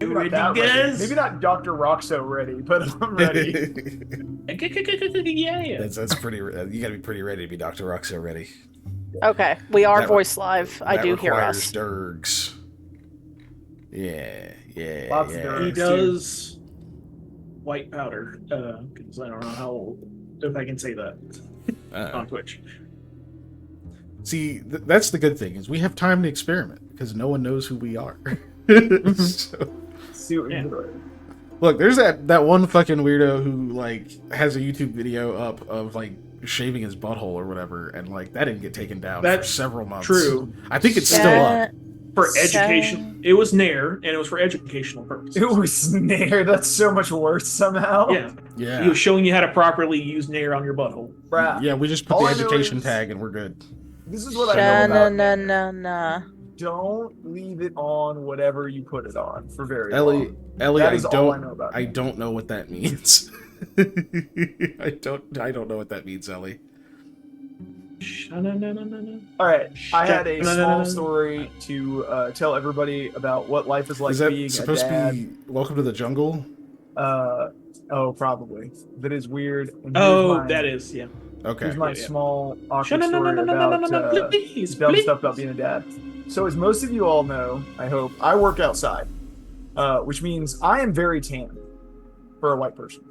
You Maybe not ready, that ready. guys? Maybe not Dr. Roxo ready, but I'm ready. Yeah. That's pretty. You got to be pretty ready to be Dr. Roxo ready. Okay, we are That voice live. I that do hear requires us. Dergs. Yeah, Lots of yeah. Dergs. He does white powder, because I don't know how old, if I can say that on Twitch. See, that's the good thing is we have time to experiment because no one knows who we are. So, See what we Yeah. can do. look, there's that one fucking weirdo who like has a YouTube video up of like shaving his butthole or whatever, and like that didn't get taken down for That's several months. True. I think it's still up. For education, it was Nair, and it was for educational purposes. It was Nair. That's so much worse somehow. Yeah. He Yeah, was showing you how to properly use Nair on your butthole. Bruh. yeah. We just put All the I know education is- tag and we're good. This is what I know about Nair. Na. Don't leave it on whatever you put it on for very Ellie, long. Ellie, That I is all I don't, know about I it. don't know what that means. I don't know what that means, Ellie. All right, I had a No, no, no, small no. story to tell everybody about what life is like Is that being supposed a dad. to be Welcome to the Jungle? Oh, probably. That is weird. And That is, yeah. Okay. Here's my Yeah. small awkward story about Please, dumb please. stuff about being a dad. So, as most of you all know, I hope, I work outside, which means I am very tan for a white person.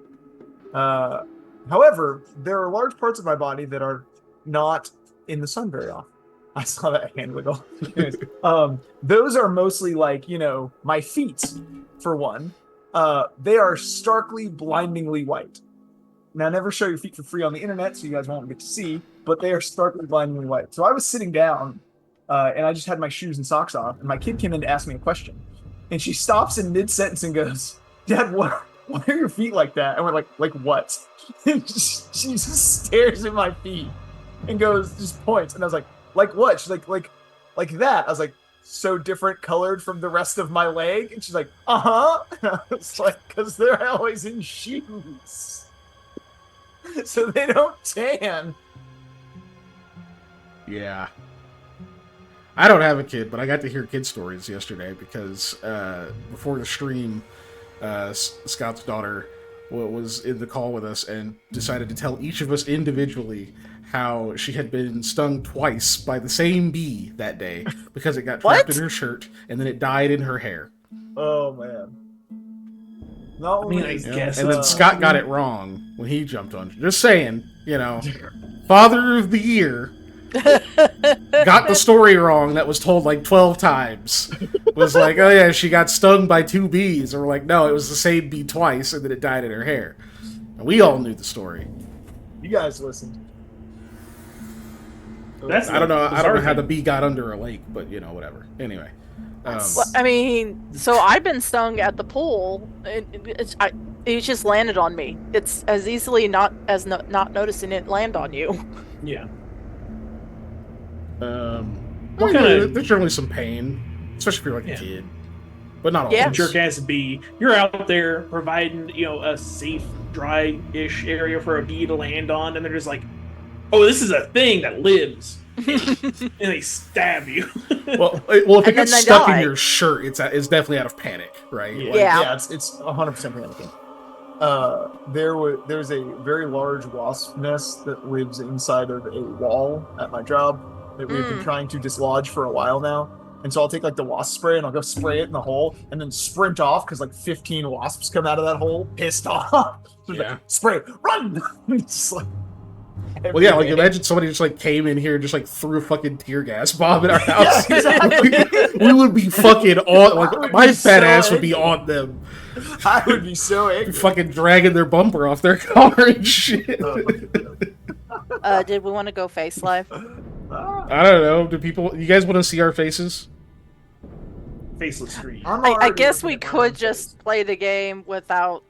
However, there are large parts of my body that are not in the sun very often. I saw that hand wiggle. Anyways, those are mostly like, my feet, for one. They are starkly, blindingly white. Now, never show your feet for free on the internet, so you guys won't get to see, but they are starkly, blindingly white. So I was sitting down, and I just had my shoes and socks off, and my kid came in to ask me a question. And she stops in mid-sentence and goes, "Dad, why are your feet like that?" And we're like what? And she just stares at my feet and goes, just points. And I was like what? She's like that. I was like, so different colored from the rest of my leg? And she's like, uh-huh. And I was like, because they're always in shoes. So they don't tan. Yeah. I don't have a kid, but I got to hear kid stories yesterday because before the stream, Scott's daughter was in the call with us and decided to tell each of us individually how she had been stung twice by the same bee that day because it got trapped What? in her shirt and then it died in her hair. Oh, man. Not only I is- guess And then it's- Scott got it wrong when he jumped on. Just saying, Father of the Year got the story wrong that was told like 12 times. Was like, oh yeah, she got stung by two bees. Or we're like, no, it was the same bee twice and then it died in her hair. And we all knew the story. You guys listened. That's I don't know how bizarre the bee got under a lake, but whatever. Anyway. Well, I mean, so I've been stung at the pool. It just landed on me. It's as easily not noticing it land on you. Yeah. What there's generally some pain, especially if you're like a kid. But not always. Yeah. Jerk ass bee. You're out there providing, a safe, dry-ish area for a bee to land on, and they're just like, "Oh, this is a thing that lives," and they stab you. Well, if it And gets then they stuck in die. your shirt, it's definitely out of panic, right? Yeah. Like, Yeah. It's 100% panicking. There's a very large wasp nest that lives inside of a wall at my job that we've been trying to dislodge for a while now. And so I'll take like the wasp spray and I'll go spray it in the hole and then sprint off because like 15 wasps come out of that hole, pissed off. So Yeah. like, spray, run! It's like Well, yeah, like every day. imagine somebody just like came in here and just like threw a fucking tear gas bomb in our house. Yeah, exactly. we would be fucking on, I like would my be fat so ass would be angry. on them, I would be so be angry. fucking dragging their bumper off their car and shit. Did we want to go face live? I don't know. Do people? You guys want to see our faces? Faceless screen. I'm I already guess looking we at my could own just play the game without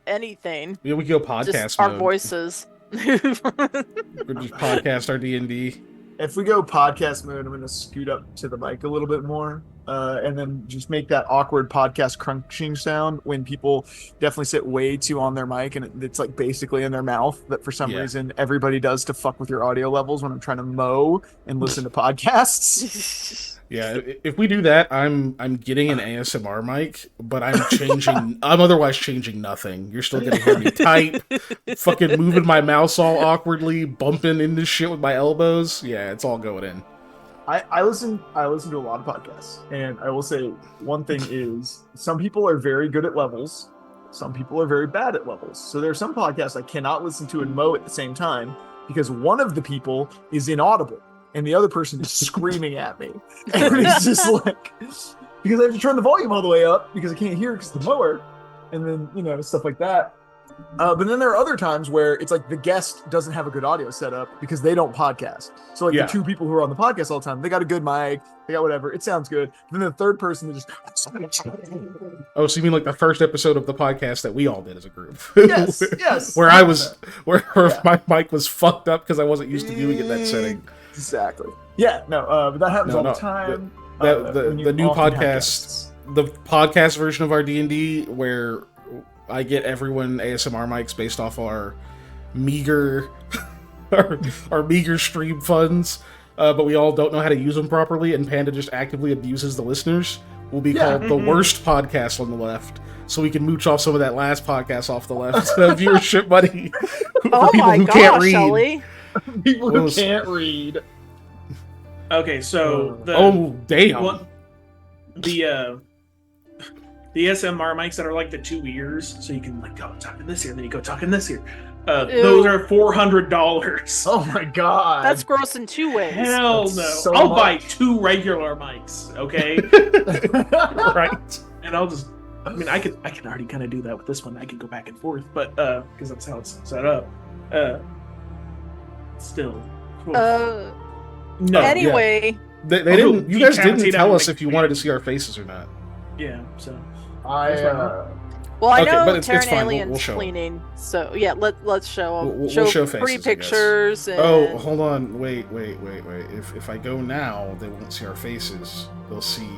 anything. Yeah, we could go podcast Just our mode. voices. We could just podcast our D&D. If we go podcast mode, I'm going to scoot up to the mic a little bit more, and then just make that awkward podcast crunching sound when people definitely sit way too on their mic and it's like basically in their mouth that for some Yeah. reason everybody does to fuck with your audio levels when I'm trying to mow and listen to podcasts. Yeah, if we do that, I'm getting an ASMR mic, but I'm changing. I'm otherwise changing nothing. You're still gonna hear me type, fucking moving my mouse all awkwardly, bumping into shit with my elbows. Yeah, it's all going in. I listen to a lot of podcasts, and I will say one thing is some people are very good at levels, some people are very bad at levels. So there are some podcasts I cannot listen to and mow at the same time because one of the people is inaudible and the other person is screaming at me. And it's just like because I have to turn the volume all the way up because I can't hear because of the mower, and then stuff like that. But then there are other times where it's like the guest doesn't have a good audio setup because they don't podcast. So like Yeah. the two people who are on the podcast all the time, they got a good mic, they got whatever, it sounds good. Then the third person is just Oh, so you mean like the first episode of the podcast that we all did as a group? yes, where I was, 100%. where Yeah. my mic was fucked up because I wasn't used to doing it in that setting. Exactly. Yeah, no, but that happens No, all no, the time. The when new often have podcast, guests. the podcast version of our D&D, where I get everyone ASMR mics based off our meager, our meager stream funds, but we all don't know how to use them properly, and Panda just actively abuses the listeners, will be called the worst podcast on the left, so we can mooch off some of that last podcast off the left viewership money for Oh people my who can't gosh, read. Ellie. People who was- can't read. Okay, so Oh, damn. what the SMR mics that are like the 2 ears, so you can like go talk in this ear, and then you go talk in this ear. Those Ew. are $400. Oh my god. That's gross in two ways. Hell no! That's so I'll buy much. 2 regular mics, okay? Right. And I'll just. I mean, I can already kind of do that with this one. I can go back and forth, but because that's how it's set up. Still. No. Anyway, They Oh, didn't. You guys didn't decapitate tell them us like if you wanted to see our faces or not. Yeah. So. I well, I Okay, know but it's Terran fine. We'll Alien's show 'em. cleaning, so yeah, let's show them. We'll show faces, pretty I guess. pictures. And... Oh, hold on. Wait. If I go now, they won't see our faces. They'll see.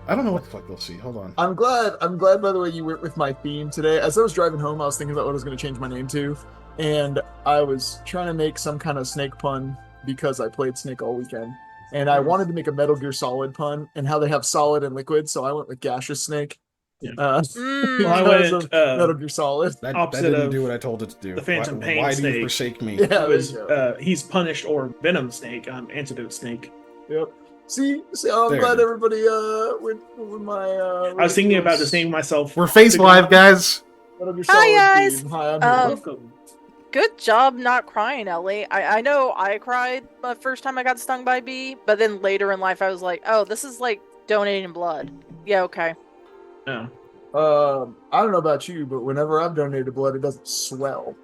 I don't know what the fuck they'll see. Hold on. I'm glad. By the way, you went with my theme today. As I was driving home, I was thinking about what I was going to change my name to, and I was trying to make some kind of Snake pun because I played Snake all weekend, and I wanted to make a Metal Gear Solid pun and how they have solid and liquid, so I went with Gaseous Snake. Yeah. Mm. Well, I because went, of Metal Gear Solid. That Opposite didn't of do what I told it to do. the Phantom Pain Why do you snake. forsake me? Yeah, It was, there you go. he's punished or Venom Snake. I'm Antidote Snake. Yep. See, I'm There glad it is. everybody went with my. I was thinking about ridiculous just naming myself. We're face live, guys. Metal Gear Hi, Solid guys. theme. Hi, I'm Um, here. Welcome. Good job not crying, Ellie. I know I cried the first time I got stung by a bee, but then later in life I was like, oh, this is like donating blood. Yeah, okay. No. I don't know about you, but whenever I've donated blood, it doesn't swell.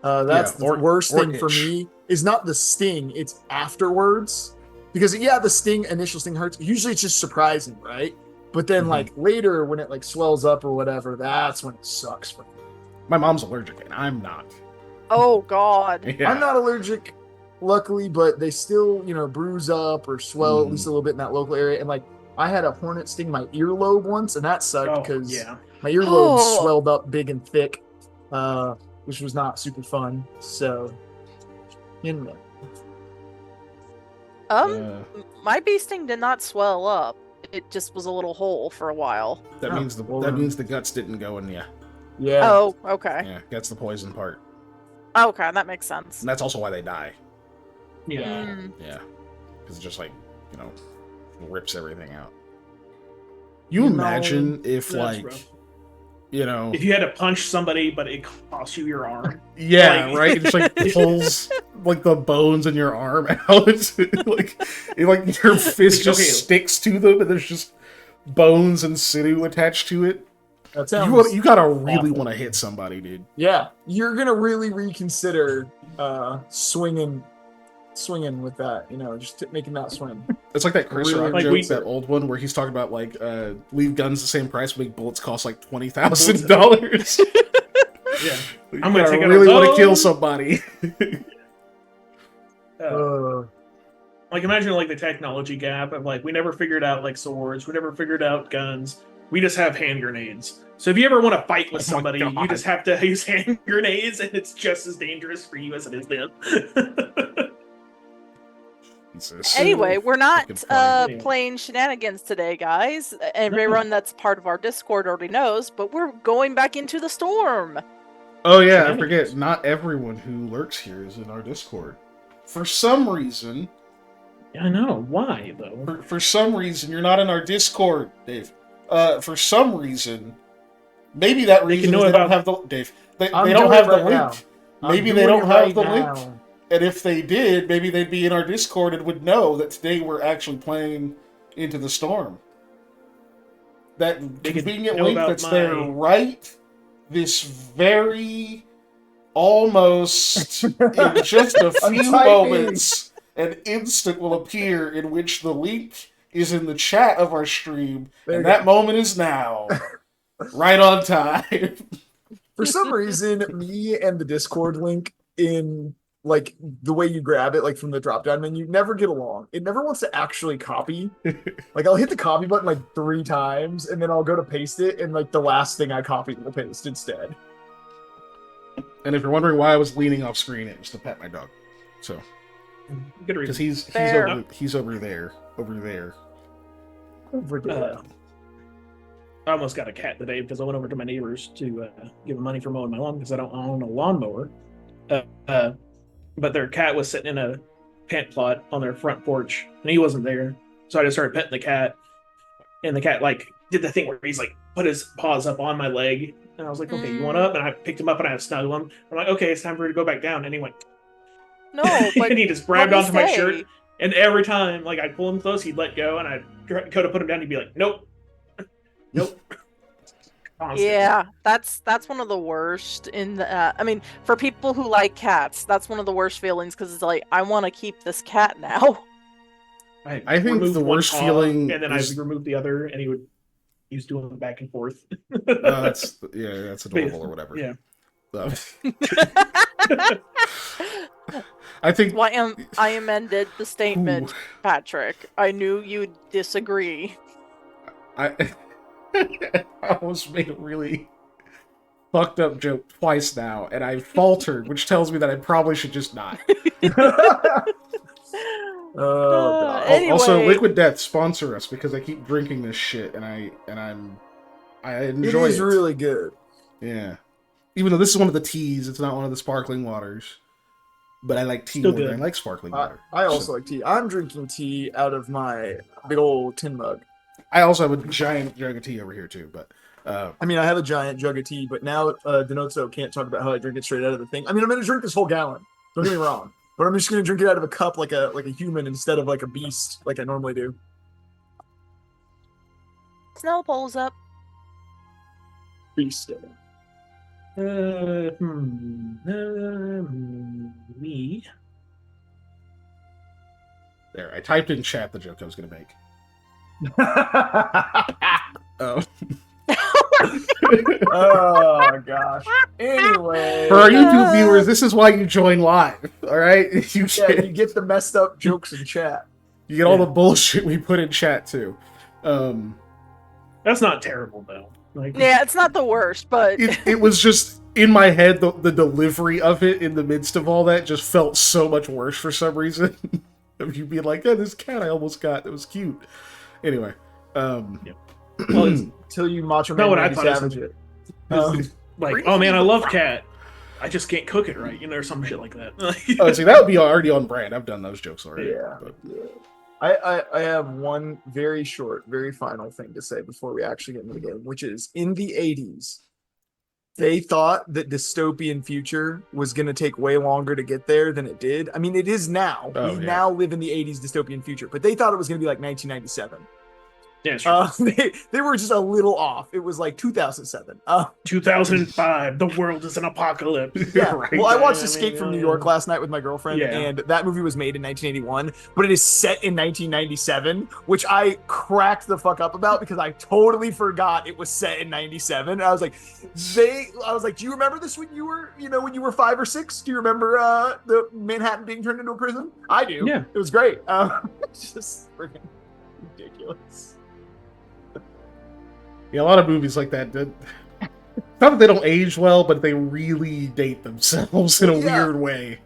That's Yeah, the worst or thing for itch. me. Is not the sting; it's afterwards. Because the initial sting hurts. Usually, it's just surprising, right? But then, Mhm. like later, when it like swells up or whatever, that's when it sucks for me. My mom's allergic, and I'm not. Oh God. Yeah. I'm not allergic, luckily, but they still, bruise up or swell at Mhm. least a little bit in that local area. And like, I had a hornet sting my earlobe once, and that sucked Oh, because yeah. my earlobe Oh. swelled up big and thick, which was not super fun. So, anyway. My bee sting did not swell up. It just was a little hole for a while. That Oh, means well that then. means the guts didn't go in you. Yeah. Oh, okay. Yeah, that's the poison part, Okay, that makes sense. and that's also why they die. Yeah. Mm. Yeah, because it just rips everything out. You You know, imagine if That's rough. if If you had to punch somebody, but it cost you your arm. yeah, like- right. It just like pulls like the bones in your arm out. like your fist just Okay. sticks to them, and there's just bones and sinew attached to it. That sounds. You gotta really awful. want to hit somebody, dude. Yeah, you're gonna really reconsider swinging with that. Just making that swing. It's like that Chris Really, Rock like joke, we- that old one where he's talking about leave guns the same price, make bullets cost like $20,000. Yeah. You I'm gonna gotta take out really a want to kill bone. somebody. Like imagine like the technology gap of like we never figured out like swords, we never figured out guns. We just have hand grenades. So if you ever want to fight with Oh my somebody, you God. just have to use hand grenades, and it's just as dangerous for you as it is them. Jesus. Anyway, we're not Fucking funny. Anyway. playing shenanigans today, guys. Everyone that's part of our Discord already knows, but we're going back into the storm. Oh yeah, I Shenanigans. forget. Not everyone who lurks here is in our Discord. For some reason, I know why though. for some reason, you're not in our Discord, Dave. For some reason, maybe that They reason can know is they don't about- have the Dave. They I'm don't doing have it the right link. now. Maybe I'm they doing don't it have right the now. link. And if they did, maybe they'd be in our Discord and would know that today we're actually playing Into the Storm. That They could convenient know link about that's there my- right this very almost in just a I'm few typing. moments an instant will appear in which the link is in the chat of our stream, There and you that moment is now. Right on time. For some reason, me and the Discord link in like the way you grab it, like from the drop down menu, never get along. It never wants to actually copy. Like I'll hit the copy button like 3 times, and then I'll go to paste it, and like the last thing I copied will paste instead. And if you're wondering why I was leaning off screen, it was to pet my dog. So, Good because reason. he's over there. I almost got a cat today because I went over to my neighbors to give them money for mowing my lawn because I don't own a lawnmower. But their cat was sitting in a plant plot on their front porch, and he wasn't there. So I just started petting the cat, and the cat like did the thing where he's like put his paws up on my leg, and I was like, "Okay, you want up?" And I picked him up and I snuggled him. I'm like, "Okay, it's time for you to go back down." And he went, No, but and he just grabbed let me onto my stay. shirt. And every time, like I'd pull him close, he'd let go, and I'd go to put him down. He'd be like, "Nope, nope." Constant. Yeah, that's one of the worst in the I mean, for people who like cats, that's one of the worst feelings because it's like I want to keep this cat now. I think removed the one worst paw, feeling and then is- I removed the other, and he was doing it back and forth. That's adorable or whatever. Yeah. I think Why I amended the statement, Ooh. Patrick. I knew you'd disagree. I almost made a really fucked up joke twice now, and I faltered, which tells me that I probably should just not. Oh god. Anyway. Also, Liquid Death sponsor us because I keep drinking this shit, and I It enjoy it. is really good. Yeah. Even though this is one of the teas, it's not one of the sparkling waters. But I like tea Still more than I good. like sparkling I, water. I also So- like tea. I'm drinking tea out of my big old tin mug. I also have a giant jug of tea over here too, but I mean, I have a giant jug of tea, but now Denozo can't talk about how I drink it straight out of the thing. I mean, I'm gonna drink this whole gallon. Don't get me wrong, but I'm just gonna drink it out of a cup like a human instead of like a beast, like I normally do. Snow poles up. Beast. Me. there. I typed in chat the joke I was going to make. Oh. Oh gosh. Anyway, For our YouTube viewers, this is why you join live. All right, you yeah, you get the messed up jokes in chat. get all the bullshit we put in chat too. That's not terrible though. Like, Yeah, it's not the worst, but It was just in my head. The delivery of it in the midst of all that just felt so much worse for some reason. Of you being like, "Yeah, this cat I almost got. That was cute." Anyway, well, it's Till you Macho Not Man what I Randy thought it was. Savage it. like, oh man, I love cat. I just can't cook it right, or some shit like that. oh, see, that would be already on brand. I've done those jokes already. Yeah. but- I have one very short, very final thing to say before we actually get into the game, which is in the 80s, they thought that dystopian future was going to take way longer to get there than it did. I mean, it is now. Oh, We yeah. now live in the 80s dystopian future, but they thought it was going to be like 1997. yeah, sure. They were just a little off. It was like 2007. 2005, the world is an apocalypse. Yeah. Right. Well, I watched I Escape mean, from New York last night with my girlfriend, Yeah. and that movie was made in 1981, but it is set in 1997, which I cracked the fuck up about because I totally forgot it was set in 97. And I was like, do you remember this when you were, when you were 5 or 6? Do you remember the Manhattan being turned into a prison? I do. Yeah. It was great. It's just freaking ridiculous. Yeah, a lot of movies like that did. Not that they don't age well, but they really date themselves in a weird way.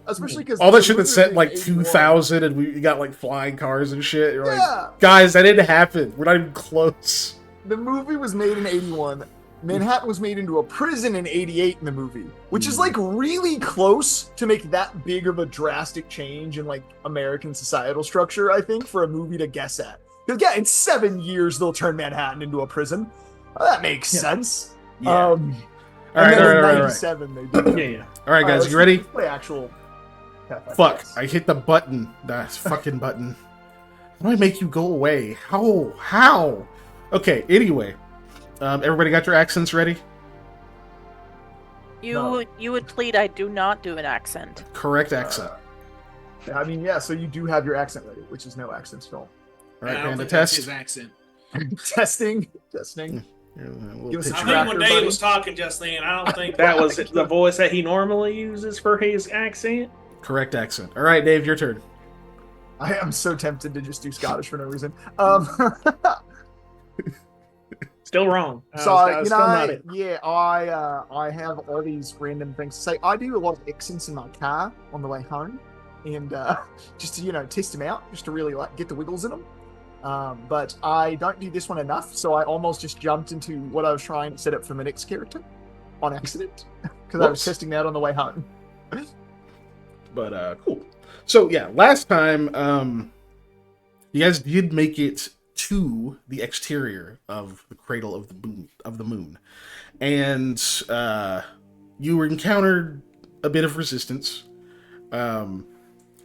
Especially because All that shit that's set in like 2000 and we got like flying cars and shit. You're Yeah. like, guys, that didn't happen. We're not even close. The movie was made in 81. Manhattan was made into a prison in 88 in the movie, which is like really close to make that big of a drastic change in like American societal structure, I think, for a movie to guess at. Because yeah, in 7 years they'll turn Manhattan into a prison. That makes sense. Yeah. All right, then in all right. 97 they did. Yeah. All right, guys, let's you ready? Play actual. Fuck, I hit the button. That fucking button. How do I make you go away? How? Okay, anyway. Everybody got your accents ready? You would plead I do not do an accent. Correct accent. I mean, yeah, so you do have your accent ready, which is no accent at all. All right, I don't Panda, think that's test. his accent. Testing. Here, we'll Give us a pitch I you. think when Tractor Dave buddy. was talking just then, I don't think that was the voice that he normally uses for his accent. Correct accent. All right, Dave, your turn. I am so tempted to just do Scottish for no reason. Still wrong. So I was you still not know, it. yeah, I have all these random things to say. I do a lot of accents in my car on the way home, and just to test them out, just to really like get the wiggles in them. But I don't do this one enough, so I almost just jumped into what I was trying to set up for my next character on accident because I was Whoops. testing that on the way home. But cool. So yeah, last time you guys did make it to the exterior of the cradle of the moon, and you encountered a bit of resistance.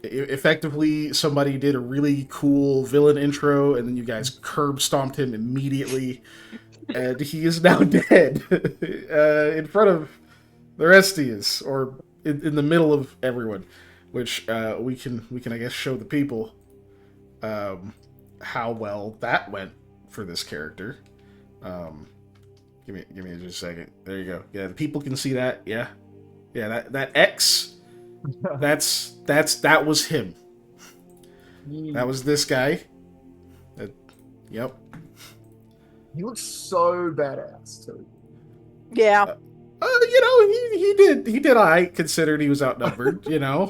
Effectively, somebody did a really cool villain intro, and then you guys curb stomped him immediately, and he is now dead in front of the rest of you, or in the middle of everyone, which we can I guess show the people how well that went for this character. Give me just a second. There you go. Yeah, the people can see that. Yeah, that X. That was him. That was this guy. Yep. He looks so badass too. Yeah. He did alright considered he was outnumbered. He Yeah.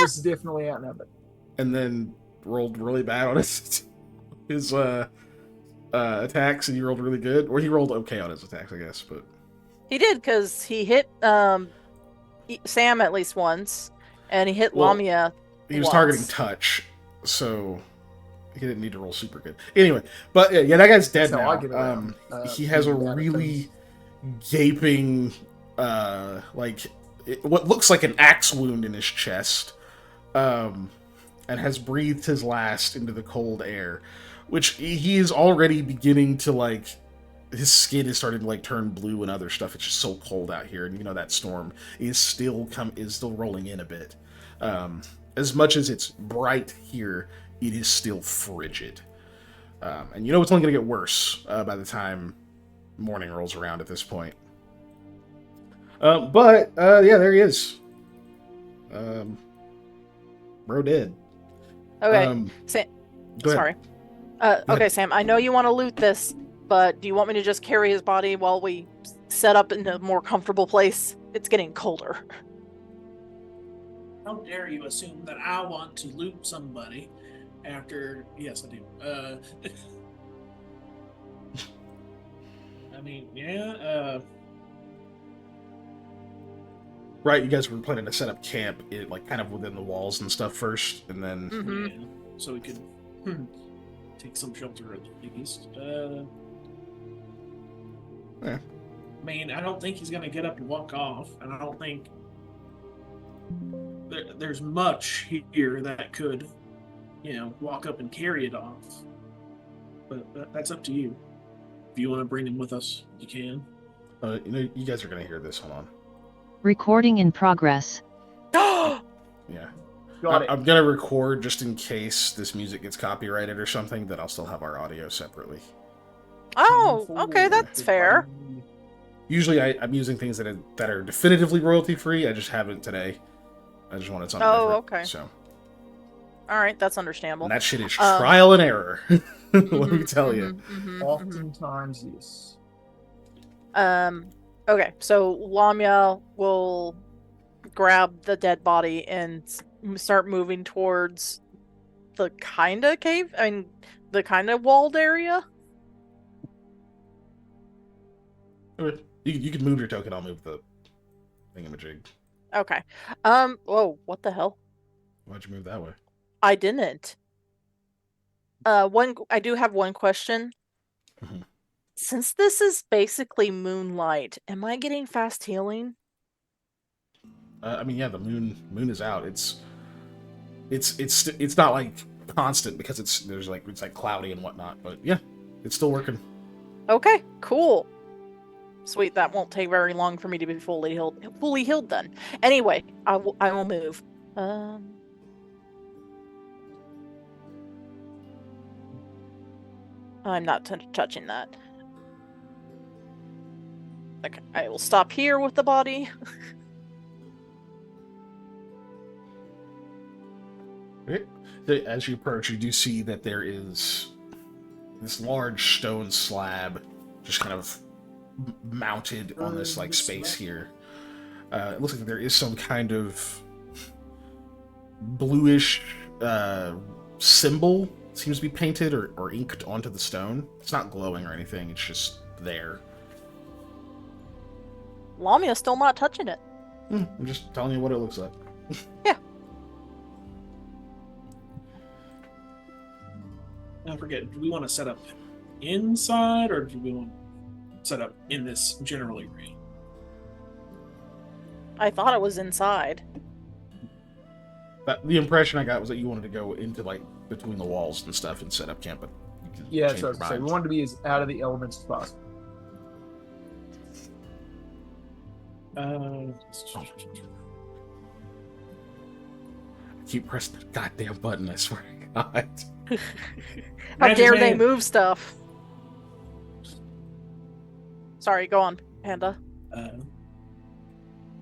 was definitely outnumbered. And then rolled really bad on his attacks, and he rolled really good, or he rolled okay on his attacks, I guess. But He did, because he hit Sam at least once, and he hit Well, Lamia he was once. targeting touch, so he didn't need to roll super good. Anyway, but yeah, that guy's dead That's how I get now. around, He has a being bad at really gaping, what looks like an axe wound in his chest, and has breathed his last into the cold air, which he is already beginning to his skin is starting to turn blue and other stuff. It's just so cold out here, and that storm is still rolling in a bit. As much as it's bright here, it is still frigid, and it's only going to get worse by the time morning rolls around at this point. But yeah, there he is. Bro dead. Okay. Sam, Go ahead. sorry. ahead. Okay, Sam, I know you want to loot this, but do you want me to just carry his body while we set up in a more comfortable place? It's getting colder. How dare you assume that I want to loot somebody after? Yes, I do. I mean, yeah. Right, you guys were planning to set up camp, kind of within the walls and stuff first, and then Mm-hmm. Yeah, so we could take some shelter at least. Yeah. I mean, I don't think he's gonna get up and walk off, and I don't think there's much here that could, walk up and carry it off. But that's up to you. If you want to bring him with us, you can. you guys are gonna hear this. Hold on. Recording in progress. Yeah. Got it. I'm gonna record just in case this music gets copyrighted or something. That I'll still have our audio separately. Oh, okay, that's fair. Usually, I'm using things that are definitively royalty free. I just haven't today. I just wanted something. Oh, different, okay. So All right, that's understandable. and that shit is trial and error. Let me tell you. Oftentimes, yes. Okay, so Lamia will grab the dead body and start moving towards the kinda cave. I mean, the kinda walled area. Okay. You can move your token. I'll move the thingamajig. Okay. Whoa, what the hell? Why'd you move that way? I didn't. I do have one question. Mhm. Since this is basically moonlight, am I getting fast healing? I mean, yeah, the moon is out. It's not like constant because it's like cloudy and whatnot. But yeah, it's still working. Okay, cool. Sweet, that won't take very long for me to be fully healed. Fully healed then. Anyway, I will move. I'm not touching that. Okay, I will stop here with the body. Okay. As you approach, you do see that there is this large stone slab just kind of mounted on this like space here. It looks like there is some kind of bluish symbol seems to be painted or inked onto the stone. It's not glowing or anything, it's just there. Lamia's still not touching it. I'm just telling you what it looks like. Yeah. I forget, do we want to set up inside or do we want to set up in this general area? I thought it was inside. The impression I got was that you wanted to go into like between the walls and stuff and set up camp, but you can Yeah, change so your mind. we wanted to be as out of the elements as possible. Keep pressing the goddamn button, I swear to God. How Magic dare they hand. move stuff? Sorry, go on, Panda. I'm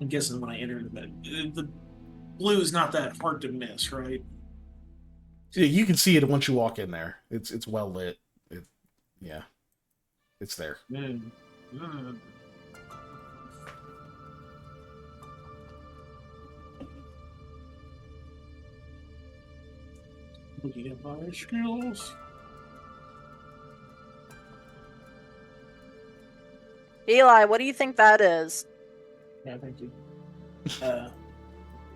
guessing when I enter the blue is not that hard to miss, right? Yeah, you can see it once you walk in there. It's well lit. Yeah, it's there. Mm. Mm. Looking at my skills. Eli, what do you think that is? Yeah, thank you.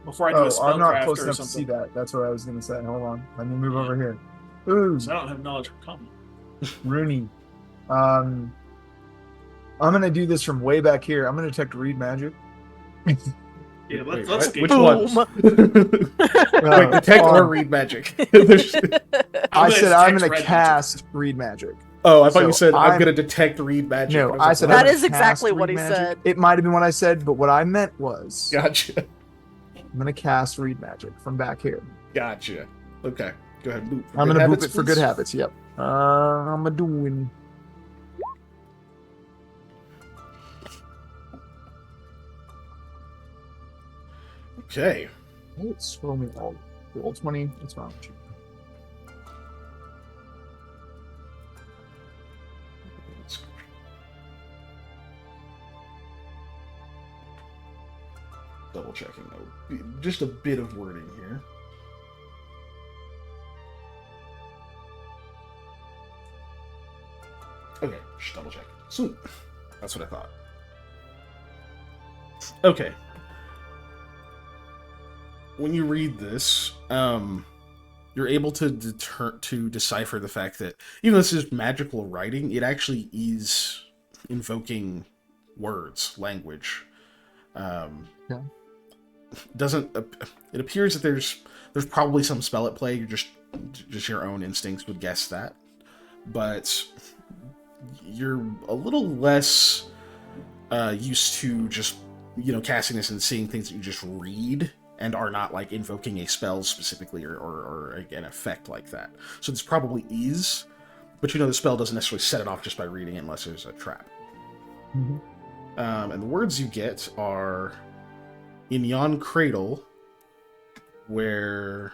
Before I do a Oh, I'm not spellcraft close or enough to see something, that. That's what I was gonna say. Hold on. Let me move Yeah. over here. Ooh, so I don't have knowledge for common. Rooney. I'm gonna do this from way back here. I'm gonna detect read magic. Yeah, Wait, let's what? get Which Boom. ones? Wait, detect or read magic. I said I'm detect gonna red cast read magic. Oh, I thought So you said I'm I'm- gonna detect read magic. No, was I like, said what? That I'm is gonna exactly cast what read he magic. said. It might have been what I said, but what I meant was Gotcha. I'm gonna cast read magic from back here. Gotcha. Okay, go ahead. Boop. I'm Good gonna boop habits, it for please. good habits. Yep. I'm a doing. Okay. Let's roll me all. Roll 20. What's wrong with you? Double checking though. Just a bit of wording here. Okay, just double check. Sweet. That's what I thought. Okay. When you read this, you're able to decipher the fact that even though this is magical writing, it actually is invoking words, language. Yeah. Doesn't it appears that there's probably some spell at play. You're just your own instincts would guess that, but you're a little less used to just casting this and seeing things that you just read and are not like invoking a spell specifically or an effect like that. So this probably is, but the spell doesn't necessarily set it off just by reading it unless there's a trap. Mm-hmm. And the words you get are, in yon cradle, where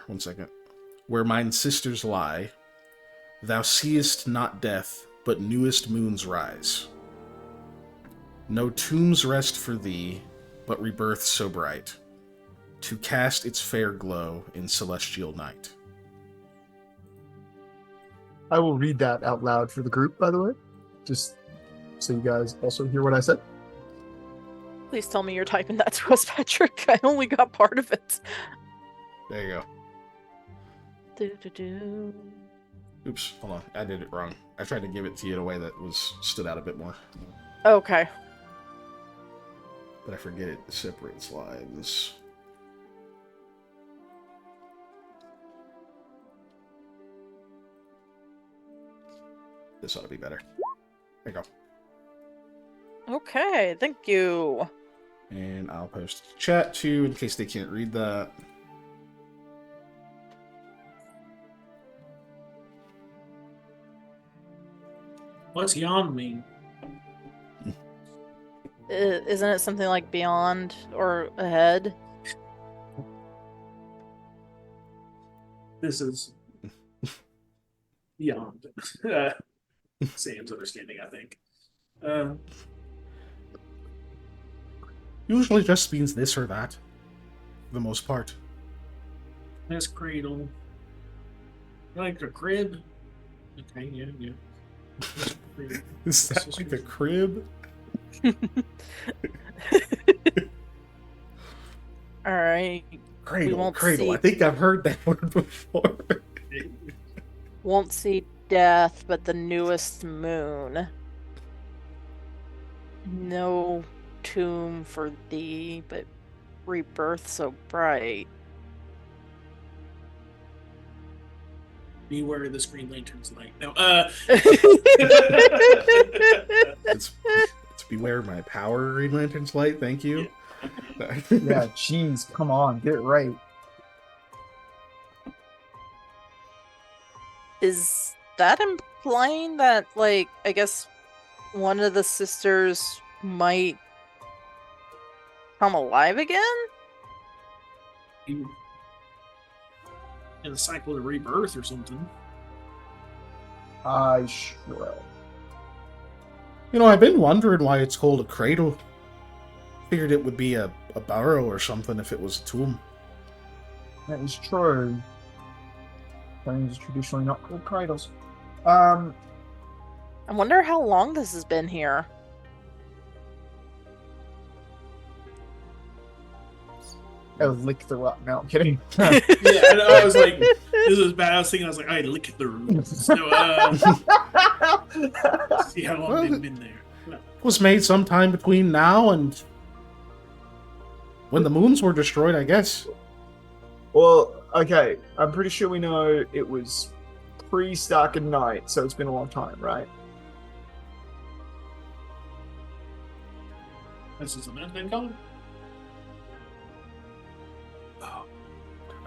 mine sisters lie, thou seest not death, but newest moons rise. No tombs rest for thee, but rebirth so bright, to cast its fair glow in celestial night. I will read that out loud for the group, by the way, just so you guys also hear what I said. Please tell me you're typing that to us, Patrick. I only got part of it. There you go. Do-do-do. Oops, hold on. I did it wrong. I tried to give it to you in a way that stood out a bit more. Okay. But I forget it separates lives. This ought to be better. There you go. Okay, thank you. And I'll post it to chat too, in case they can't read that. What's yawn mean? Isn't it something like beyond or ahead? This is beyond Sam's understanding, I think. Usually just means this or that, for the most part. This cradle. Like a crib? Okay, yeah. Is that like a crib? Alright. Cradle. I think I've heard that word before. Won't see death, but the newest moon. No tomb for thee, but rebirth so bright. Beware the Green Lantern's light. No, It's beware my power, Green Lantern's light. Thank you. Yeah, jeez, come on, get it right. Is that implying that, like, I guess one of the sisters might come alive again? in the cycle of rebirth or something. I sure. You know, I've been wondering why it's called a cradle. Figured it would be a burrow or something if it was a tomb. That is true. Things are traditionally not called cradles. I wonder how long this has been here. Oh, lick the rock. No, I'm kidding. Yeah, I was like, this is bad. I was thinking, I lick the root. So, see how long they've been there. No. It was made sometime between now and when the moons were destroyed, I guess. Well, okay. I'm pretty sure we know it was pre-Stark and Night, so it's been a long time, right? This is a man's been gone.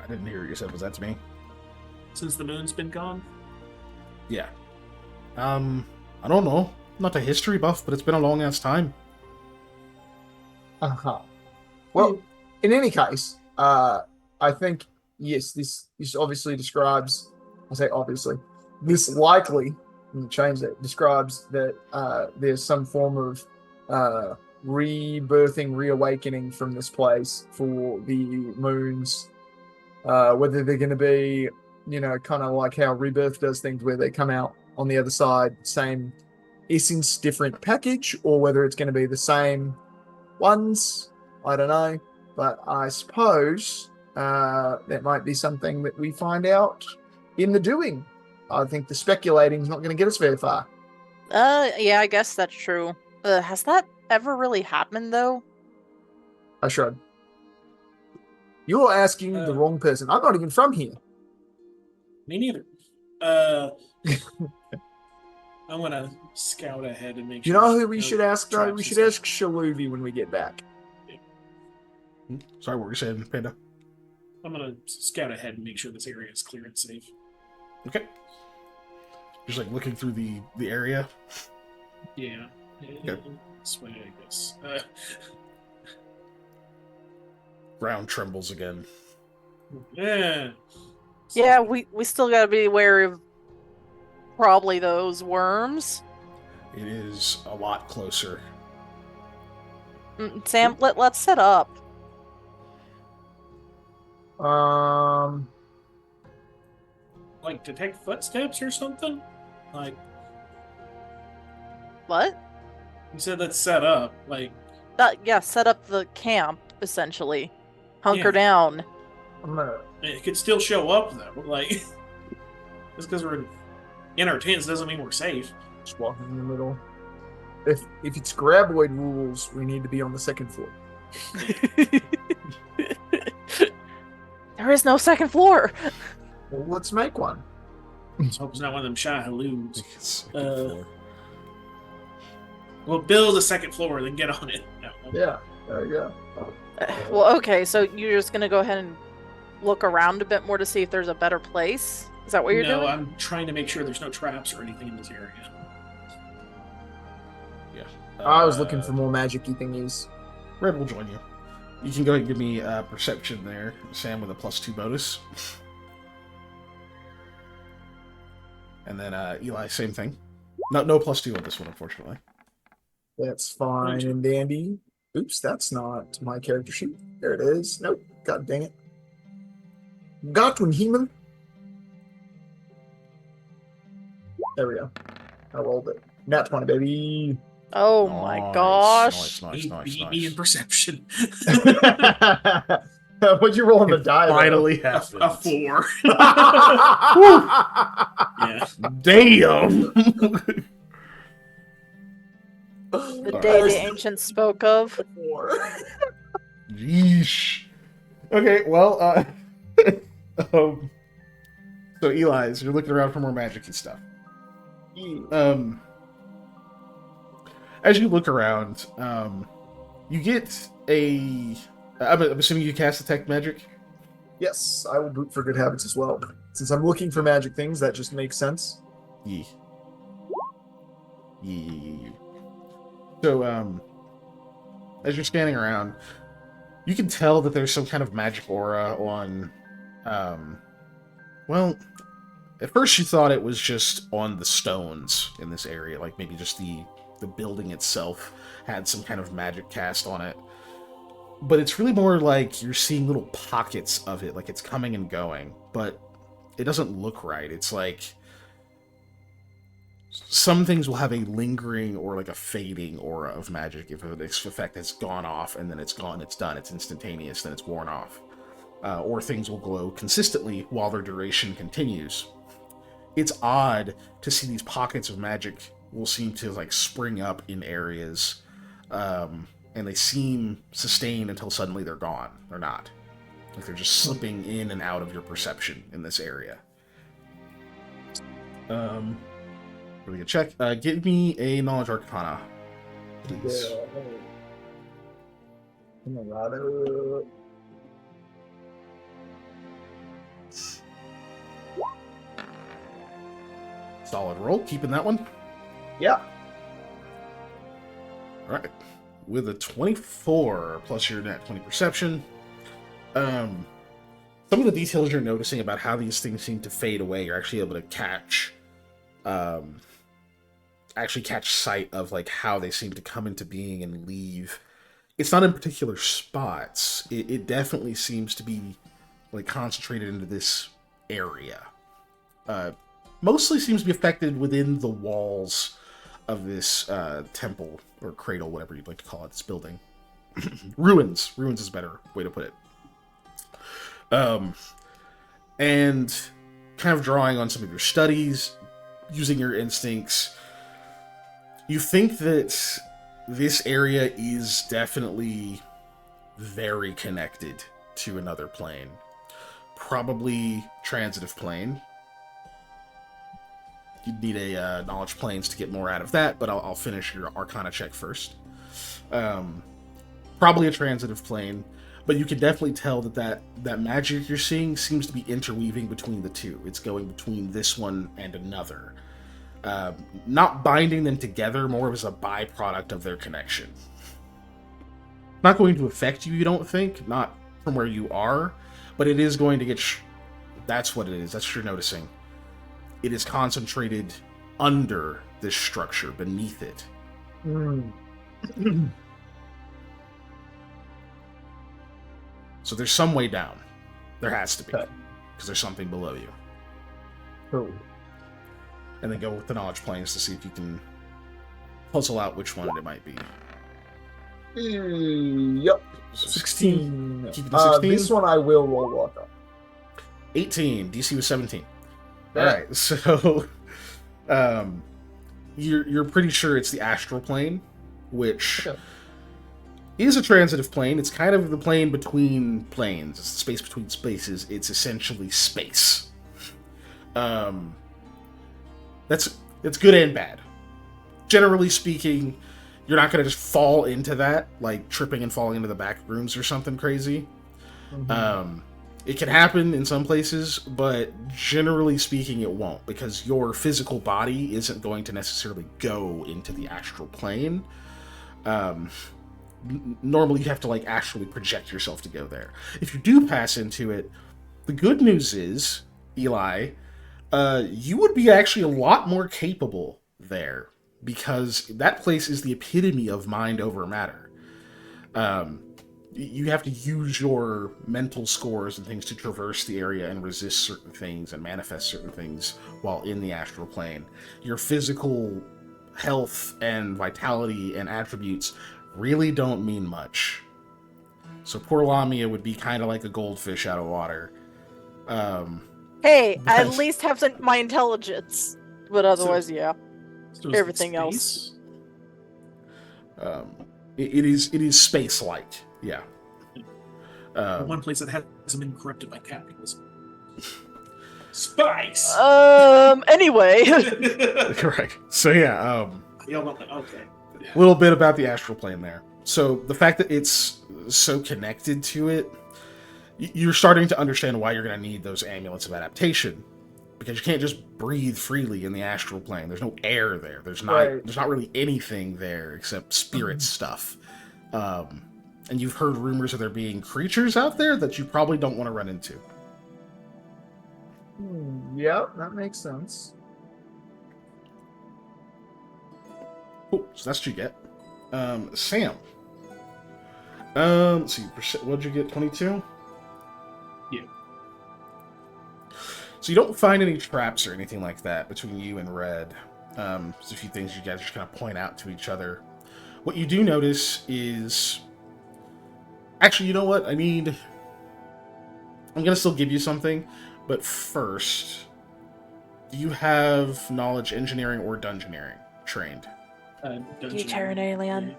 I didn't hear what you said. Was that to me? Since the moon's been gone. Yeah. I don't know. I'm not a history buff, but it's been a long ass time. Uh-huh. Well, in any case, I think, yes, this obviously describes, I say obviously, this likely, let me change that, describes that there's some form of rebirthing, reawakening from this place for the moons, whether they're going to be, you know, kind of like how Rebirth does things where they come out on the other side, same essence, different package, or whether it's going to be the same ones. I don't know, but I suppose that might be something that we find out in the doing. I think the speculating is not going to get us very far. Yeah, I guess that's true. Has that ever really happened, though? I shrug. You're asking the wrong person. I'm not even from here. Me neither. I'm gonna scout ahead and make sure. You know who we should ask, though? We should ask Shaluvi when we get back. Sorry, what were you saying, Panda? I'm gonna scout ahead and make sure this area is clear and safe. Okay. Just like looking through the area. Yeah. Good. This way, I guess. Ground trembles again. Yeah. Yeah, we still gotta be wary of probably those worms. It is a lot closer. Sam, let's set up. Like detect footsteps or something? Like What? you said let's set up. Like Yeah, set up the camp, essentially. Hunker Yeah. down. I'm gonna. it could still show up though. Like just because we're in our tents doesn't mean we're safe. Just walking in the middle. If it's graboid rules, we need to be on the second floor. There is no second floor. Well, let's make one. Let's hope it's not one of them shy halloons. Second floor. We'll build a second floor, then get on it. No. Yeah, there you go. Well, okay, so you're just gonna go ahead and look around a bit more to see if there's a better place? Is that what you're No, doing? I'm trying to make sure there's no traps or anything in this area. Yeah. I was looking for more magic-y thingies. Red will join you. You can go ahead and give me perception there, Sam, with a +2 bonus. And then Eli, same thing. No +2 on this one, unfortunately. That's fine and dandy. Oops, that's not my character sheet. There it is. Nope. God dang it. Got one, human. There we go. I rolled it. Nat 20, baby. Oh my gosh. Nice. Beat me in perception. What'd you roll on the die? though? Finally a happened. 4. Yeah. Damn! The day the ancients spoke of. 4. Yeesh. Okay, well, so Eli, as you're looking around for more magic and stuff. As you look around, you get a. I'm assuming you cast Detect Magic? Yes, I will boot for good habits as well. Since I'm looking for magic things, that just makes sense. Yeah. So, as you're scanning around, you can tell that there's some kind of magic aura on, well, at first you thought it was just on the stones in this area, like maybe just the building itself had some kind of magic cast on it. But it's really more like you're seeing little pockets of it, like it's coming and going, but it doesn't look right. It's like some things will have a lingering or like a fading aura of magic if an effect has gone off and then it's gone, it's done, it's instantaneous, then it's worn off. Or things will glow consistently while their duration continues. It's odd to see these pockets of magic will seem to like spring up in areas, and they seem sustained until suddenly they're gone. They're not. Like they're just slipping in and out of your perception in this area. Really good check. Give me a Knowledge Arcana, please. Solid roll. Keeping that one. Yeah. All right. With a 24 plus your nat 20 perception, some of the details you're noticing about how these things seem to fade away, you're actually able to catch sight of like how they seem to come into being and leave. It's not in particular spots. It definitely seems to be like concentrated into this area. Mostly seems to be affected within the walls of this temple or cradle, whatever you'd like to call it, this building. Ruins is a better way to put it. And kind of drawing on some of your studies, using your instincts, you think that this area is definitely very connected to another plane. Probably transitive plane. You'd need a knowledge planes to get more out of that, but I'll finish your Arcana check first. Probably a transitive plane, but you can definitely tell that magic you're seeing seems to be interweaving between the two. It's going between this one and another. Not binding them together, more as a byproduct of their connection. Not going to affect you don't think, not from where you are, but it is going to get... That's what it is, that's what you're noticing. It is concentrated under this structure, beneath it. So there's some way down. There has to be. Okay. Because there's something below you. Cool. And then go with the knowledge planes to see if you can puzzle out which one it might be. Yep. 16. Keep it to 16? This one I will roll walk on. 18. DC was 17. Yeah. Alright, so you're pretty sure it's the astral plane, which is a transitive plane. It's kind of the plane between planes. It's the space between spaces. It's essentially space. That's good and bad. Generally speaking, you're not going to just fall into that, like tripping and falling into the back rooms or something crazy. Mm-hmm. It can happen in some places, but generally speaking, it won't, because your physical body isn't going to necessarily go into the astral plane. Normally, you have to like actually project yourself to go there. If you do pass into it, the good news is, Eli, you would be actually a lot more capable there, because that place is the epitome of mind over matter. You have to use your mental scores and things to traverse the area and resist certain things and manifest certain things while in the astral plane. Your physical health and vitality and attributes really don't mean much. So poor Lamia would be kind of like a goldfish out of water. Hey, I at least have my intelligence. But otherwise, yeah. So Everything else. It is space-like, yeah. One place that hasn't been corrupted by capitalism. Spice. Anyway. Correct. So yeah. Y'all don't know. Okay. A little bit about the astral plane there. So the fact that it's so connected to it, you're starting to understand why you're going to need those amulets of adaptation, because you can't just breathe freely in the astral plane. There's no air there. There's not really anything there except spirit stuff. And you've heard rumors of there being creatures out there that you probably don't want to run into. Yep, that makes sense. Cool. So that's what you get. Sam. Let's see. What'd you get? 22? Yeah. So you don't find any traps or anything like that between you and Red. There's a few things you guys just kind of point out to each other. What you do notice is... Actually, you know what? I'm going to still give you something, but first, do you have knowledge engineering or dungeoneering trained? You Terran alien.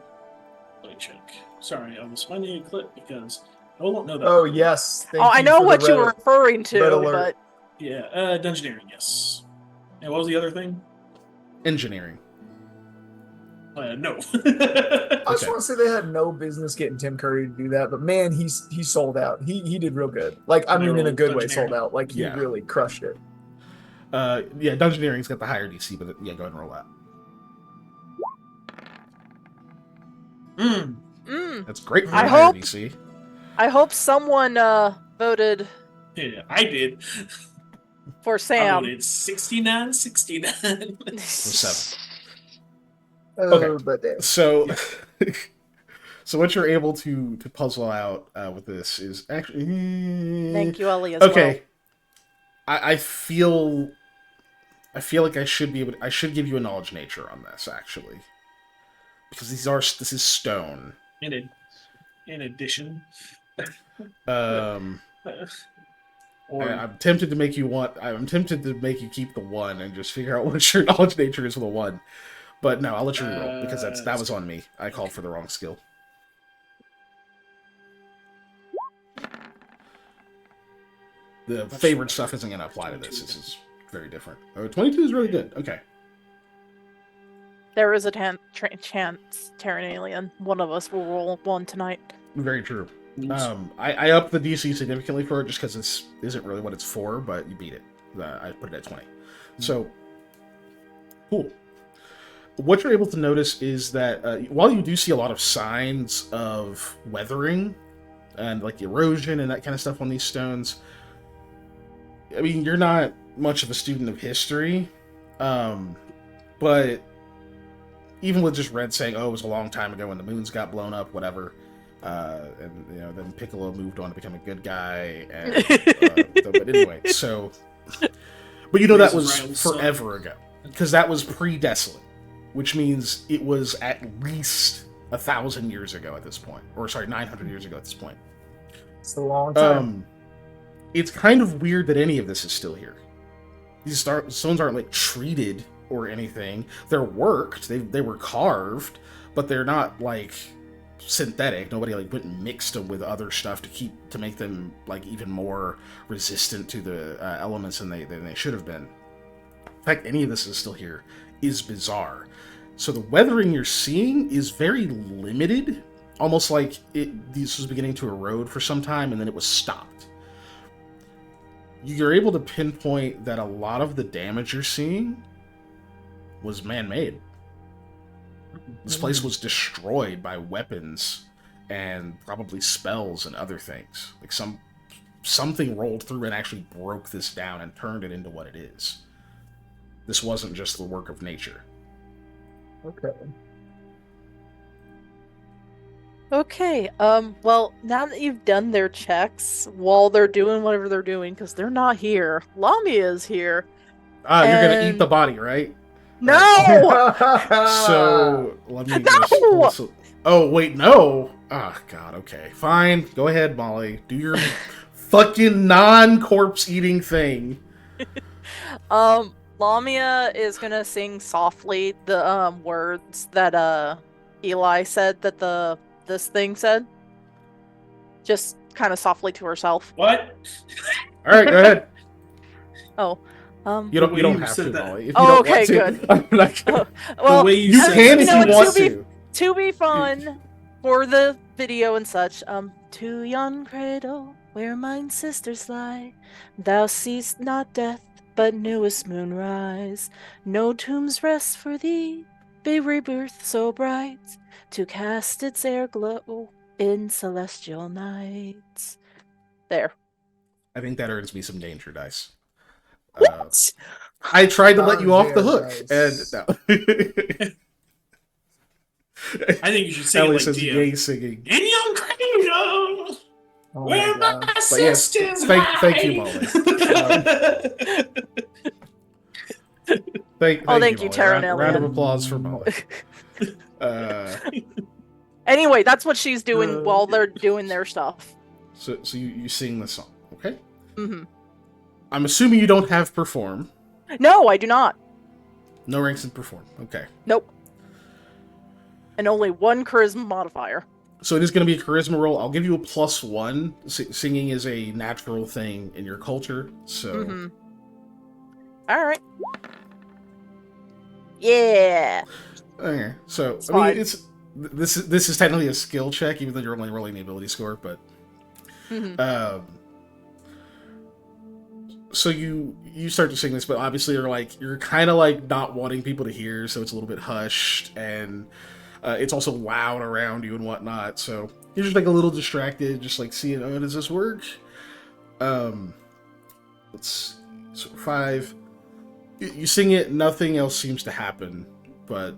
Let me check. Sorry, I was finding a clip because I don't know that. Oh, yes. I know what you were referring to, but... Yeah, dungeoneering, yes. And what was the other thing? Engineering. No. I just want to say they had no business getting Tim Curry to do that, but man, he sold out. He did real good. Like, I mean, in a good way, sold out. Like, he really crushed it. Yeah, dungeoneering's got the higher DC, but yeah, go ahead and roll that. That's great for higher DC. I hope someone voted. Yeah, I did. For Sam. I voted 69. For 7. Okay, but damn. So, so what you're able to puzzle out with this is actually. Thank you, Ellie. As okay, well. I feel like I should give you a knowledge nature on this actually, because this is stone. In addition. I'm tempted to make you keep the 1 and just figure out what your knowledge nature is for the 1. But no, I'll let you reroll, because that was on me. I called for the wrong skill. The favorite stuff isn't going to apply to this. This is very different. Oh, 22 is really good. Okay. There is a chance, Terran alien. One of us will roll 1 tonight. Very true. I upped the DC significantly for it just because this isn't really what it's for, but you beat it. I put it at 20. So, cool. What you're able to notice is that while you do see a lot of signs of weathering and like erosion and that kind of stuff on these stones, I mean, you're not much of a student of history, but even with just Red saying, oh, it was a long time ago when the moons got blown up, whatever, And then Piccolo moved on to become a good guy. And, but anyway, so, but that was forever ago, because that was pre-Desolate, which means it was at least 1,000 years ago at this point, or sorry, 900 years ago at this point. It's a long time. It's kind of weird that any of this is still here. These stones aren't like treated or anything. They're worked. They were carved, but they're not like synthetic. Nobody like went and mixed them with other stuff to make them like even more resistant to the elements than they should have been. In fact, any of this is still here is bizarre. So the weathering you're seeing is very limited, almost like this was beginning to erode for some time and then it was stopped. You're able to pinpoint that a lot of the damage you're seeing was man-made. This place was destroyed by weapons and probably spells and other things. Like something rolled through and actually broke this down and turned it into what it is. This wasn't just the work of nature. Okay. Okay, well, now that you've done their checks while they're doing whatever they're doing, because they're not here, Lamia is here. You're gonna eat the body, right? No! So, let me No! just... Oh, wait, no! Oh, God, okay. Fine, go ahead, Molly. Do your fucking non-corpse eating thing. Lamia is gonna sing softly the, words that, Eli said that this thing said. Just kind of softly to herself. What? Alright, go ahead. Oh. You don't have said to, that. Molly. If you Oh, don't okay, want to, good. I'm not gonna... Well, The way you You said can that. if you want to. To be fun for the video and such, to yon cradle where mine sisters lie, thou seest not death, but newest moonrise. No tombs rest for thee, be rebirth so bright, to cast its air glow in celestial nights. There. I think that earns me some danger dice. What? I tried to let you off the hook, Dice. and no. I think you should sing Ellie it like says Dio. yay singing. In your cradle, Oh my where God. my But yes, sisters thank you, lie. Molly. Thank you, Molly. Taryn Round of Elliott. applause for Molly. Anyway, that's what she's doing while they're doing their stuff. So you sing the song, okay? Mm-hmm. I'm assuming you don't have perform. No, I do not. No ranks in perform. Okay. Nope. And only one charisma modifier. So it is going to be a charisma roll. I'll give you a +1. Singing is a natural thing in your culture, so... Mm-hmm. Alright. Yeah. Okay. So, It's I mean, fine. this is technically a skill check, even though you're only rolling the ability score, but... Mm-hmm. So you start to sing this, but obviously you're kind of like not wanting people to hear, so it's a little bit hushed, and it's also loud around you and whatnot. So you're just like a little distracted, just like seeing, oh, does this work? Let's so 5. You sing it, nothing else seems to happen, but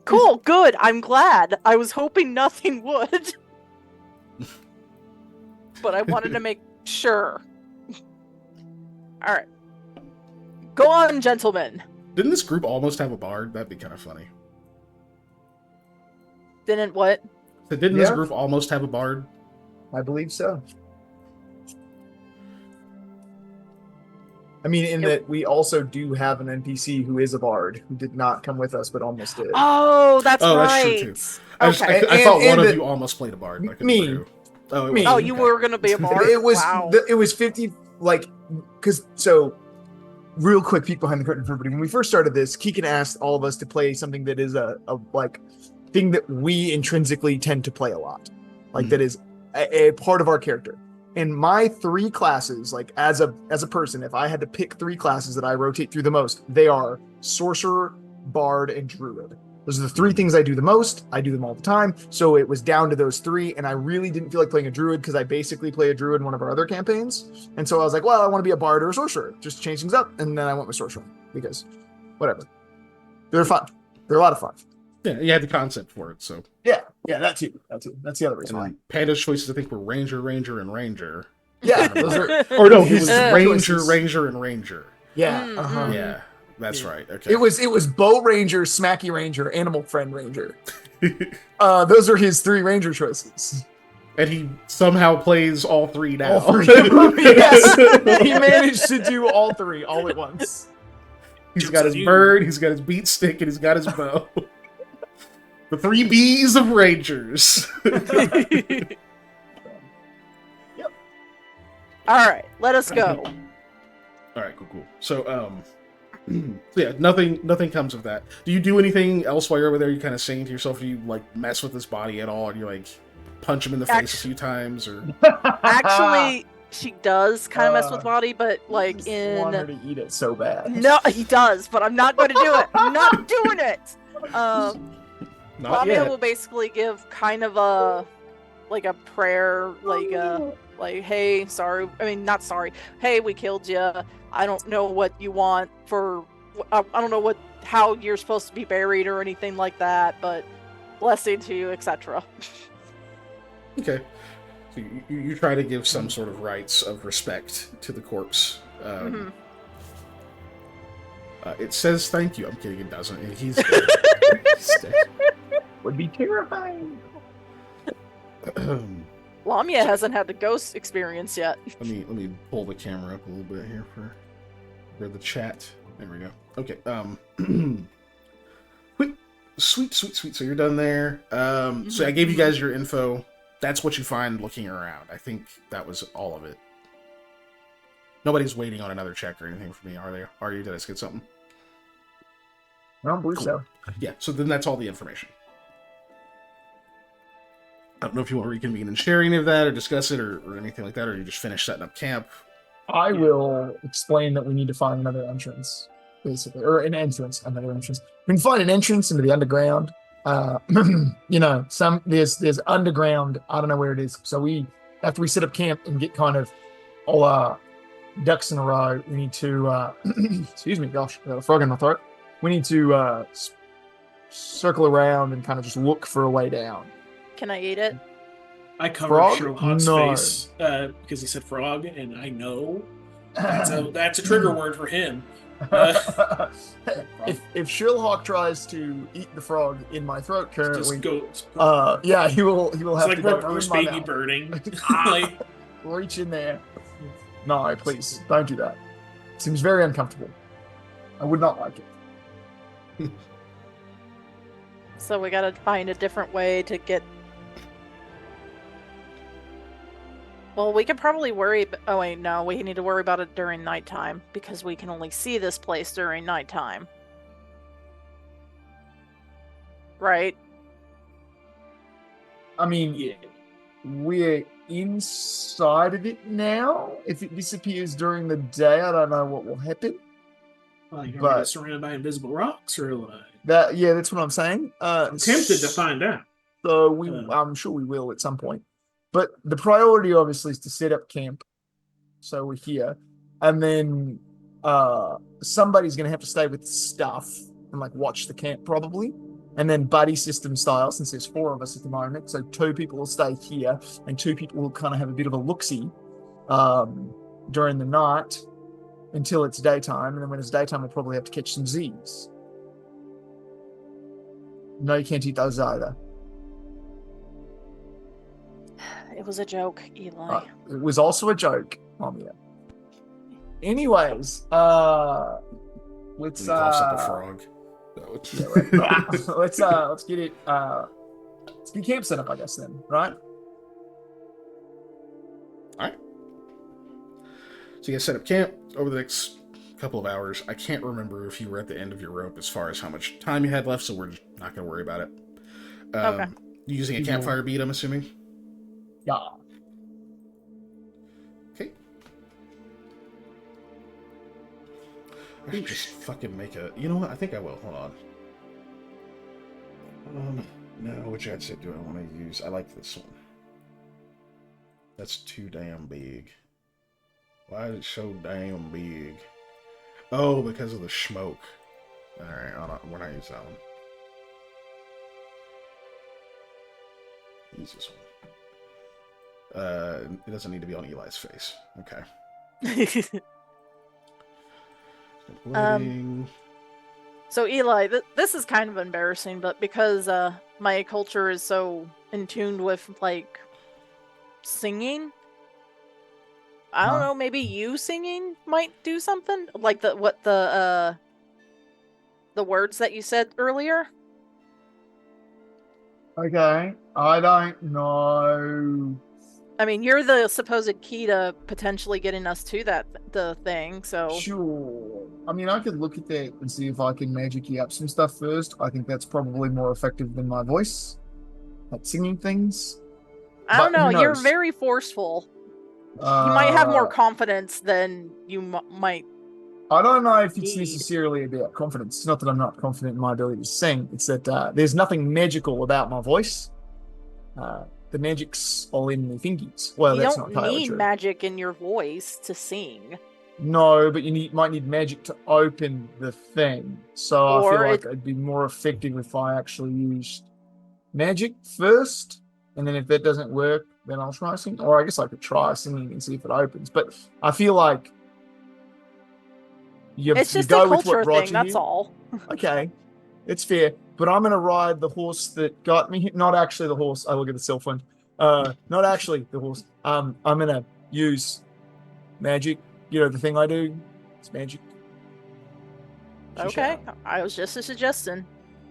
Cool, good. I'm glad. I was hoping nothing would. But I wanted to make sure. Alright. Go on, gentlemen. didn't this group almost have a bard? That'd be kind of funny. Didn't what? So didn't this Yeah. group almost have a bard? I believe so. I mean, in that we also do have an NPC who is a bard who did not come with us, but almost did. Oh, that's Oh, that's right. true, too. Okay. I thought one of the- you almost played a bard. But I couldn't Me. remember who. Oh, it Me. was Oh, you. you Okay. were gonna be a bard? It was Wow. it was 50, like, because so real quick peek behind the curtain for everybody. When we first started this, Keegan asked all of us to play something that is a like thing that we intrinsically tend to play a lot, like that is a part of our character. And my 3 classes, like as a person, if I had to pick 3 classes that I rotate through the most, they are sorcerer, bard, and druid. Those are the 3 things I do the most. I do them all the time. So it was down to those 3, and I really didn't feel like playing a druid because I basically play a druid in one of our other campaigns. And so I was like, well, I want to be a bard or a sorcerer, just to change things up. And then I went with sorcerer because whatever. They're fun. They're a lot of fun. Yeah, you had the concept for it, so. Yeah, that too. That's the other reason And why. then Panda's choices, I think, were Ranger, Ranger, and Ranger. Yeah, those are. Or no, it was his Ranger, choices. Ranger, and Ranger. Yeah, Yeah, that's right. Okay. It was Bow Ranger, Smacky Ranger, Animal Friend Ranger. Those are his 3 Ranger choices. And he somehow plays all 3 now. All 3 of them, yes. He managed to do all 3 all at once. He's got his bird, he's got his beat stick, and he's got his bow. The 3 B's of Rangers. Yep. All right, let us go. All right, cool. So, yeah, nothing comes of that. Do you do anything else while you're over there? You kind of saying to yourself, do you like mess with this body at all? And you like punch him in the face a few times, or Actually, she does kind of mess with body, but like I want her to eat it so bad. No, he does, but I'm not going to do it. I'm not doing it. not Lamia yet? will basically give kind of a prayer, like, hey, sorry. I mean, not sorry. Hey, we killed you. I don't know what you want for. I don't know how you're supposed to be buried or anything like that, but blessing to you, etc. Okay. So you try to give some sort of rites of respect to the corpse. It says thank you. I'm kidding, it doesn't. He's dead. He's dead. Would be terrifying. Lamia hasn't had the ghost experience yet. Let me pull the camera up a little bit here for the chat. There we go. Okay. Sweet. So you're done there. So I gave you guys your info. That's what you find looking around. I think that was all of it. Nobody's waiting on another check or anything from me, are they? Are you? Did I skip something? I don't believe so. Yeah, so then that's all the information. I don't know if you want to reconvene and share any of that or discuss it or anything like that, or you just finish setting up camp. I will explain that we need to find another entrance, basically, or another entrance. We can find an entrance into the underground. There's underground. I don't know where it is. So after we set up camp and get kind of all our ducks in a row, we need to. Excuse me, gosh, I got a frog in my throat. We need to circle around and kind of just look for a way down. Can I eat it? I covered Frog? Sherlock's No. face because he said frog, and I know that's a trigger word for him. If Sherlock tries to eat the frog in my throat currently, Just go. yeah, he will It's have like to go reverse in my baby mouth. birding. Like, Reach in there. No, please don't do that. It seems very uncomfortable. I would not like it. So we gotta find a different way to get. Well, we could probably worry. Oh wait, no, we need to worry about it during nighttime because we can only see this place during nighttime. Right? I mean, yeah. we're inside of it now. If it disappears during the day, I don't know what will happen. Well, you're But- surrounded by invisible rocks, or like, That's what I'm saying. I'm tempted to find out. So Uh. I'm sure we will at some point. But the priority obviously is to set up camp. So we're here. And then somebody's gonna have to stay with stuff and like watch the camp probably. And then buddy system style, since there's 4 of us at the moment. So 2 people will stay here and 2 people will kind of have a bit of a look-see during the night until it's daytime. And then when it's daytime, we'll probably have to catch some Z's. No, you can't eat those either. It was a joke, Eli. It was also a joke, Mamiya. Anyways, let's He coughs up a frog. let's get it let's get camp set up, I guess then, right? Alright. So you guys set up camp over the next couple of hours. I can't remember if you were at the end of your rope as far as how much time you had left, so we're just not going to worry about it. Okay. You using a campfire bead, I'm assuming? Yeah. Okay. I should just fucking make a... You know what? I think I will. Hold on. No, which headset do I want to use? I like this one. That's too damn big. Why is it so damn big? Oh, because of the smoke. Alright, we're not using that one. use this one. It doesn't need to be on Eli's face. Okay. Lighting. So Eli, this is kind of embarrassing, but because my culture is so in tune with like singing, I don't know, maybe you singing might do something like the words that you said earlier. Okay, I don't know. I mean, you're the supposed key to potentially getting us to the thing. So Sure. I mean, I could look at that and see if I can magic you up some stuff first. I think that's probably more effective than my voice at singing things. I don't But know. who You're knows? very forceful. You might have more confidence than you might. I don't know if it's Need. necessarily about confidence. It's not that I'm not confident in my ability to sing. It's that there's nothing magical about my voice. The magic's all in the fingies. Well, You that's don't not entirely need true. magic in your voice to sing. No, but you might need magic to open the thing. So I Or feel like it'd be more effective if I actually used magic first, and then if that doesn't work, then I'll try singing. Or I guess I could try singing and see if it opens. But I feel like It's you just go a with what culture Roger thing, that's here. all. Okay, it's fair. But I'm gonna ride the horse that got me here. Not actually the horse. I look at the cell phone. Not actually the horse. I'm gonna use magic. You know the thing I do. It's magic. Okay, I was just suggesting.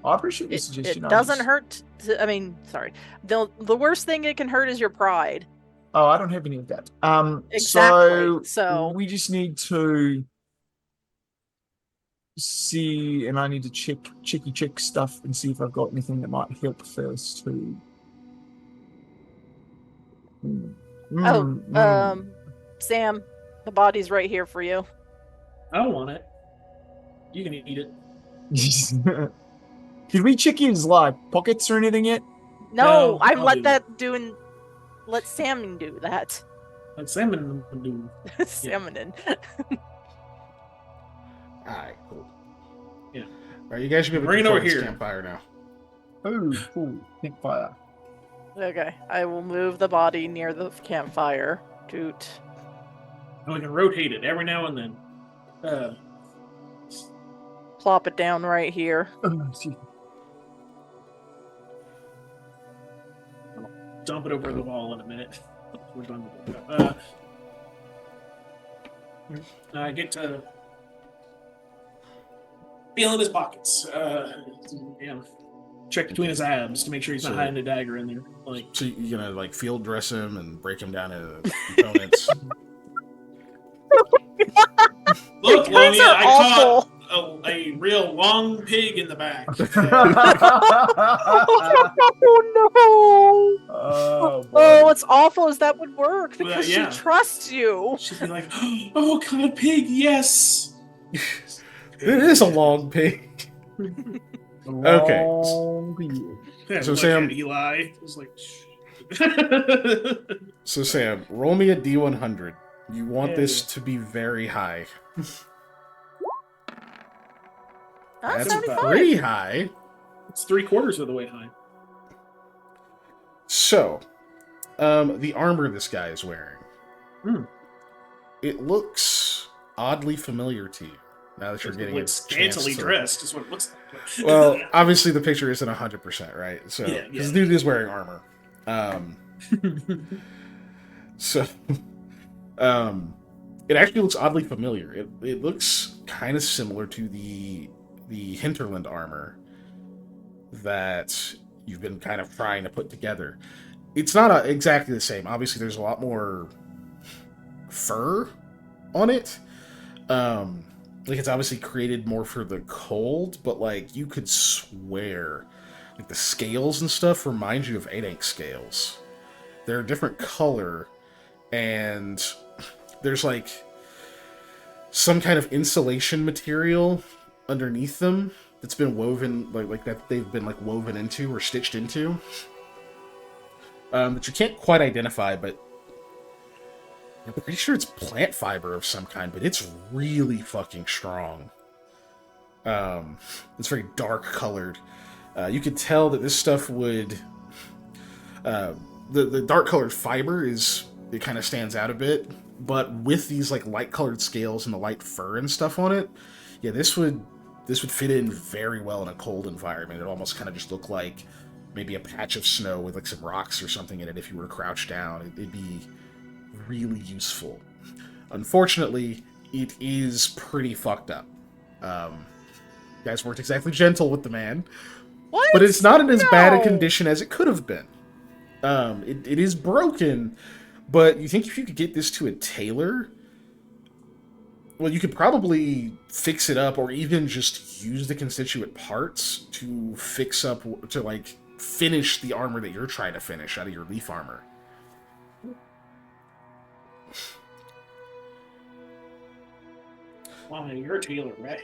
I appreciate the suggestion. It doesn't hurt. I mean, sorry. The worst thing it can hurt is your pride. Oh, I don't have any of that. Exactly. So we just need to see, and I need to check stuff and see if I've got anything that might help first too. Sam, the body's right here for you. I don't want it. You can eat it. Did we check his like pockets or anything yet? No, No, I I'll let do that do. Let Salmon do that. Like salmon do. Salmonin. Alright, cool. Yeah. Alright, you guys should be able to Bring it control over this here. campfire now. Oh, cool. Campfire. Okay, I will move the body near the campfire. Toot. And we can rotate it every now and then. Plop it down right here. Excuse me. Dump it over the wall in a minute. We're done with it. I get to feel in his pockets. Check between his abs to make sure he's not hiding a dagger in there. Like, So you're gonna like field dress him and break him down into components. look, You guys Lonia, are I awful. caught a real long pig in the back. Oh no! Oh, Oh, what's awful is that would work Well, because yeah. she trusts you. She'd be like, "Oh God, pig, yes." It is a long pig. Okay. Yeah, So look Sam- at Eli was like, So Sam, roll me a D100. You want Yeah. this to be very high. That's That's 75. pretty high. it's 3/4 of the way high. So, the armor this guy is wearing. Hmm. It looks oddly familiar to you. Now that you're getting like a scantily chance to- dressed is what it looks like. Well, obviously the picture isn't 100%, right? So, Yeah, because yeah. the dude is wearing armor. So, it actually looks oddly familiar. It looks kind of similar to the Hinterland armor that you've been kind of trying to put together. It's not exactly the same. Obviously, there's a lot more fur on it. Like it's obviously created more for the cold, but like you could swear, like the scales and stuff remind you of 8-inch scales. They're a different color, and there's like some kind of insulation material underneath them that's been woven, like that they've been like woven into or stitched into, that you can't quite identify, but I'm pretty sure it's plant fiber of some kind, but it's really fucking strong. It's very dark colored. You could tell that this stuff would... The dark colored fiber it kind of stands out a bit, but with these like light colored scales and the light fur and stuff on it, yeah, this would fit in very well in a cold environment. It almost kind of just look like maybe a patch of snow with like some rocks or something in it. If you were crouched down, it'd be really useful. Unfortunately, it is pretty fucked up. You guys weren't exactly gentle with the man, What? but it's not in as bad a No. condition as it could have been. It is broken, but you think if you could get this to a tailor, well, you could probably fix it up, or even just use the constituent parts to fix up, to like finish the armor that you're trying to finish out of your leaf armor. Wow, you're a tailor, right?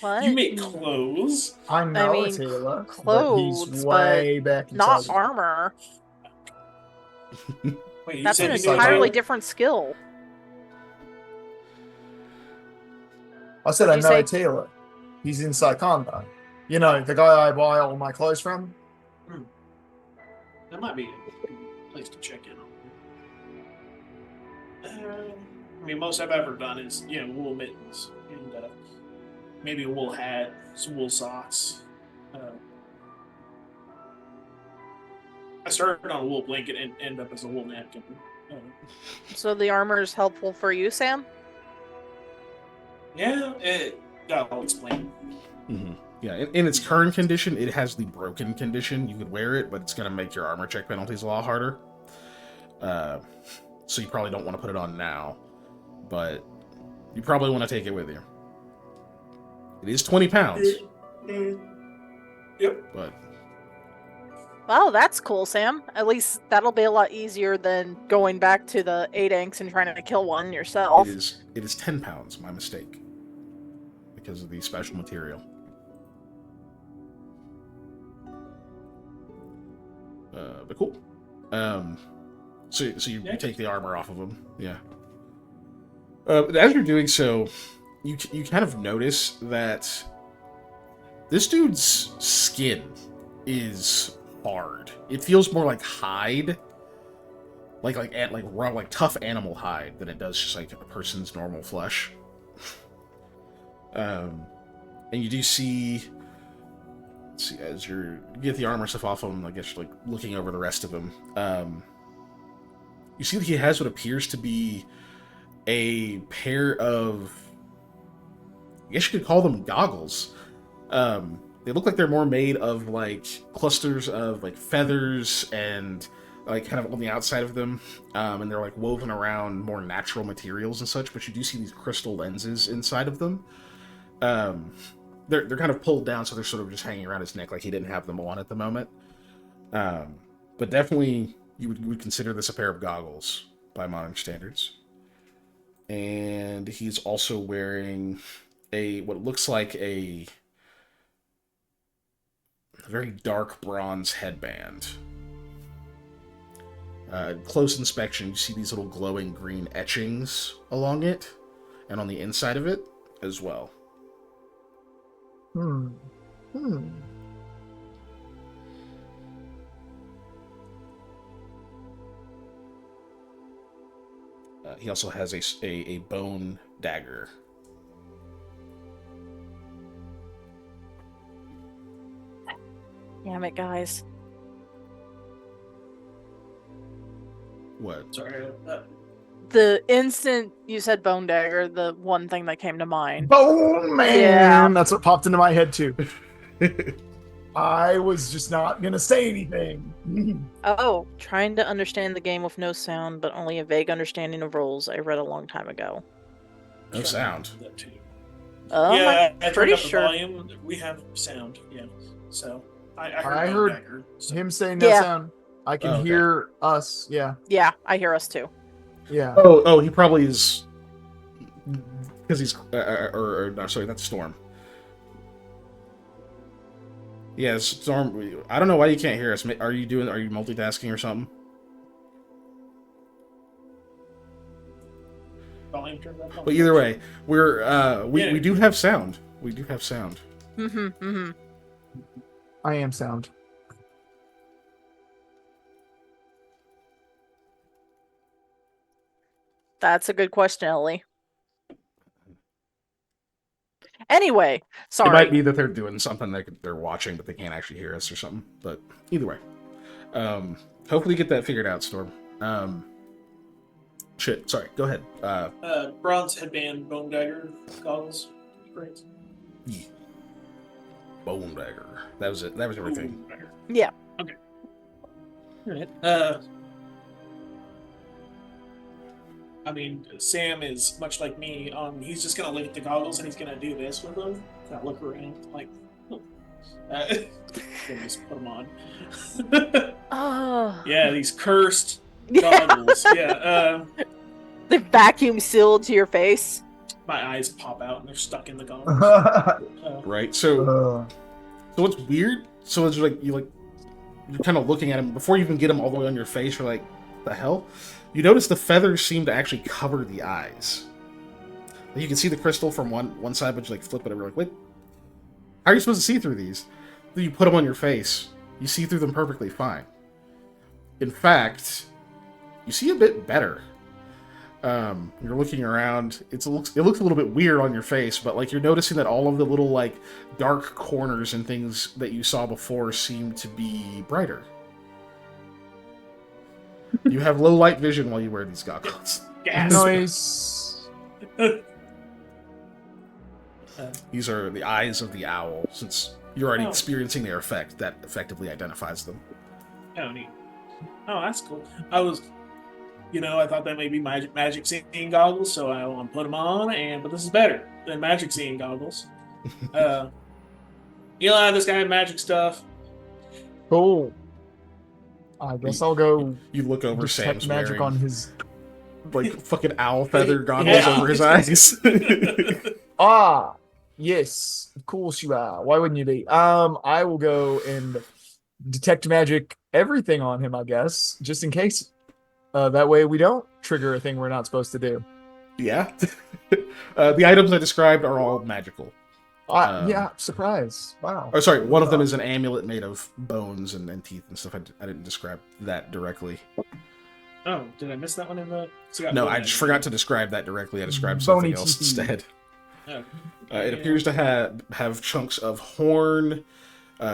What? You make clothes. I'm not mean, a tailor, clothes, but he's way back in Not South- armor. Wait, you That's said an you know entirely tailor? different skill. I said What'd I'm you not a say? tailor. He's in Saikanda. You know, the guy I buy all my clothes from. That might be a place to check in on. I mean, most I've ever done is wool mittens and maybe a wool hat, some wool socks. I started on a wool blanket and ended up as a wool napkin. So the armor is helpful for you, Sam? Yeah, I'll explain. Mm-hmm. Yeah, in its current condition, it has the broken condition. You could wear it, but it's going to make your armor check penalties a lot harder. So you probably don't want to put it on now, but you probably want to take it with you. It is 20 pounds, Yep. but Wow, that's cool, Sam. At least that'll be a lot easier than going back to the 8 inks and trying to kill one yourself. it is 10 pounds, my mistake, because of the special material. But cool. So you take the armor off of him, yeah. As you're doing so, you kind of notice that this dude's skin is hard. It feels more like hide, like raw, like tough animal hide, than it does just like a person's normal flesh. And you do see. Let's see, as you get the armor stuff off of him, I guess you're like looking over the rest of him. You see that he has what appears to be a pair of, I guess you could call them goggles. They look like they're more made of like clusters of like feathers and like kind of on the outside of them, and they're like woven around more natural materials and such. But you do see these crystal lenses inside of them. They're kind of pulled down, so they're sort of just hanging around his neck, like he didn't have them on at the moment. But definitely, you would consider this a pair of goggles by modern standards. And he's also wearing what looks like a very dark bronze headband. Close inspection, you see these little glowing green etchings along it, and on the inside of it as well. He also has a bone dagger. Damn it, guys. What? Sorry. The instant you said bone dagger, the one thing that came to mind. Bone man. Yeah. That's what popped into my head too. I was just not gonna say anything. Oh, trying to understand the game with no sound, but only a vague understanding of rules I read a long time ago. No sound. That too. Yeah, I I'm turned pretty up the sure. volume. We have sound. Yeah. So I heard. heard Dagger, so. Him saying no Yeah. sound. I can Oh, okay. hear us. Yeah. Yeah, I hear us too. Yeah. Oh, he probably is, because he's or no, sorry, that's Storm. Yeah, Storm. I don't know why you can't hear us. Are you multitasking or something? Volume turned up. But either way, we Yeah. do have sound. We do have sound. Mm-hmm. I am sound. That's a good question, Ellie. Anyway, It sorry. might be that they're doing something that they're watching, but they can't actually hear us or something. But either way, hopefully get that figured out, Storm. Shit, sorry. Go ahead. Bronze headband, bone dagger, goggles. Great. Yeah. Bone dagger. That was it. That was everything. Bone dagger. Yeah. Okay. All right. I mean, Sam is much like me. He's just gonna look at the goggles and he's gonna do this with them. Kind of look around, like, then just put them on. Oh. Yeah, these cursed goggles. Yeah. The vacuum sealed to your face. My eyes pop out and they're stuck in the goggles. Right. So what's weird? So it's like you're kind of looking at him before you even get him all the way on your face. You're like, the hell? You notice the feathers seem to actually cover the eyes. Like you can see the crystal from one side, but you like flip it over. Like, wait, how are you supposed to see through these? Then you put them on your face. You see through them perfectly fine. In fact, you see a bit better. You're looking around. It looks a little bit weird on your face, but like you're noticing that all of the little like dark corners and things that you saw before seem to be brighter. You have low light vision while you wear these goggles. Gas. Noise. These are the eyes of the owl, since you're already Oh. experiencing their effect. That effectively identifies them. Oh, neat. Oh, that's cool. I thought that may be magic seeing goggles, so I want to put them on. But this is better than magic seeing goggles. Eli, this guy had magic stuff. Cool. I guess I'll go You look over detect Sam's magic wearing on his. like fucking owl feather goggles Yeah. over his eyes. Ah, yes, of course you are. Why wouldn't you be? I will go and detect magic everything on him, I guess, just in case. That way we don't trigger a thing we're not supposed to do. Yeah. The items I described are all magical. Yeah, surprise. Wow. Oh, sorry, one of them is an amulet made of bones and teeth and stuff. I didn't describe that directly. Oh, did I miss that one in the? No, I just forgot to describe that directly. I described Bony something else teeth. instead. Oh. It appears to have chunks of horn,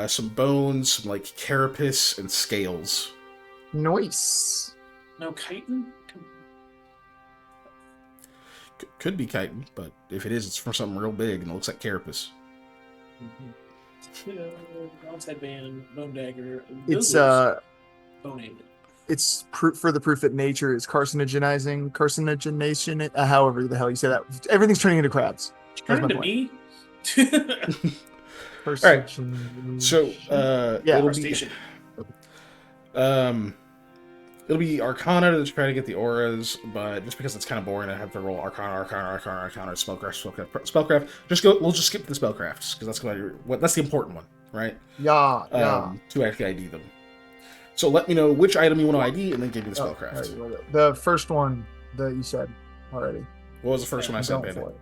some bones, some like carapace, and scales. Nice. No chitin? Could be chitin, but if it is, it's from something real big and it looks like carapace. Bronze headband, bone dagger. It's bone amulet. it's proof for the proof that nature is carcinogenation, however the hell you say that. Everything's turning into crabs. That's Turn my to point. me. Alright, so Yeah. it'll be Station. it'll be Arcana to try to get the auras, but just because it's kind of boring, I have to roll Arcana, Spellcraft. We'll just skip the Spellcrafts because that's the important one, right? Yeah. To actually ID them. So let me know which item you want to ID, and then give me the Oh, Spellcraft. alright, the first one that you said already. What was the first one I said, Don't Bandit? for it.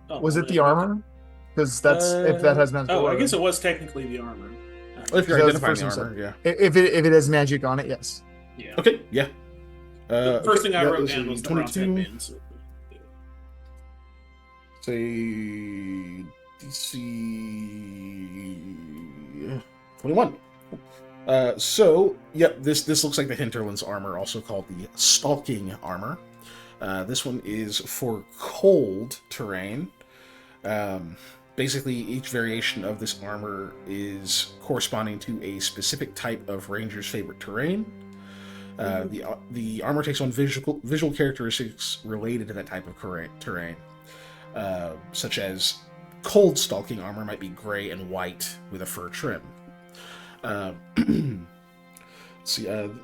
Oh, Was it the armor? Because that's if that has magic. Oh, I guess it was technically the armor. Well, if you're That was the identifying first the one armor, you yeah. If it has magic on it, yes. Yeah. Okay, yeah. The first thing I that wrote is down a was the bronze 22. headband. So. Say DC 21. This looks like the Hinterland's armor, also called the Stalking armor. This one is for cold terrain. Basically, each variation of this armor is corresponding to a specific type of ranger's favorite terrain. The armor takes on visual characteristics related to that type of terrain, such as cold stalking armor might be gray and white with a fur trim.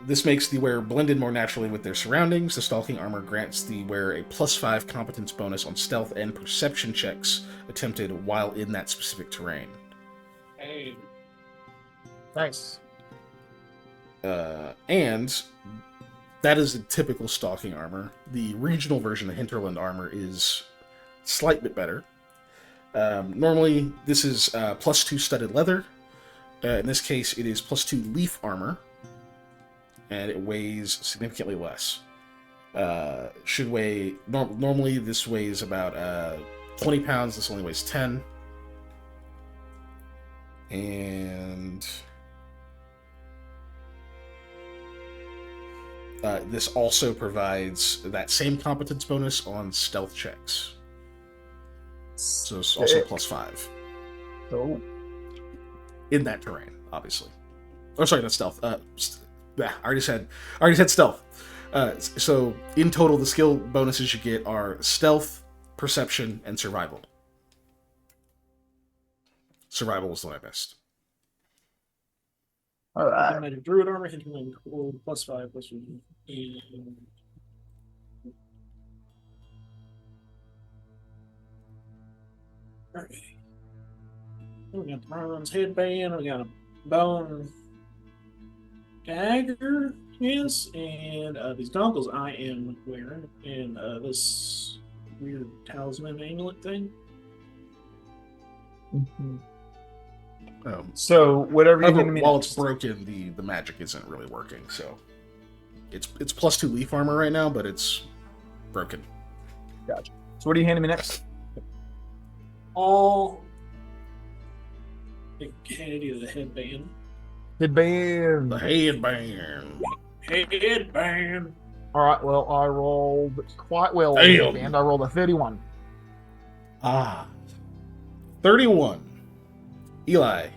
This makes the wearer blend in more naturally with their surroundings. The stalking armor grants the wearer a +5 competence bonus on stealth and perception checks attempted while in that specific terrain. Hey. Nice. And that is the typical stalking armor. The regional version, the Hinterland armor, is a slight bit better. Normally, this is +2 studded leather. In this case, it is +2 leaf armor, and it weighs significantly less. Should weigh normally this weighs about 20 pounds. This only weighs 10. And this also provides that same competence bonus on stealth checks. So it's also +5. Oh. In that terrain, obviously. Oh, sorry, not stealth. I already said stealth. So in total, the skill bonuses you get are stealth, perception, and survival. Survival was the one I missed. All right. Magic druid armor, hit healing +5 +1. And alright. We got the bronze headband, we got a bone dagger, yes, and these goggles I am wearing, and this weird talisman amulet thing. Mm-hmm. So whatever you However, give me while next. it's broken, the magic isn't really working. So it's +2 leaf armor right now, but it's broken. Gotcha. So what are you handing me next? All handed you the headband. Headband. The headband. Headband. All right. Well, I rolled quite well. Damn. Headband. I rolled a 31. 31. Eli,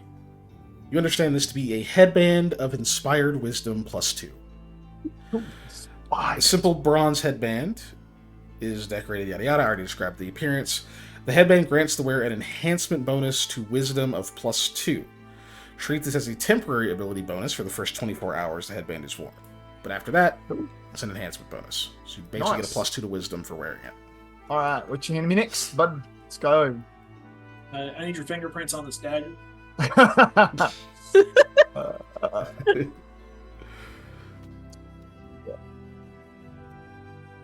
you understand this to be a headband of inspired wisdom +2. A simple bronze headband is decorated, yada yada. I already described the appearance. The headband grants the wearer an enhancement bonus to wisdom of +2. Treat this as a temporary ability bonus for the first 24 hours the headband is worn. But after that, it's an enhancement bonus. So you basically Nice. get a +2 to wisdom for wearing it. All right. What you handing me next, bud? Let's go. I need your fingerprints on this dagger.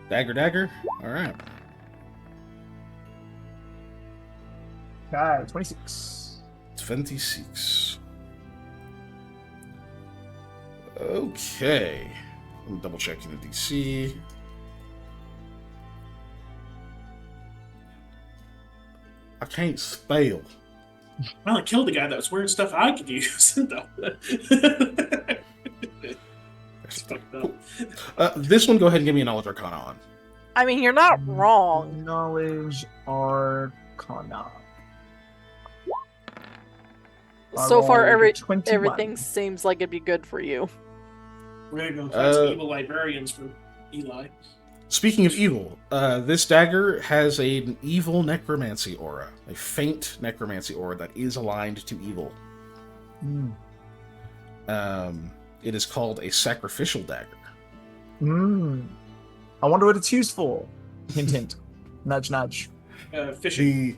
Dagger. All right. Okay, 26. 26. Okay. I'm double checking the DC. I can't spell. Well, I killed the guy that was wearing stuff I could use. Though. That's fucked up. This one, go ahead and give me a knowledge arcana on. I mean, you're not wrong. Knowledge Arcana. I So far, rolled 21. everything seems like it'd be good for you. We're gonna go find some evil librarians for Eli. Speaking of evil, this dagger has an evil necromancy aura. A faint necromancy aura that is aligned to evil. It is called a sacrificial dagger. I wonder what it's used for. Hint, hint. Nudge, nudge. Fishing. The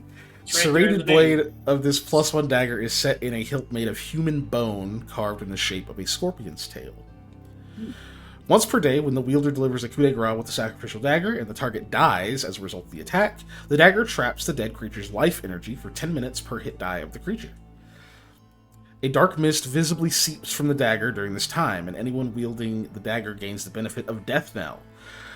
It's right there in serrated the blade name. of this +1 dagger is set in a hilt made of human bone carved in the shape of a scorpion's tail. Once per day, when the wielder delivers a coup de grace with the sacrificial dagger and the target dies as a result of the attack, the dagger traps the dead creature's life energy for 10 minutes per hit die of the creature. A dark mist visibly seeps from the dagger during this time, and anyone wielding the dagger gains the benefit of Death Knell.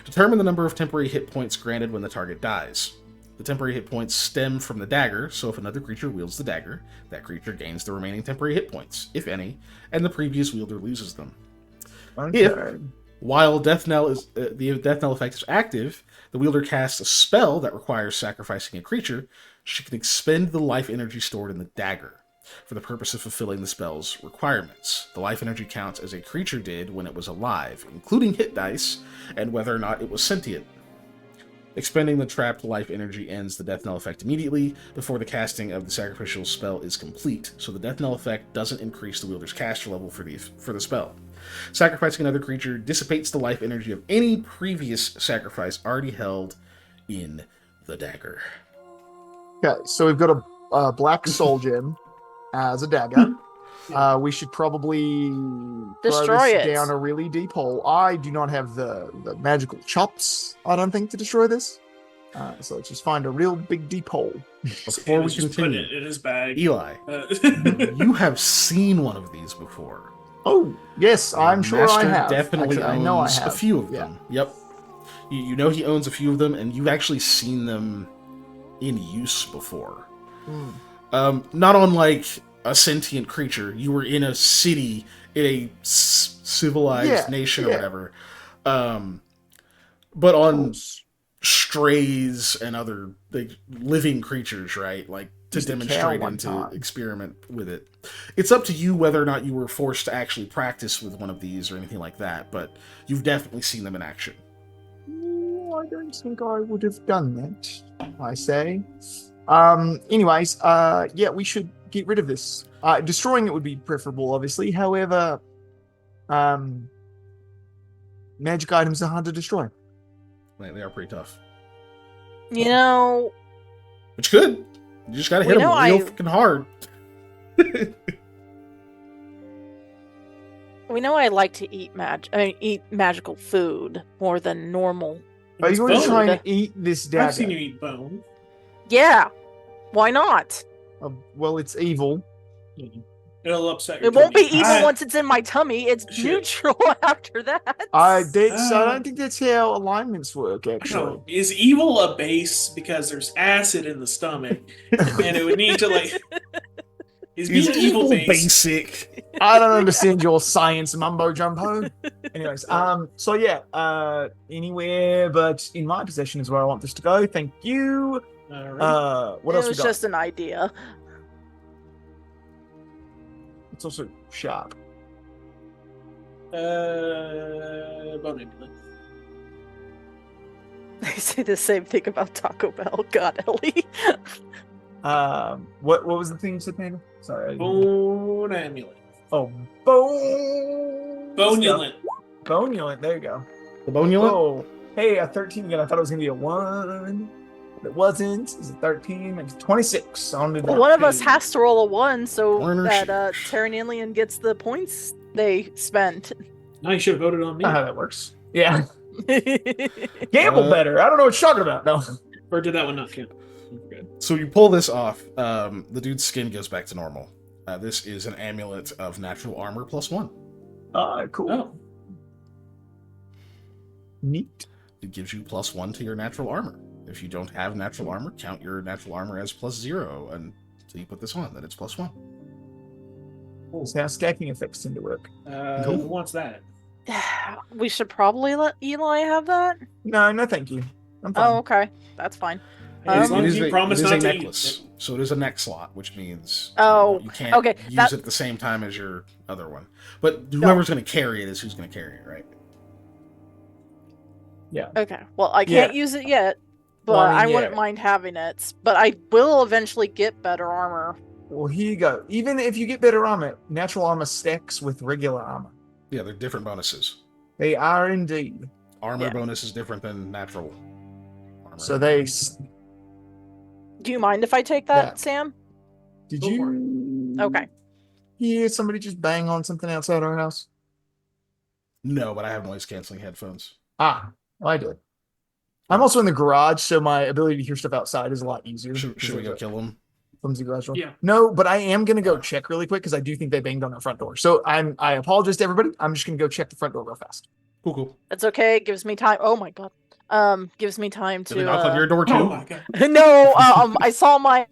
Determine the number of temporary hit points granted when the target dies. The temporary hit points stem from the dagger, so if another creature wields the dagger, that creature gains the remaining temporary hit points, if any, and the previous wielder loses them. Okay. While the Death Knell effect is active, the wielder casts a spell that requires sacrificing a creature. She can expend the life energy stored in the dagger for the purpose of fulfilling the spell's requirements. The life energy counts as a creature did when it was alive, including hit dice and whether or not it was sentient. Expending the trapped life energy ends the Death Knell effect immediately before the casting of the sacrificial spell is complete, so the Death Knell effect doesn't increase the wielder's caster level for the spell. Sacrificing another creature dissipates the life energy of any previous sacrifice already held in the dagger. Okay, so we've got a black soul gem as a dagger. We should probably Destroy throw this it. down a really deep hole. I do not have the magical chops, I don't think, to destroy this. So let's just find a real big deep hole. Before we Just put continue, it in his bag. Eli, you have seen one of these before. Oh, yes, I'm sure I Master have. definitely Actually, I know I owns have. a few of Yeah. them. Yep. You know he owns a few of them, and you've actually seen them in use before. Not on like a sentient creature. You were in a city in a civilized nation or whatever. But on strays and other like living creatures, right? Like to demonstrate and to experiment with it. It's up to you whether or not you were forced to actually practice with one of these or anything like that, but you've definitely seen them in action. I don't think I would have done that, I say. Anyways, yeah, we should get rid of this. Destroying it would be preferable, obviously. However, magic items are hard to destroy. They are pretty tough. You know... Which good. You just gotta hit them real fucking hard. We know I like to eat magical food more than normal. Are you going to try and eat this dagger? I've seen you eat bone. Yeah. Why not? Well, it's evil. It'll upset you. It won't be evil once it's in my tummy. It's neutral after that. I don't think that's how alignments work, actually. Is evil a base because there's acid in the stomach, and it would need to like? Is being evil basic? I don't understand your science mumbo jumbo. Anyways, so yeah, anywhere but in my possession is where I want this to go. Thank you. Right. What else we got? It was just an idea. It's also sharp. Bone amulet. I say the same thing about Taco Bell. God, Ellie. What was the thing you said, Panda? Sorry. Bone amulet. Oh, Boneulant. Boneulant. There you go. The Boneulant? Oh, hey, a 13 again. I thought it was gonna be a 1. But it wasn't. It was a 13. It's 26. On to Well, one of us has to roll a 1 so Warner that Terran Alien gets the points they spent. No, you should have voted on me. How that works. Yeah. Gamble better. I don't know what you're talking about. No. Or did that one not count? Good. So you pull this off. The dude's skin goes back to normal. This is an amulet of natural armor +1. Cool. Oh. Neat. It gives you +1 to your natural armor. If you don't have natural armor, count your natural armor as +0 until you put this on, then it's +1. So how stacking effects tend to work. Who wants that? We should probably let Eli have that. No, thank you. I'm fine. Oh, okay. That's fine. As long as you promise it is not a to necklace, eat it. so it is a neck slot, which means Oh, you can't okay, use it at the same time as your other one. But whoever's going to carry it is who's going to carry it, right? Yeah. Okay. Well, I can't use it yet, but I wouldn't mind having it. But I will eventually get better armor. Well, here you go. Even if you get better armor, natural armor stacks with regular armor. Yeah, they're different bonuses. They are indeed. Armor bonus is different than natural armor. So they... Do you mind if I take that, Sam? Did you... Okay. hear somebody just bang on something outside our house? No, but I have noise-canceling headphones. Well, I did. I'm also in the garage, so my ability to hear stuff outside is a lot easier. Should we go kill them? Flimsy garage door. Yeah. No, but I am gonna go check really quick because I do think they banged on our front door. So I apologize to everybody. I'm just gonna go check the front door real fast. Cool. It's okay. It gives me time. Oh my god. Gives me time to. Did they knock on your door too? Oh my god. No. I saw my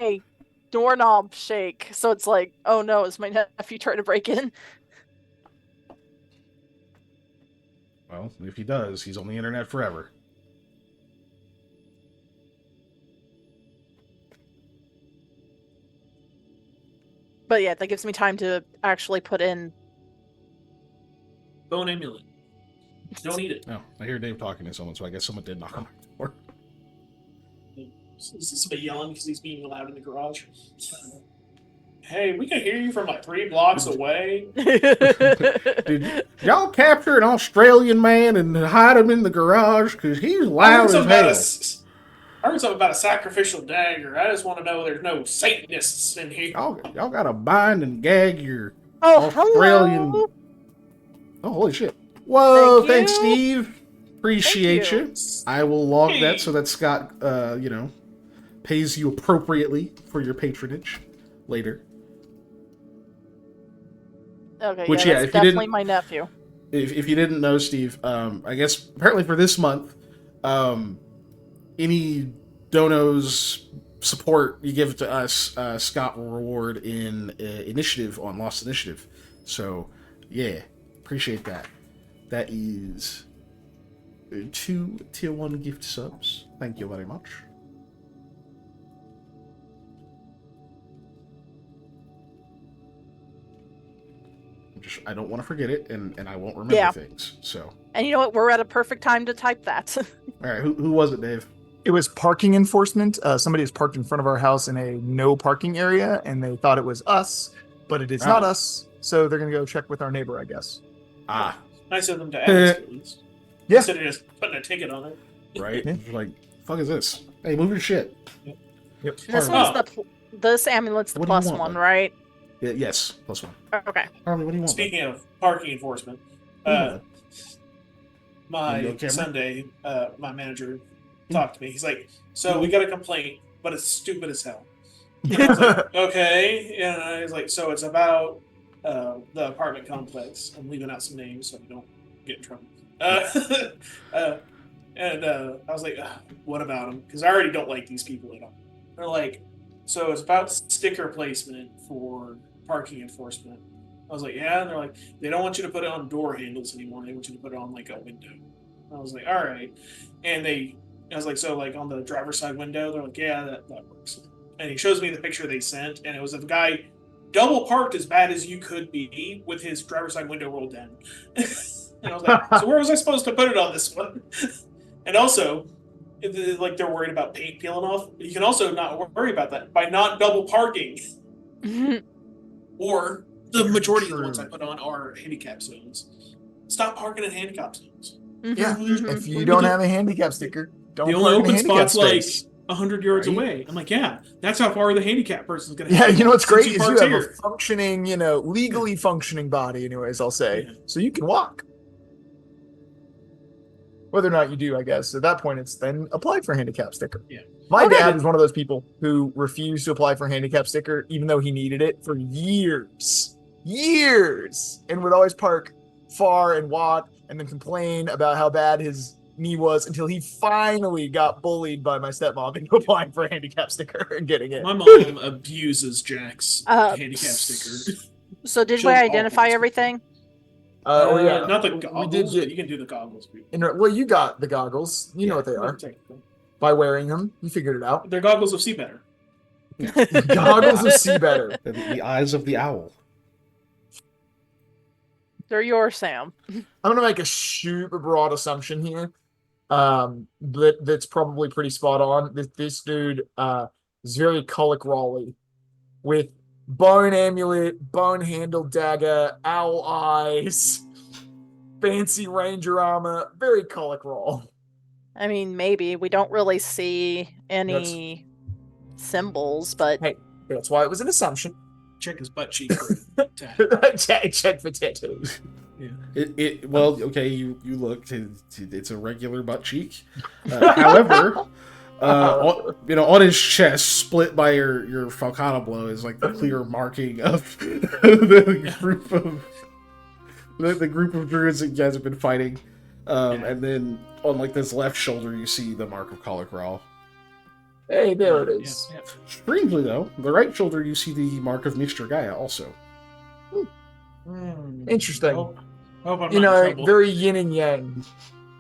doorknob shake, so it's like, oh no, is my nephew trying to break in? Well, if he does, he's on the internet forever. But yeah, that gives me time to actually put in. Bone amulet. Don't eat it. No, I hear Dave talking to someone, so I guess someone did knock on my door. Is somebody yelling because he's being loud in the garage? Hey, we can hear you from like 3 blocks away. Did y'all capture an Australian man and hide him in the garage? Because he's loud as hell. I heard something about a sacrificial dagger. I just want to know there's no Satanists in here. Y'all gotta bind and gag your Australian. Hello. Oh, holy shit. Whoa, thanks, you. Steve. Appreciate you. I will log Hey. that so that Scott, pays you appropriately for your patronage later. Okay, Which, that's if you definitely didn't- my nephew. If you didn't know, Steve, I guess apparently for this month, Any donos support you give to us, Scott will reward in initiative on Lost Initiative. So, yeah, appreciate that. That is 2 tier 1 gift subs. Thank you very much. I don't want to forget it, and I won't remember things. So, and you know what? We're at a perfect time to type that. all right, who was it, Dave? It was parking enforcement. Somebody is parked in front of our house in a no parking area, and they thought it was us, but it is not us. So they're gonna go check with our neighbor, I guess. Ah, I sent them to ask at least. Yeah. Instead of just putting a ticket on it. right? Yeah. Like, fuck is this? Hey, move your shit. Yep. This one's this ambulance, the What do you plus want, one, bud? right? Yeah, yes, +1. Okay. Harley, what do you want? Speaking of parking enforcement, my Sunday, my manager talked to me. He's like, "So we got a complaint, but it's stupid as hell." And I was like, "Okay," and I was like, "So it's about the apartment complex." I'm leaving out some names so we don't get in trouble. And I was like, "What about them?" Because I already don't like these people at all. They're like, "So it's about sticker placement for parking enforcement." I was like, "Yeah," and they're like, "They don't want you to put it on door handles anymore. They want you to put it on like a window." I was like, "All right," and I was like, "So like on the driver's side window?" They're like, "Yeah, that works." And he shows me the picture they sent, and it was of a guy double parked as bad as you could be with his driver's side window rolled down. And I was like, "So where was I supposed to put it on this one?" And also, like they're worried about paint peeling off. You can also not worry about that by not double parking. Or the majority of the ones I put on are handicap zones. Stop parking in handicap zones. Yeah. If you don't have a handicap sticker, don't the park only in a open handicap spot's like space. 100 yards Right? away. I'm like, yeah, that's how far the handicap person's gonna Yeah, have. you know what's great Since is you parked have here. a functioning, legally functioning body, anyways, I'll say. Yeah. So you can walk. Whether or not you do, I guess. At that point, it's then apply for a handicap sticker. Yeah. My Okay. dad was one of those people who refused to apply for a handicap sticker, even though he needed it for years. Years! And would always park far and walk and then complain about how bad his knee was until he finally got bullied by my stepmom into applying for a handicap sticker and getting it. My mom abuses Jack's handicap sticker. So did She'll we always identify be- everything? Yeah. Not the We goggles. did But get. you can do the goggles. Well, you got the goggles. You know what they are. Technically. By wearing them, you figured it out. They're goggles of see better. Goggles of see better. The eyes of the owl. They're yours, Sam. I'm gonna make a super broad assumption here. That's probably pretty spot on. This dude is very Kullik Raleigh with bone amulet, bone handled dagger, owl eyes, fancy ranger armor, very Kullik Raleigh. I mean, maybe we don't really see any symbols, but Hey, that's why it was an assumption. Check his butt cheek. For a tat. Check for tattoos. Well, okay, you looked. It's a regular butt cheek. However, on his chest, split by your falcata blow, is like the clear marking of the group of the group of druids that you guys have been fighting. And then on like this left shoulder, you see the mark of Kolokral. Hey, there it is. Yeah. Strangely, though, the right shoulder, you see the mark of Mr. Gaia also. Interesting. Hope I'm not in trouble. Very yin and yang,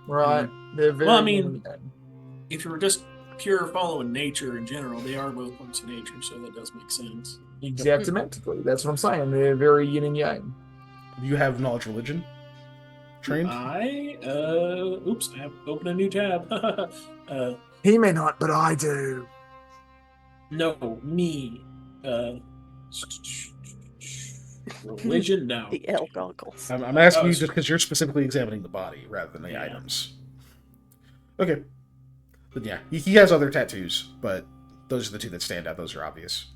right? They're very. Well, I mean- yin and yang. If you were just pure following nature in general, they are both parts of nature, so that does make sense. Exactly. That's what I'm saying. They're very yin and yang. Do you have knowledge religion trained? I have opened a new tab. He may not, but I do. No, me. Religion, no. the L goggles. I'm asking you it's- just because you're specifically examining the body rather than the Yeah. items. Okay. But yeah, he has other tattoos, but those are the two that stand out. Those are obvious.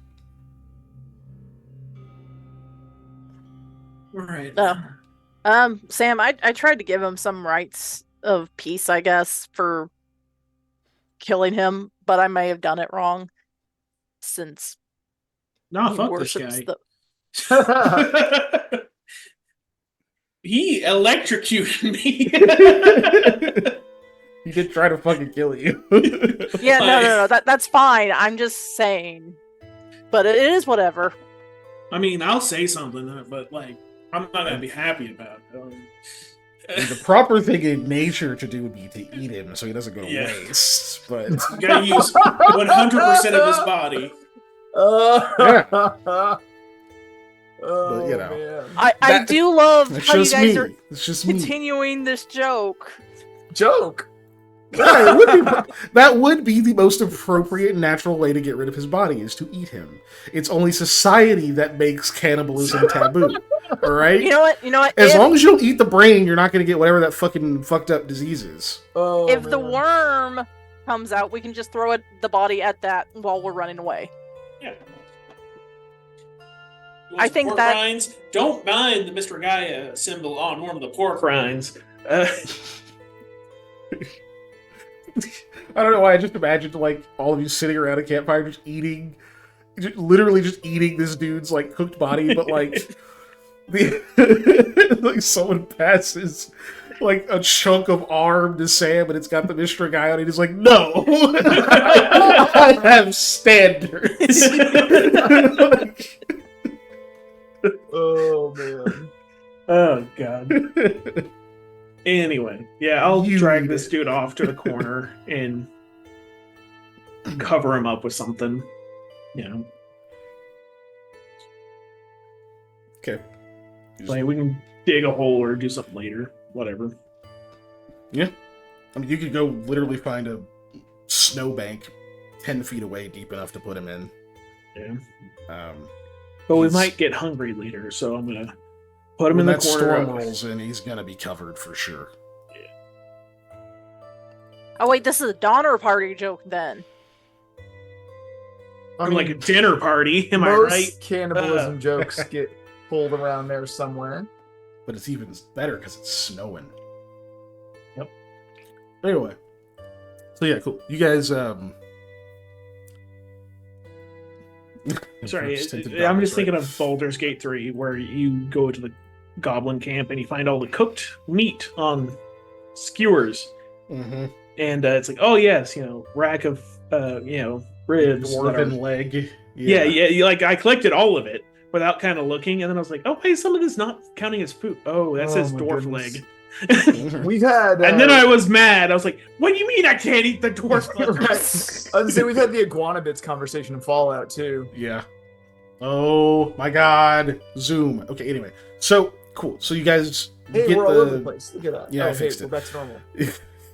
Right. Sam, I tried to give him some rites of peace, I guess, for killing him, but I may have done it wrong since No, he fuck this worships guy. the He electrocuted me. He did try to fucking kill you. Yeah, no. That's fine. I'm just saying. But it is whatever. I mean, I'll say something, but like, I'm not gonna be happy about it. The proper thing in nature to do would be to eat him so he doesn't go to Yeah. waste. But You gotta use 100% of his body. But, you know. Man. I do love it's how you just guys me. are It's just me. continuing this joke. Joke. Yeah, that would be the most appropriate and natural way to get rid of his body is to eat him. It's only society that makes cannibalism taboo. All right. You know what? As long as you don't eat the brain, you're not going to get whatever that fucking fucked up disease is. Oh, If the man. worm comes out, we can just throw the body at that while we're running away. Yeah. I think pork that- rinds, don't mind the Mr. Gaia symbol on one of the pork rinds. I don't know why I just imagined like all of you sitting around a campfire literally just eating this dude's like cooked body, but like like someone passes like a chunk of arm to Sam and it's got the Mr. Guy on it. He's like, no, I have standards. Oh man. Oh god. Anyway, yeah, I'll You drag eat this it. dude off to the corner and cover him up with something. You know, Okay. like we can dig a hole or do something later. Whatever. I mean, you could go literally find a snowbank 10 feet away deep enough to put him in. Yeah. Um, But we He's- might get hungry later, so I'm gonna put him when in the that corner. storm rolls in, he's gonna be covered for sure. Oh wait, this is a Donner Party joke then. I Or mean, like a dinner party. Am I most right? cannibalism jokes get pulled around there somewhere. But it's even better because it's snowing. Yep. Anyway. So yeah, cool. You guys, Sorry, Just tinted I'm dogs, just thinking right? of Baldur's Gate 3, where you go to the goblin camp and you find all the cooked meat on skewers. Mm-hmm. And it's like, oh yes, rack of ribs. that are- Dwarven leg. yeah. Like I collected all of it without kind of looking, and then I was like, oh wait, some of this not counting as food. Oh, that Oh, says my dwarf goodness. leg. We've had And then I was mad. I was like, what do you mean I can't eat the dwarf leg? right. I was gonna say we've had the iguana bits conversation in Fallout too. Yeah. Oh my god. Zoom. Okay, anyway. So, cool. So you guys Hey, get we're all over the place. Look at that. Yeah, I hey, fixed we're it. back to normal.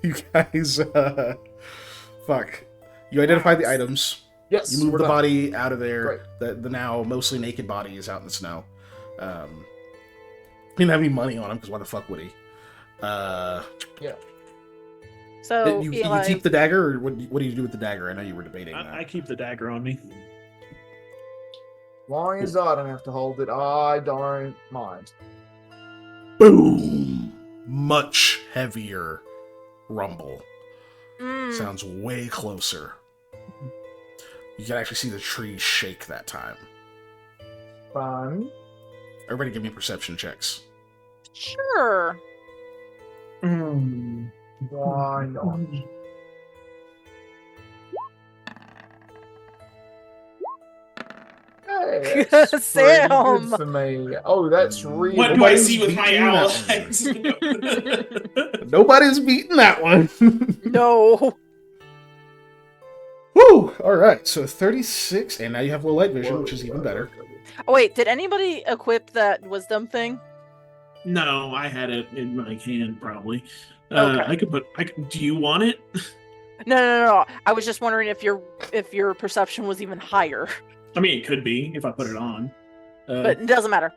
You guys, fuck. You identify the items. Yes, You move we're the done. body out of there. Great. The now mostly naked body is out in the snow. He didn't have any money on him because why the fuck would he? So you Eli, keep the dagger, or what do you do with the dagger? I know you were debating that. I keep the dagger on me. Long as I don't have to hold it, I don't mind. Boom! Much heavier rumble. mm, Sounds way closer. You can actually see the trees shake that time. Fun. Everybody give me perception checks. sure. Why not? Hey, that's pretty Sam. good for me. Oh, that's really. What do I Nobody's see with my beating owl that eyes? Nobody's beating that one. No. Woo! Alright, so 36, and now you have low light vision, which is even better. Oh wait, did anybody equip that wisdom thing? No, I had it in my hand probably. Okay. Do you want it? No. I was just wondering if your perception was even higher, I mean, it could be if I put it on. but it doesn't matter.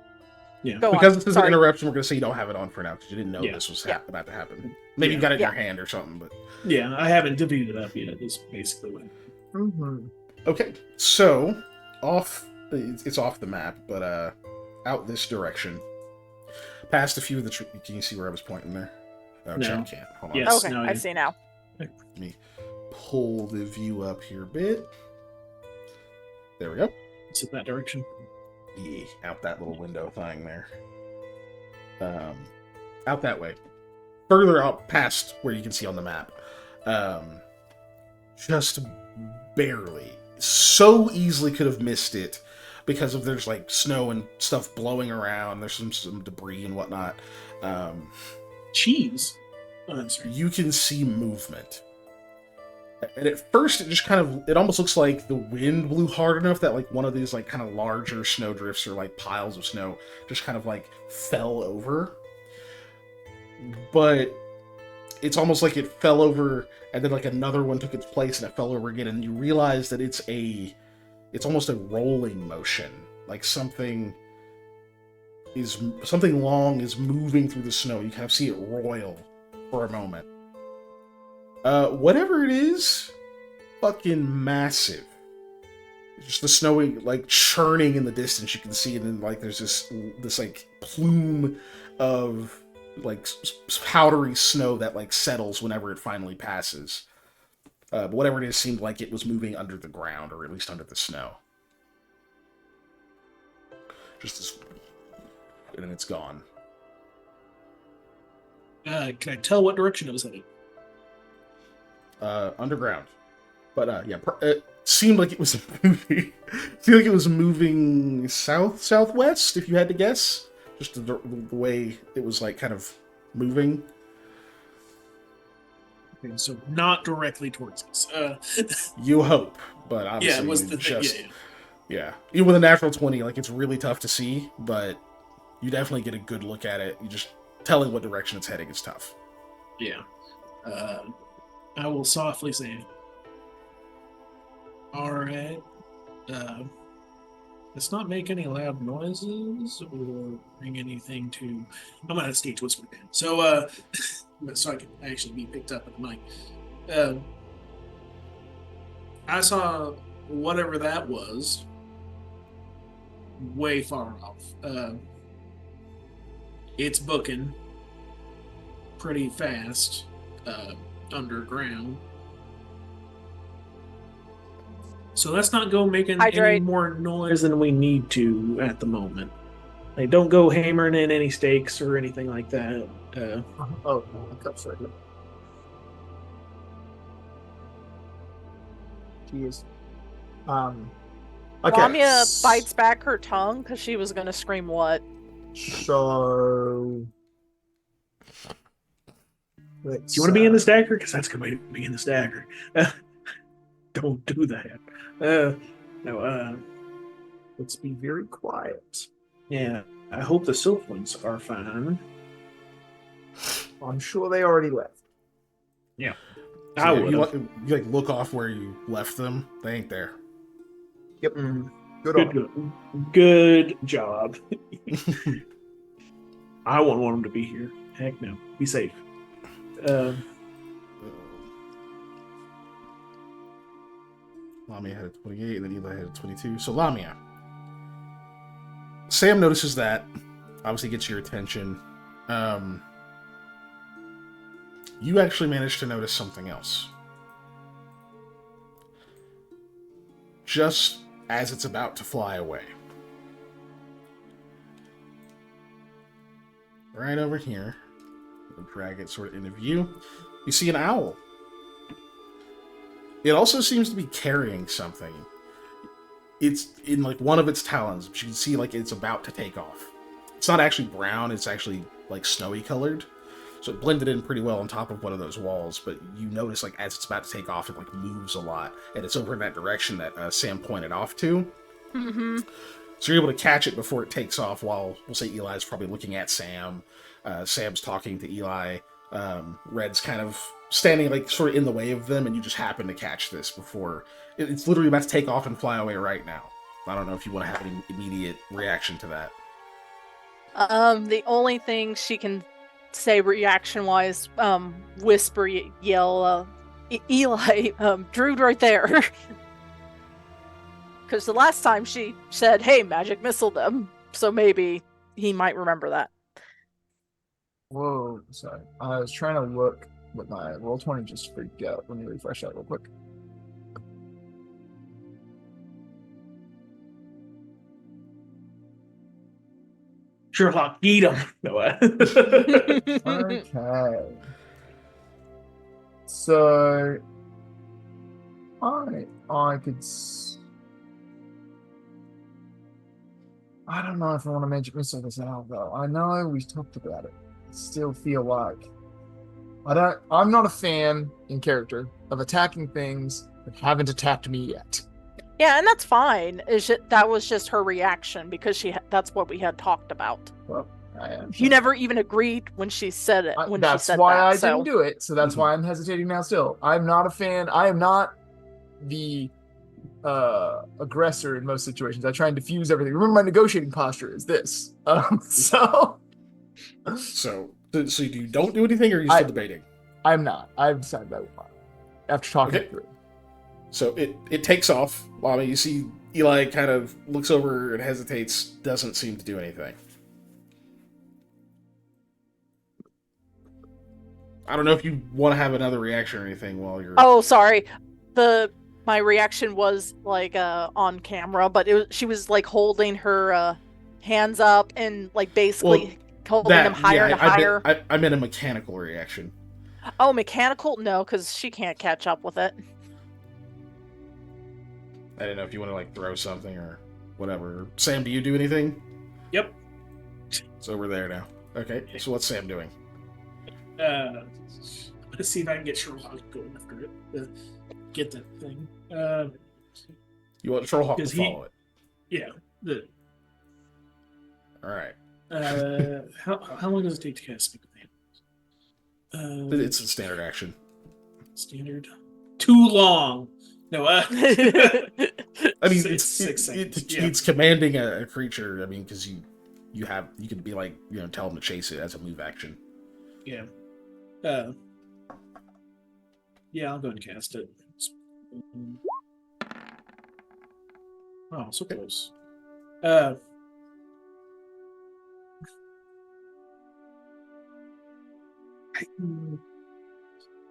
Yeah. Go Because on. this is Sorry. an interruption, we're going to say you don't have it on for now, because you didn't know Yeah. this was Yeah. about to happen. Maybe you Yeah. got it in Yeah. your hand or something, but... Yeah, I haven't divided it up yet. Is basically what. Mm-hmm. Okay, so, it's off the map, but out this direction. Past a few of the trees. Can you see where I was pointing there? Oh, No. Chuck can't. Hold on. Yes. Okay, no, I yeah. see now. Let me pull the view up here a bit. There we go. It's in that direction. Yeah, out that little window thing there. Out that way. Further out past where you can see on the map. Um, just barely. So easily could have missed it because of there's like snow and stuff blowing around. There's some debris and whatnot. Um, Cheese. Oh, I'm sorry. you can see movement. And at first, it just kind of, it almost looks like the wind blew hard enough that like one of these like kind of larger snow drifts or like piles of snow just kind of like fell over. But it's almost like it fell over and then like another one took its place and it fell over again, and you realize that it's almost a rolling motion. Like something long is moving through the snow. You kind of see it roil for a moment. Whatever it is, fucking massive. It's just the snowy, like, churning in the distance. You can see it, and like there's this like plume of like powdery snow that like settles whenever it finally passes. But whatever it is seemed like it was moving under the ground, or at least under the snow. Just this, and then it's gone. Can I tell what direction it was headed? Underground. But yeah, it seemed like it was moving. Seemed like it was moving southwest, if you had to guess. Just the way it was like kind of moving. Okay, so not directly towards us. You hope, but obviously, yeah, it was the thing. Yeah. Even with a natural 20, like it's really tough to see, but you definitely get a good look at it. You just telling what direction it's heading is tough. Yeah. I will softly say, all right, let's not make any loud noises or bring anything to. I'm gonna stage whisper again, so so I can actually be picked up at the mic. I saw whatever that was way far off. It's booking pretty fast. Underground. So let's not go making any more noise than we need to at the moment. Like, don't go hammering in any stakes or anything like that. Oh, that's right. Jeez. Okay. Lamia bites back her tongue because she was going to scream what? So. Do you want to be in the stagger? Because that's a good way to be in the stagger. Don't do that. No, let's be very quiet. Yeah, I hope the Silk ones are fine. I'm sure they already left. Yeah. So I yeah, would. you like look off where you left them. They ain't there. Yep. Good job. I won't want them to be here. Heck no. Be safe. Lamia had a 28, and then Eli had a 22. So Lamia. Sam notices that. Obviously gets your attention. You actually managed to notice something else. Just as it's about to fly away. Right over here. We'll drag it sort of into view. You see an owl. It also seems to be carrying something. It's in like one of its talons, but you can see like it's about to take off. It's not actually brown, it's actually like snowy colored. So it blended in pretty well on top of one of those walls, but you notice like as it's about to take off, it like moves a lot. And it's over in that direction that Sam pointed off to. Mm-hmm. So you're able to catch it before it takes off while, we'll say Eli's probably looking at Sam. Sam's talking to Eli. Red's kind of standing like sort of in the way of them, and you just happen to catch this before it's literally about to take off and fly away right now. I don't know if you want to have any immediate reaction to that. The only thing she can say reaction-wise, whisper, yell, Eli, Drood right there. Because the last time she said, hey, magic missile them, so maybe he might remember that. Whoa, sorry. I was trying to look, but my Roll20 just freaked out. Let me refresh that real quick. Sherlock, eat him. No, Okay. So I could. I don't know if I want to mention this out though. I know we talked about it. I still feel like I'm not a fan in character of attacking things that haven't attacked me yet. Yeah, and that's fine. That was just her reaction because that's what we had talked about. Well, You never even agreed when she said it. That's why I didn't do it. So that's why I'm hesitating now. Still, I'm not a fan. I am not the aggressor in most situations. I try and diffuse everything. Remember, my negotiating posture is this. So you don't do anything, or are you still debating? I'm not. I've decided that after talking it through. So it takes off. Lama, you see Eli kind of looks over and hesitates, doesn't seem to do anything. I don't know if you want to have another reaction or anything while you're... Oh, sorry. My reaction was like on camera, but she was like holding her hands up and like basically holding them higher and higher. I meant a mechanical reaction. Oh, mechanical? No, because she can't catch up with it. I didn't know if you want to like throw something or whatever. Sam, do you do anything? Yep. So we're there now. Okay, so what's Sam doing? Let's see if I can get Sherlock going after it. Get that thing. You want Sherlock to follow it? Yeah. All right. How long does it take to cast Speak with Animals? It's a standard action. Standard. Too long. No. I mean, it's 6 seconds. It's commanding a creature. I mean, because you could be like, tell them to chase it as a move action. Yeah. Yeah, I'll go and cast it. Oh, so close. I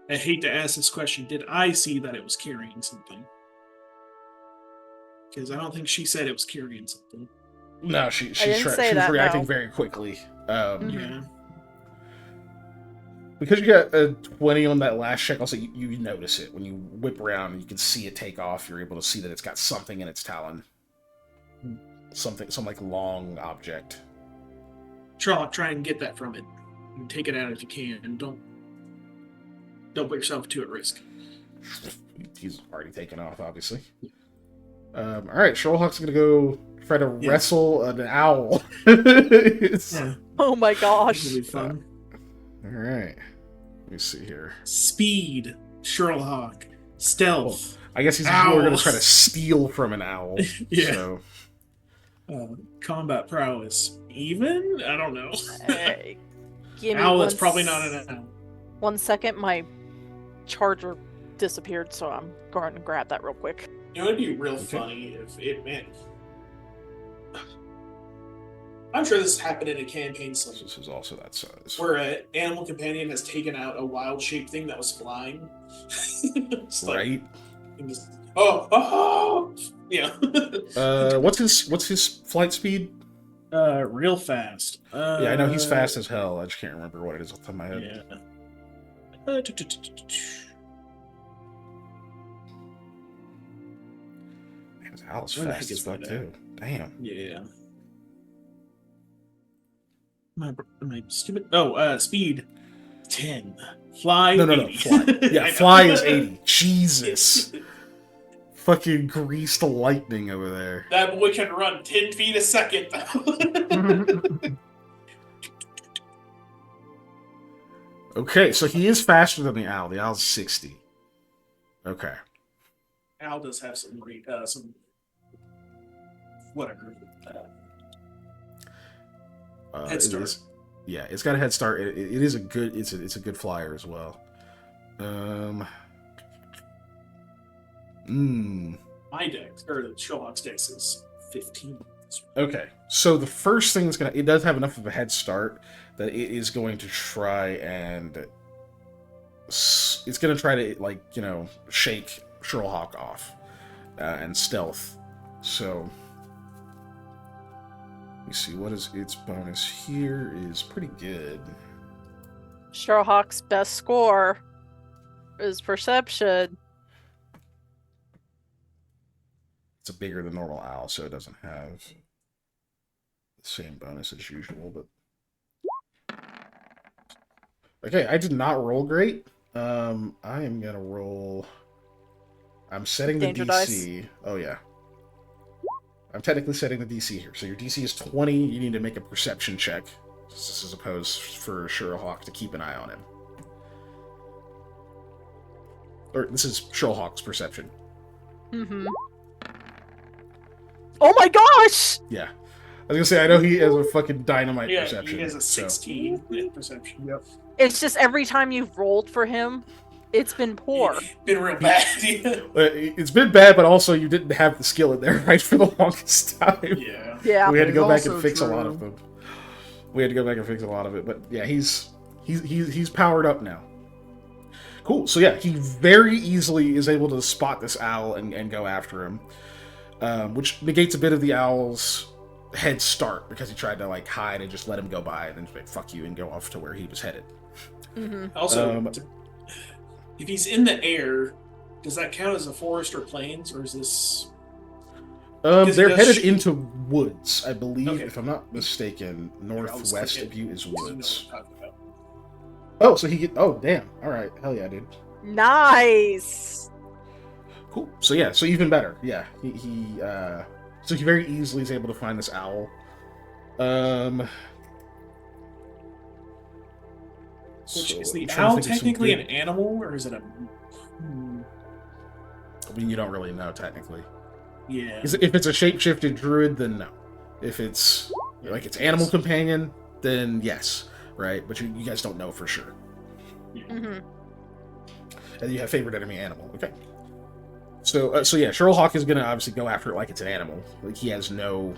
hate to ask this question. Did I see that it was carrying something? Because I don't think she said it was carrying something. No, she's reacting very quickly. Yeah. Because you got a 20 on that last check, also you notice it. When you whip around and you can see it take off, you're able to see that it's got something in its talon. Some like long object. Sherlock, try and get that from it. And take it out if you can. And don't put yourself too at risk. He's already taken off, obviously. Alright, Sherlock's gonna go try to wrestle an owl. Oh my gosh. It'll be fun. Alright. Let me see here. Speed, Sherlock, stealth. Well, I guess he's more going to try to steal from an owl. Yeah. So. Combat prowess. Even? I don't know. Owl that's probably not an owl. 1 second, my charger disappeared, so I'm going to grab that real quick. You know, it'd be real funny if it meant... I'm sure this has happened in a campaign somewhere. This is also that size. Where an animal companion has taken out a wild-shaped thing that was flying. Right? Yeah. What's his flight speed? Real fast. Yeah, I know he's fast as hell. I just can't remember what it is off the top of my head. Yeah. Man, his owl's fast as fuck too. Damn. Yeah. Am I stupid? Speed 10. Fly. No, 80. fly. Yeah, fly is 80. Jesus. Fucking greased lightning over there. That boy can run 10 feet a second. Okay, so he is faster than the owl. The owl's 60. Okay. Owl does have some whatever. Head start. It's got a head start. It is a good. It's a good flyer as well. My dex or Sherlock's dex is 15. Okay, so the first thing it does have enough of a head start that it is going to try and it's going to try to shake Sherlock off and stealth. So. Let me see, what is its bonus here is pretty good. Sherlock's best score is perception. It's a bigger than normal owl, so it doesn't have the same bonus as usual. But okay, I did not roll great. I am gonna roll. I'm setting the Danger DC. dice. Oh yeah. I'm technically setting the DC here. So your DC is 20. You need to make a perception check. This is opposed for Sherlock to keep an eye on him. Or this is Sherlock's perception. Mm-hmm. Oh my gosh! Yeah. I was gonna say, I know he has a fucking dynamite Yeah, perception. he has a so- 16 in perception. Yep. It's just every time you've rolled for him, it's been poor. Been real bad. Yeah. It's been bad, but also you didn't have the skill in there, right, for the longest time. Yeah. Yeah. We had to It's go back and also fix a lot true. of them. We had to go back and fix a lot of it, but yeah, he's powered up now. Cool. So yeah, he very easily is able to spot this owl and go after him, which negates a bit of the owl's head start because he tried to like hide and just let him go by and then just like, fuck you and go off to where he was headed. Mm-hmm. Also, if he's in the air, does that count as a forest or plains, or is this? Because They're he does headed shoot- into woods, I believe, Okay. if I'm not mistaken. Northwest of you is You know what woods. I'm talking about. Oh, so he get. Oh, damn. All right. Hell yeah, dude. Nice. Cool. So yeah. So even better. Yeah. So he very easily is able to find this owl. Which is the I'm trying to owl think of some technically good- an animal, or is it a? I mean, you don't really know technically. Yeah. If it's a shapeshifted druid, then no. If it's like its animal companion, then yes, right? But you guys don't know for sure. Mm-hmm. And you have favorite enemy animal. Okay. So yeah, Sherlock is gonna obviously go after it like it's an animal. Like he has no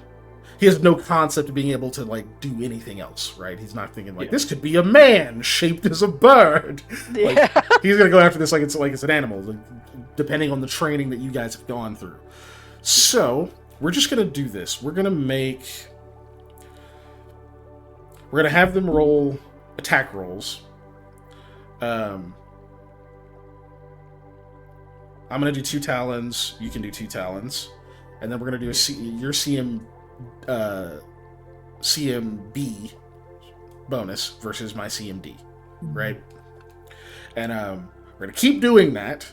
concept of being able to like do anything else, right? He's not thinking like this could be a man shaped as a bird. Yeah. He's gonna go after this like it's an animal, like, depending on the training that you guys have gone through. So we're just gonna do this. We're gonna have them roll attack rolls. I'm gonna do 2 talons. You can do 2 talons, and then we're gonna do your CMB bonus versus my CMD, right? And we're gonna keep doing that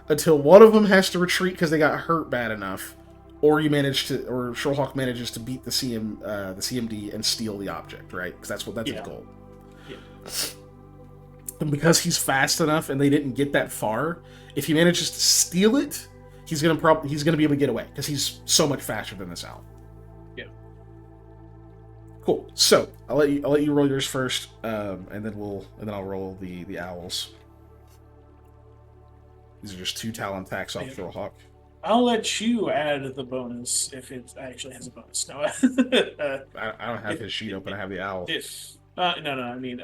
until one of them has to retreat because they got hurt bad enough, or Sherlock manages to beat the CMD and steal the object, right? Because that's his goal. Yeah. And because he's fast enough and they didn't get that far, if he manages to steal it, he's gonna be able to get away because he's so much faster than this owl. Yeah. Cool. So I'll let you roll yours first, and then I'll roll the owls. These are just 2 talon attacks off Sherlock. I'll let you add the bonus if it actually has a bonus. No, I don't have his sheet open. I have the owl. no. I mean,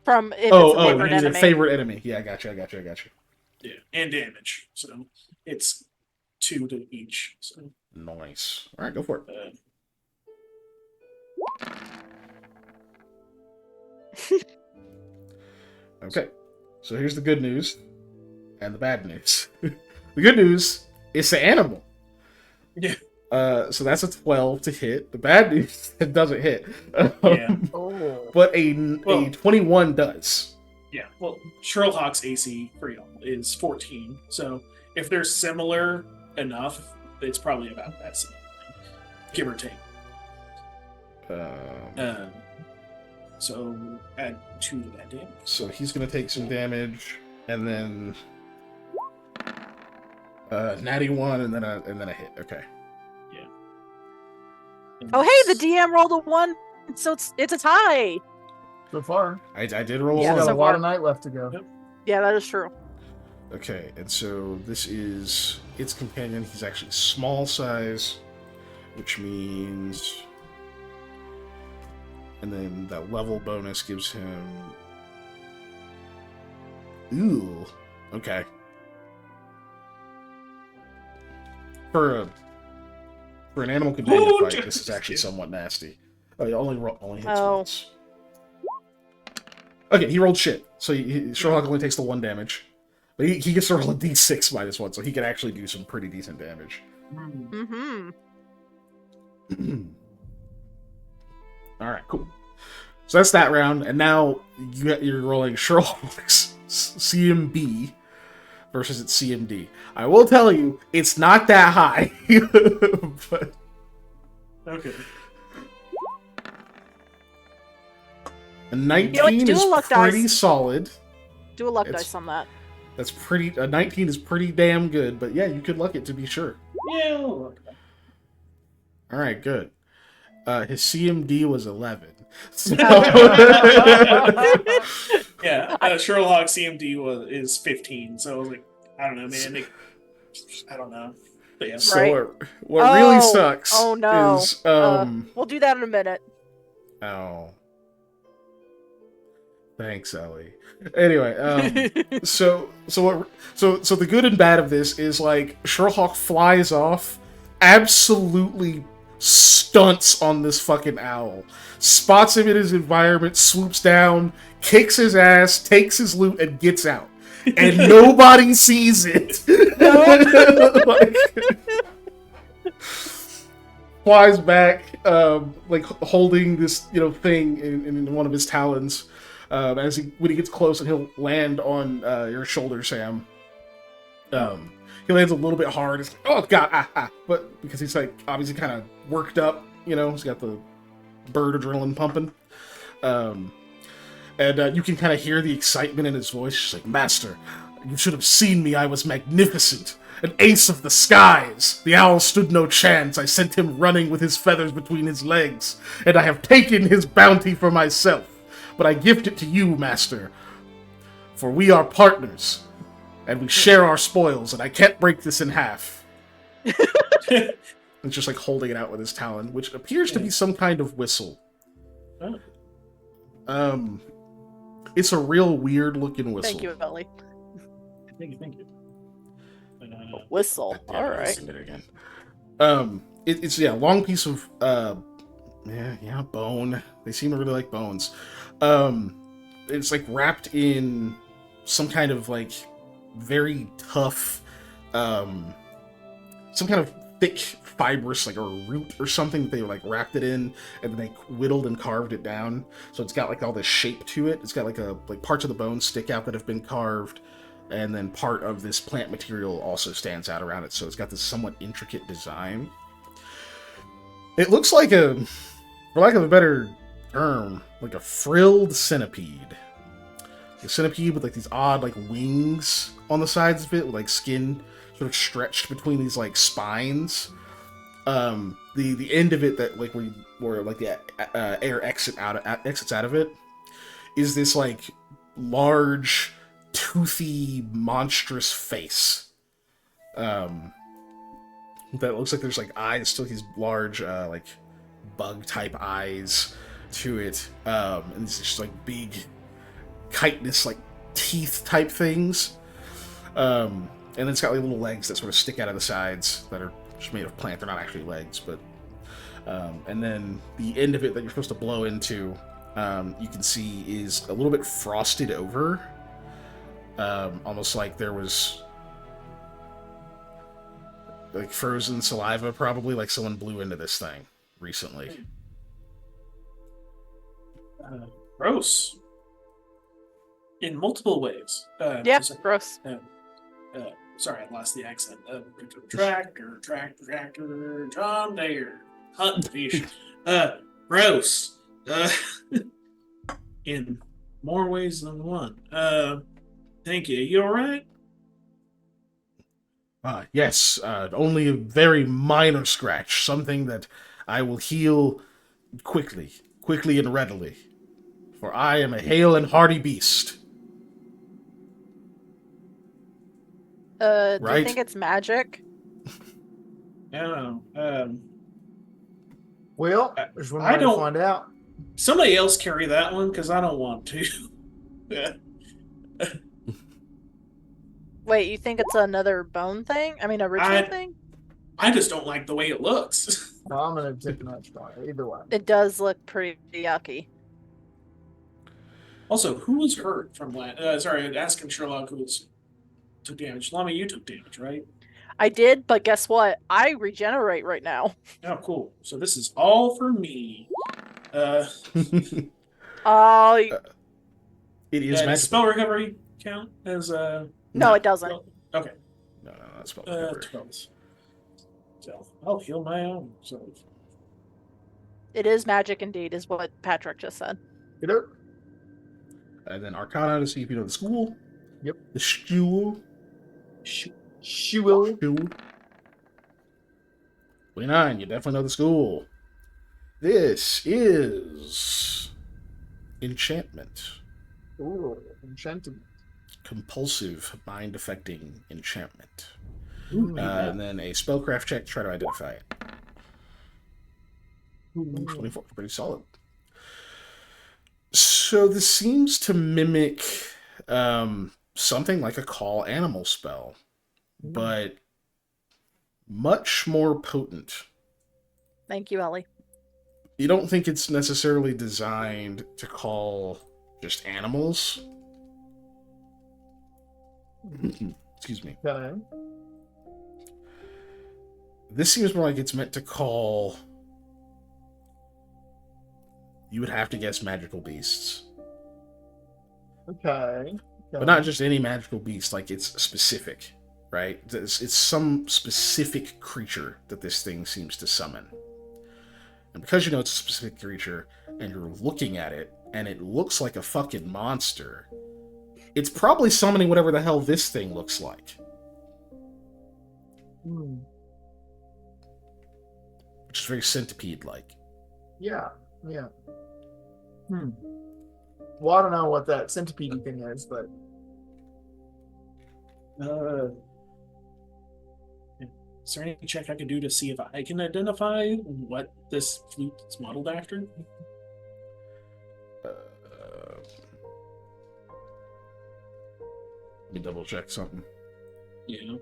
From if Oh, it's a favorite he's enemy. a favorite enemy. Yeah, I got you. yeah, and damage. So it's 2 to each. So Nice. All right, go for it. Okay, so here's the good news and the bad news. The good news is the animal. Yeah. So that's a 12 to hit. The bad news, it doesn't hit. Yeah. Oh. But a 21 does. Yeah, well, Sherlock's AC for y'all is 14. So if they're similar enough, it's probably about that same thing, give or take. So add 2 to that damage. So he's gonna take some damage, and then natty 1, and then a hit. Okay. And Oh, hey, the DM rolled a 1, so it's a tie. So far, I did roll Yeah, a got one. a so lot far. of night left to go. Yep. Yeah, that is true. Okay, and so this is its companion. He's actually small size, which means, and then that level bonus gives him. Ooh, okay. For an animal companion Oh, fight, this is actually somewhat nasty. Oh, you only hits Oh. once. Okay, he rolled shit. So Sherlock only takes the 1 damage. But he gets to roll a d6 -1, so he can actually do some pretty decent damage. Mm-hmm. Alright, cool. So that's that round, and now you're rolling Sherlock's CMB versus its CMD. I will tell you, it's not that high. But Okay. a 19 do is a luck pretty dice. solid. Do a luck It's- dice on that. That's pretty. A 19 is pretty damn good, but yeah, you could luck it to be sure. Yeah. Look. All right, good. His CMD was 11. So Yeah. Sherlock CMD is 15, so I was like, I don't know, man. I don't know. But yeah. So Right. what really Oh, sucks oh no. is We'll do that in a minute. oh. Thanks, Ellie. Anyway, so the good and bad of this is like Sherlock flies off, absolutely stunts on this fucking owl, spots him in his environment, swoops down, kicks his ass, takes his loot, and gets out. And nobody sees it. Like, flies back, like holding this thing in one of his talons. When he gets close, and he'll land on your shoulder, Sam. He lands a little bit hard. It's like, oh god, but because he's like obviously kind of worked up, he's got the bird adrenaline pumping. And you can kind of hear the excitement in his voice. She's like, "Master, you should have seen me. I was magnificent, an ace of the skies. The owl stood no chance. I sent him running with his feathers between his legs, and I have taken his bounty for myself. But I gift it to you, master, for we are partners, and we share our spoils, and I can't break this in half." It's just like holding it out with his talon, which appears to be some kind of whistle. Oh. It's a real weird looking whistle. Thank you, Ellie. Thank you. A whistle. Yeah, All I right. listened to it again. It's a long piece of bone. They seem to really like bones. It's like wrapped in some kind of like very tough, some kind of thick fibrous like a root or something that they like wrapped it in, and then they whittled and carved it down. So it's got like all this shape to it. It's got like parts of the bone stick out that have been carved, and then part of this plant material also stands out around it. So it's got this somewhat intricate design. It looks like for lack of a better term, like a frilled centipede. A centipede with like these odd like wings on the sides of it, with like skin sort of stretched between these like spines. The end of it that like where like the air exits out of it is this like large, toothy, monstrous face. That looks like there's like eyes, still these large like bug type eyes to it, and it's just like big chitinous like teeth type things, and then it's got like little legs that sort of stick out of the sides that are just made of plant. They're not actually legs, but and then the end of it that you're supposed to blow into, you can see is a little bit frosted over, almost like there was like frozen saliva, probably like someone blew into this thing recently. Gross. In multiple ways. Yeah, just- gross. Sorry, I lost the accent. Tractor, John Deere, hunting fish. Gross. In more ways than one. Thank you. You all right? Yes, only a very minor scratch, something that I will heal quickly and readily, for I am a hale and hearty beast. Do you Right? think it's magic? I don't know. Well, there's one I way to don't- find out. Somebody else carry that one because I don't want to. Wait, you think it's another bone thing? I mean, a ritual thing? I just don't like the way it looks. No, I'm gonna take another try. Either way. It does look pretty yucky. Also, who was hurt from that? Sorry, asking Sherlock who took damage. Lama, you took damage, right? I did, but guess what? I regenerate right now. Oh, cool. So this is all for me. It is Does magical. spell recovery count as no, No. it doesn't. Okay. No, that's spell recovery. 12. So I'll heal my own self. It is magic indeed, is what Patrick just said. You know? And then Arcana to see if you know the school. Yep. The school. She will. 29, you definitely know the school. This is enchantment. Ooh, enchantment. Compulsive, mind-affecting enchantment. Ooh, And then a spellcraft check to try to identify it. 24, pretty solid. So this seems to mimic something like a call animal spell, but much more potent. Thank you, Ellie. You don't think it's necessarily designed to call just animals? Excuse me. Okay. This seems more like it's meant to call... You would have to guess magical beasts. Okay. But not just any magical beast, like it's specific, right? It's some specific creature that this thing seems to summon. And because you know it's a specific creature, and you're looking at it, and it looks like a fucking monster, it's probably summoning whatever the hell this thing looks like. Hmm. Which is very centipede-like. Yeah. Yeah. Well, I don't know what that centipede thing is, but is there any check I can do to see if I can identify what this flute is modeled after? Let me double check something. Yeah.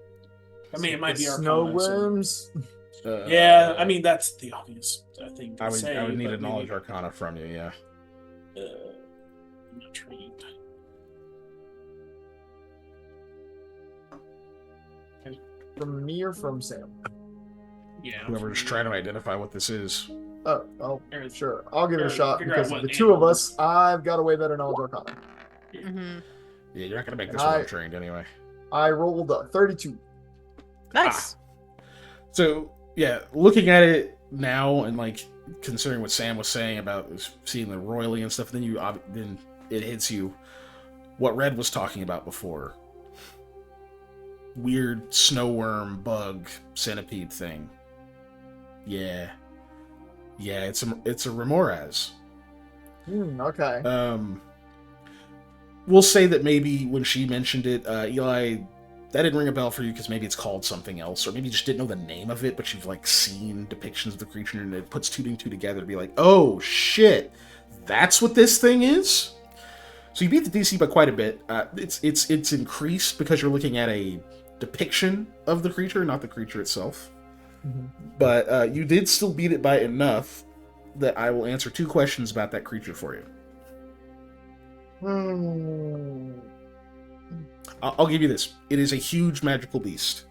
I mean, it might be our snow worms. Yeah, I mean, that's the obvious thing to say. I would need a but knowledge maybe, arcana from you, yeah. I'm not trained. From me or from Sam? Yeah. Whoever's trying to identify what this is. Oh, sure. I'll give it a shot figure out because what of the two of animal us, I've got a way better knowledge arcana. Mm-hmm. Yeah, you're not gonna make this one trained anyway. I rolled a 32. Nice. So yeah, looking at it now and like considering what Sam was saying about seeing the roiling and stuff, then it hits you what Red was talking about before. Weird snowworm bug centipede thing. Yeah, it's a Remoraz. Okay. We'll say that maybe when she mentioned it, Eli, that didn't ring a bell for you because maybe it's called something else, or maybe you just didn't know the name of it, but you've like seen depictions of the creature and it puts two and two together to be like, oh shit, that's what this thing is. So you beat the DC by quite a bit. It's increased because you're looking at a depiction of the creature, not the creature itself. Mm-hmm. But you did still beat it by enough that I will answer two questions about that creature for you. I'll give you this. It is a huge magical beast.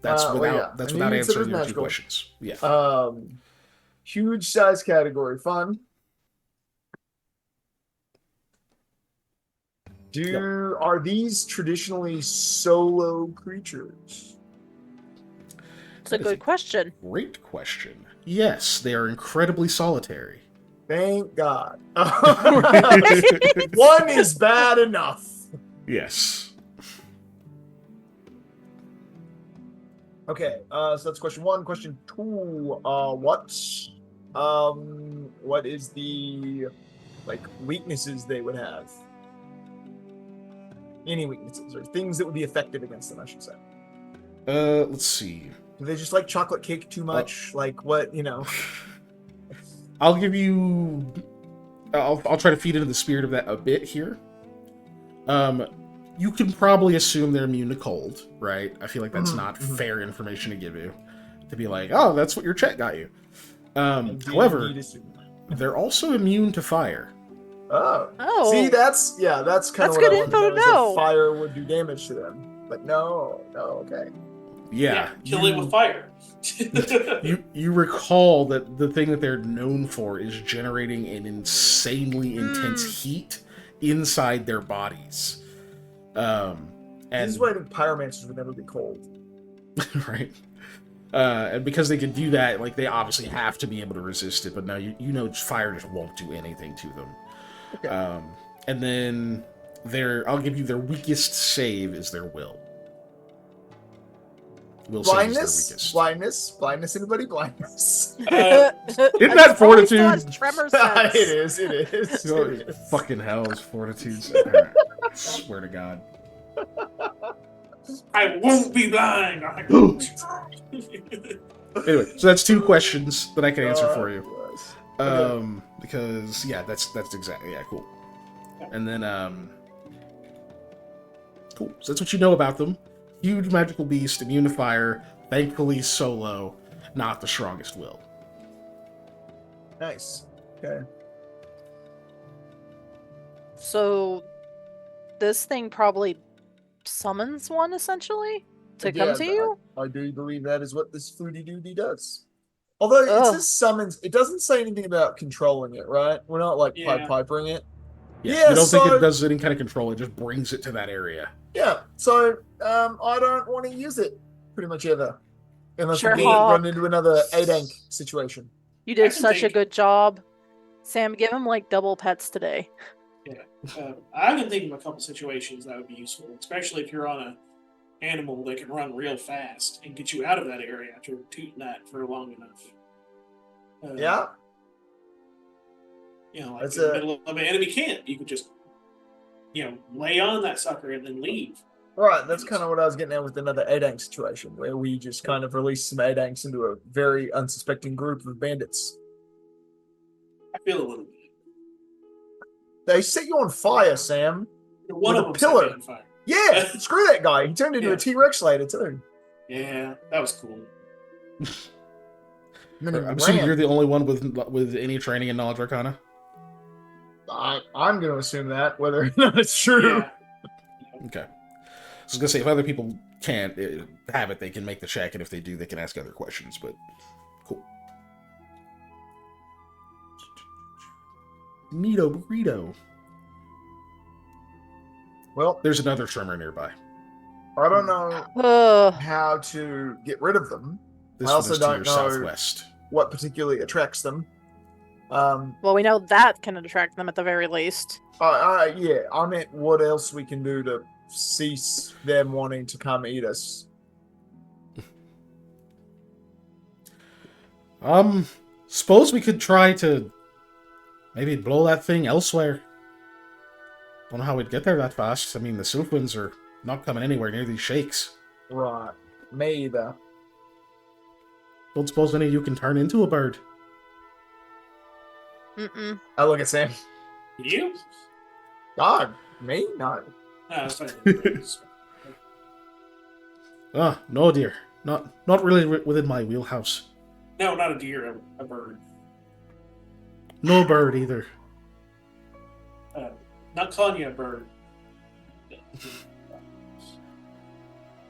That's without answering your two questions. Yeah. Huge size category. Fun. Are these traditionally solo creatures? It's a good question. Great question. Yes, they are incredibly solitary. Thank God. One is bad enough. Yes. Okay, so that's question one. Question two, what is the weaknesses they would have? Any weaknesses or things that would be effective against them, I should say. Let's see. Do they just like chocolate cake too much? I'll give you. I'll try to feed into the spirit of that a bit here. You can probably assume they're immune to cold, right? I feel like that's not fair information to give you. To be like, oh, that's what your check got you. However, they're also immune to fire. Oh. Oh. See, that's kind of That's what good I wanted to info know, to is if know. fire would do damage to them. But no, okay. Yeah, kill it with fire. you recall that the thing that they're known for is generating an insanely intense heat inside their bodies. This And is why I think pyromancers would never be cold. right. And because they can do that, like they obviously have to be able to resist it. But now you know fire just won't do anything to them. Okay. And then I'll give you their weakest save is their will. Will save is their weakest. Blindness, anybody? Blindness. Isn't that fortitude? Tremor it sense. is. Oh, It is. fucking hell, is fortitude. I swear to God. I won't be blind. Anyway, so that's 2 questions that I can answer for you. Yes. Okay. Because that's exactly cool. And then cool. So that's what you know about them. Huge magical beast, immune to fire, thankfully solo, not the strongest will. Nice. Okay. So this thing probably summons one essentially to come to you? I do believe that is what this Foodie Doody does. Although it Ugh. says summons, it doesn't say anything about controlling it, right? We're not like Yeah. pipering it. Yeah, you don't think it does any kind of control, it just brings it to that area. Yeah, so I don't want to use it pretty much ever. Unless Sure, we Hawk. run into another 8-ank situation. You I did can such a think- good job. Sam, give him like double pets today. I can think of a couple situations that would be useful, especially if you're on an animal that can run real fast and get you out of that area after tooting that for long enough. Yeah? You know, like That's in the middle of an enemy camp, you could just, lay on that sucker and then leave. Right, that's kind of what I was getting at with another 8-ank situation, where we just kind of release some 8-anks into a very unsuspecting group of bandits. I feel a little bit. They set you on fire, Sam. One With of a them set me pillar. on fire. Yeah, screw that guy. He turned into Yeah. a T-Rex later, too. Yeah, that was cool. And then he I'm assuming ran. you're the only one with any training in Knowledge Arcana? I'm going to assume that, whether or not it's true. Yeah. Okay. I was going to say, if other people can't have it, they can make the check, and if they do, they can ask other questions, but cool. Neato burrito. Well, There's another tremor nearby. I don't know Ugh. how to get rid of them. This I one also is to don't your know- southwest. What particularly attracts them? Well, we know that can attract them at the very least. Yeah, I meant what else we can do to cease them wanting to come eat us. Suppose we could try to maybe blow that thing elsewhere. Don't know how we'd get there that fast. I mean, the Sylphwinds are not coming anywhere near these shakes. Right. Me either. Don't suppose any of you can turn into a bird. Mm-mm. I look at Sam. You? God, me? No. No, it's fine. Ah, no, dear. Not really within my wheelhouse. No, not a deer, a bird. No bird either. Not calling you a bird.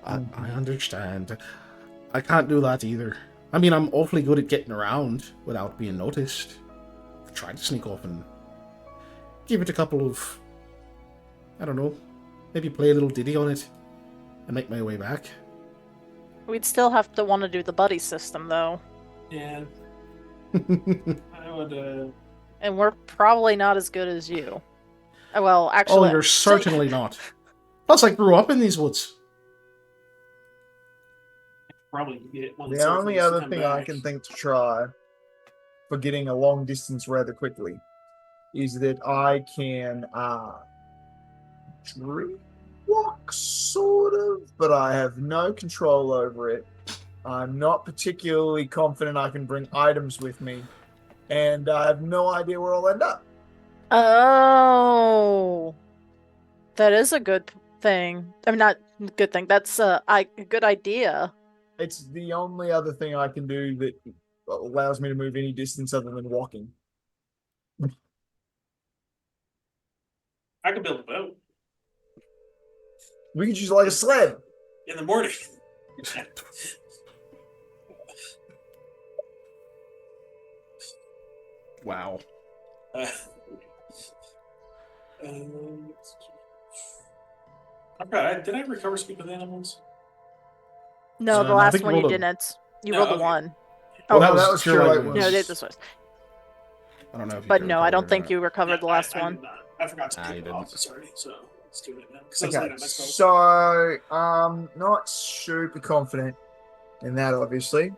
I understand. I can't do that either. I mean, I'm awfully good at getting around without being noticed. I've tried to sneak off and give it a couple of... I don't know. Maybe play a little ditty on it and make my way back. We'd still have to want to do the buddy system, though. Yeah. I would, And we're probably not as good as you. Well, actually... Oh, you're certainly not. Plus, I grew up in these woods. probably get one. The only other thing I can think to try for getting a long distance rather quickly is that I can dream walk, sort of, but I have no control over it. I'm not particularly confident I can bring items with me, and I have no idea where I'll end up. Oh, that is a good thing. I mean, not good thing. That's a good idea. It's the only other thing I can do that allows me to move any distance other than walking. I could build a boat We could use like a sled. in the morning. Wow. Uh, I forgot. Did I recover speak with animals? No, the I last think you one you rolled a- didn't. You No, rolled a okay. 1. Well, no, that was that was Pure Pure Light Light was- No, was- this was. I don't know if you But could no, I recover don't it or think not. you recovered the last I one. did not. I forgot to Nah, pick you it didn't. off. Sorry. So let's do it now. Because I was Okay, late on my spells. so not super confident in that, obviously.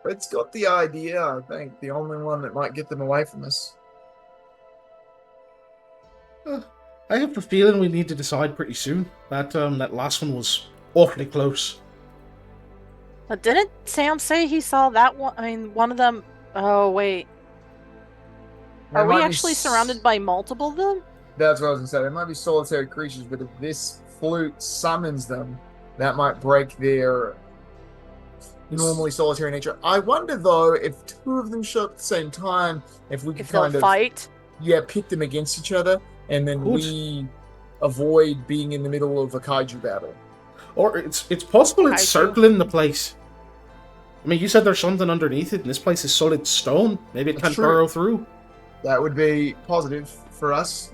Red's got the idea, I think. The only one that might get them away from us. I have a feeling we need to decide pretty soon. That last one was awfully close. But didn't Sam say he saw that one? I mean, one of them. Oh, wait. There Are we might be actually surrounded by multiple of them? That's what I was gonna say. There might be solitary creatures, but if this flute summons them, that might break their normally solitary nature. I wonder though if two of them show up at the same time, if we could If they'll kind of fight? pit them against each other, and then Could. we avoid being in the middle of a kaiju battle. Or it's possible it's Kaiju. circling the place. I mean, you said there's something underneath it, and this place is solid stone. Maybe it That's can't true. burrow through. That would be positive for us.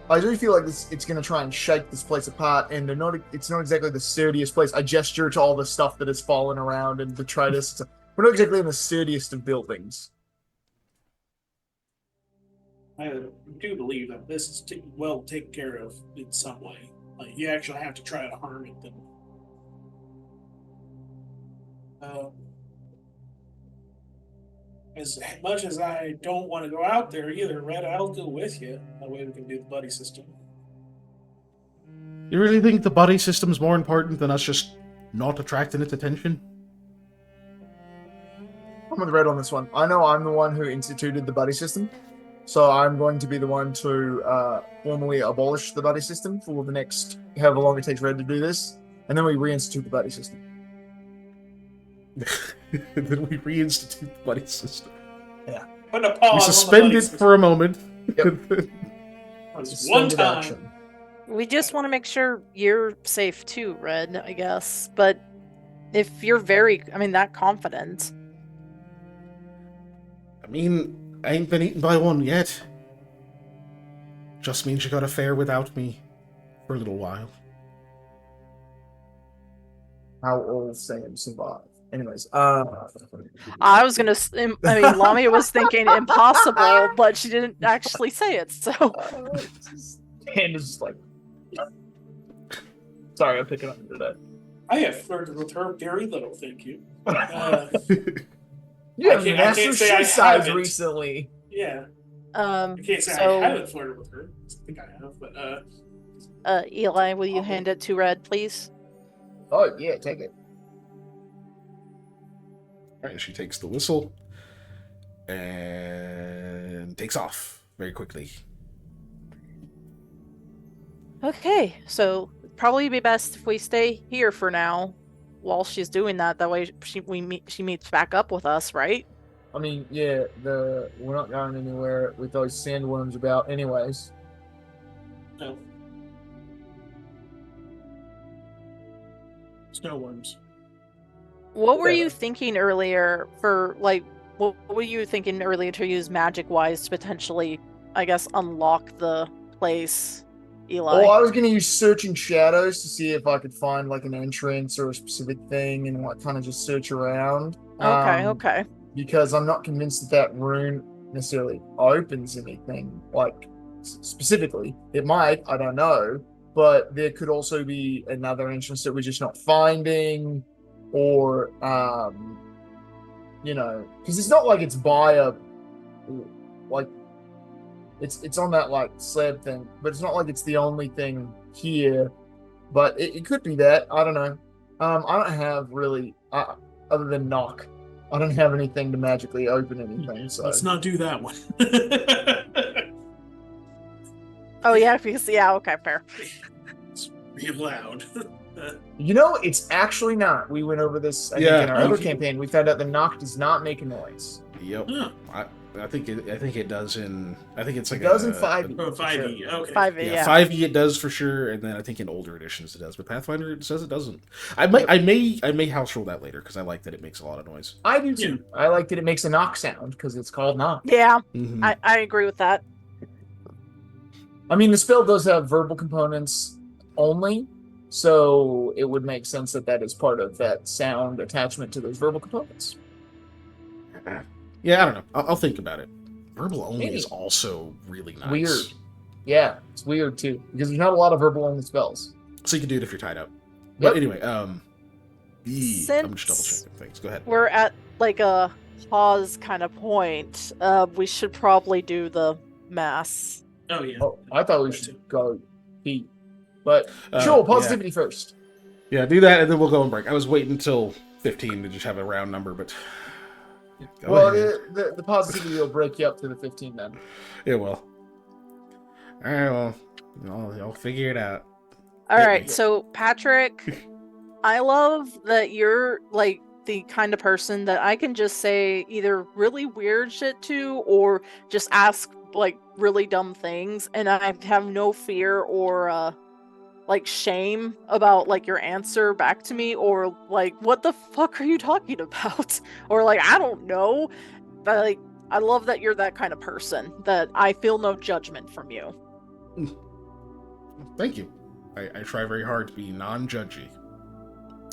I do feel like it's going to try and shake this place apart, and it's not exactly the sturdiest place. I gesture to all the stuff that has fallen around and betrayed us. We're not exactly in the sturdiest of buildings. I do believe that this is well taken care of in some way. Like, you actually have to try to harm it. Then, as much as I don't want to go out there either, Red, I'll go with you. That way we can do the buddy system. You really think the body system's more important than us just not attracting its attention? I'm with Red on this one. I know I'm the one who instituted the buddy system, so I'm going to be the one to formally abolish the buddy system for the next however long it takes Red to do this, and then we reinstitute the buddy system. Then we reinstitute the buddy system. Put a pause We on the suspend buddy it system. for a moment. Yep. One Suspended time. action. We just want to make sure you're safe too, Red, I guess. But if you're that confident. I mean, I ain't been eaten by one yet. Just means you gotta fare without me for a little while. How all Sam survive. Anyways, I was gonna. Lamia was thinking impossible, but she didn't actually say it. So and it's just like, sorry, I'm picking up into that. I have flirted with her very little, thank you. You I have can't mastered say I shoe size haven't. recently. Yeah, I can't say so I haven't flirted with her. I think I have, but Eli, will you hand it to Red, please? Oh yeah, take it. Alright, she takes the whistle and takes off very quickly. Okay, so probably be best if we stay here for now while she's doing that. That way she meets back up with us, right? I mean, yeah, we're not going anywhere with those sandworms about, anyways. no. Snow worms. What were Yeah. you thinking earlier what were you thinking earlier to use magic wise to potentially, I guess, unlock the place, Eli? Oh, I was going to use searching shadows to see if I could find like an entrance or a specific thing and like kind of just search around. Okay. Because I'm not convinced that rune necessarily opens anything like specifically. It might, I don't know, but there could also be another entrance that we're just not finding, or because it's not like it's by a like it's on that like slab thing, but it's not like it's the only thing here. But it could be that, I don't know. I don't have really other than knock. I don't have anything to magically open anything. So Let's not do that one. Oh yeah, because okay, fair. It's real loud. it's actually not. We went over this I think, Yeah, in our other okay. campaign. We found out the knock does not make a noise. Yep. Huh. I think it does in. I think it's like It does in 5e. Oh, 5e. Okay. 5e, Yeah, yeah. 5e it does for sure, and then I think in older editions it does, but Pathfinder it says it doesn't. I may house rule that later because I like that it makes a lot of noise. I do too. I like that it makes a knock sound because it's called knock. Yeah, Mhm. I agree with that. I mean, the spell does have verbal components only, so it would make sense that that is part of that sound attachment to those verbal components. Yeah, I don't know. I'll think about it. Verbal only Maybe. is also really nice. Weird. Yeah, it's weird too because there's not a lot of verbal only spells. So you can do it if you're tied up. But Yep. anyway, I'm just double Since checking things. Go ahead. we're at like a pause kind of point, we should probably do the mass. Oh yeah. Oh, I thought we should go eat, but Uh, sure, positivity first. Yeah, do that, and then we'll go and break. I was waiting until 15 to just have a round number, but go Well, ahead. the positivity will break you up to the 15 then. It will. All right, well, I'll figure it out. All Hit right, me. so Patrick, I love that you're like the kind of person that I can just say either really weird shit to or just ask like really dumb things, and I have no fear or like shame about like your answer back to me, or like what the fuck are you talking about, or like I don't know. But like I love that you're that kind of person that I feel no judgment from you. Thank you. I try very hard to be non-judgy.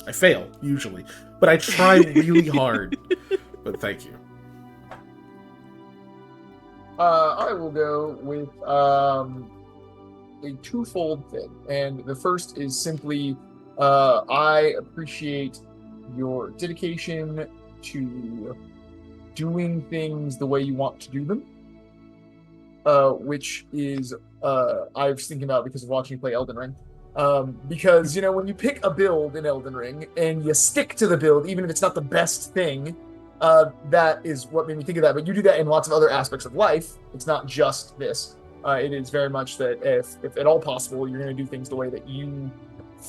I fail, usually, but I try really hard. But thank you. I will go with a twofold thing, and the first is simply I appreciate your dedication to doing things the way you want to do them, which is I was thinking about because of watching you play Elden Ring. Because you know when you pick a build in Elden Ring and you stick to the build, even if it's not the best thing, that is what made me think of that. But you do that in lots of other aspects of life. It's not just this. It is very much that if at all possible, you're going to do things the way that you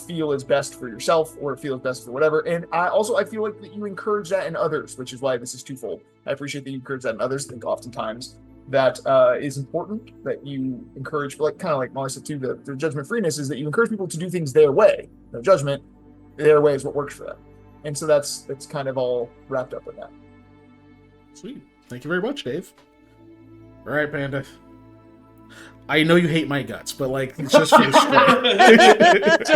feel is best for yourself or feels best for whatever. And I feel like that you encourage that in others, which is why this is twofold. I appreciate that you encourage that in others. I think oftentimes that is important, that you encourage, like kind of like Molly said too, the judgment freeness is that you encourage people to do things their way. No judgment, their way is what works for them. And so that's kind of all wrapped up in that. Sweet. Thank you very much, Dave. All right, Panda. I know you hate my guts, but like it's just for the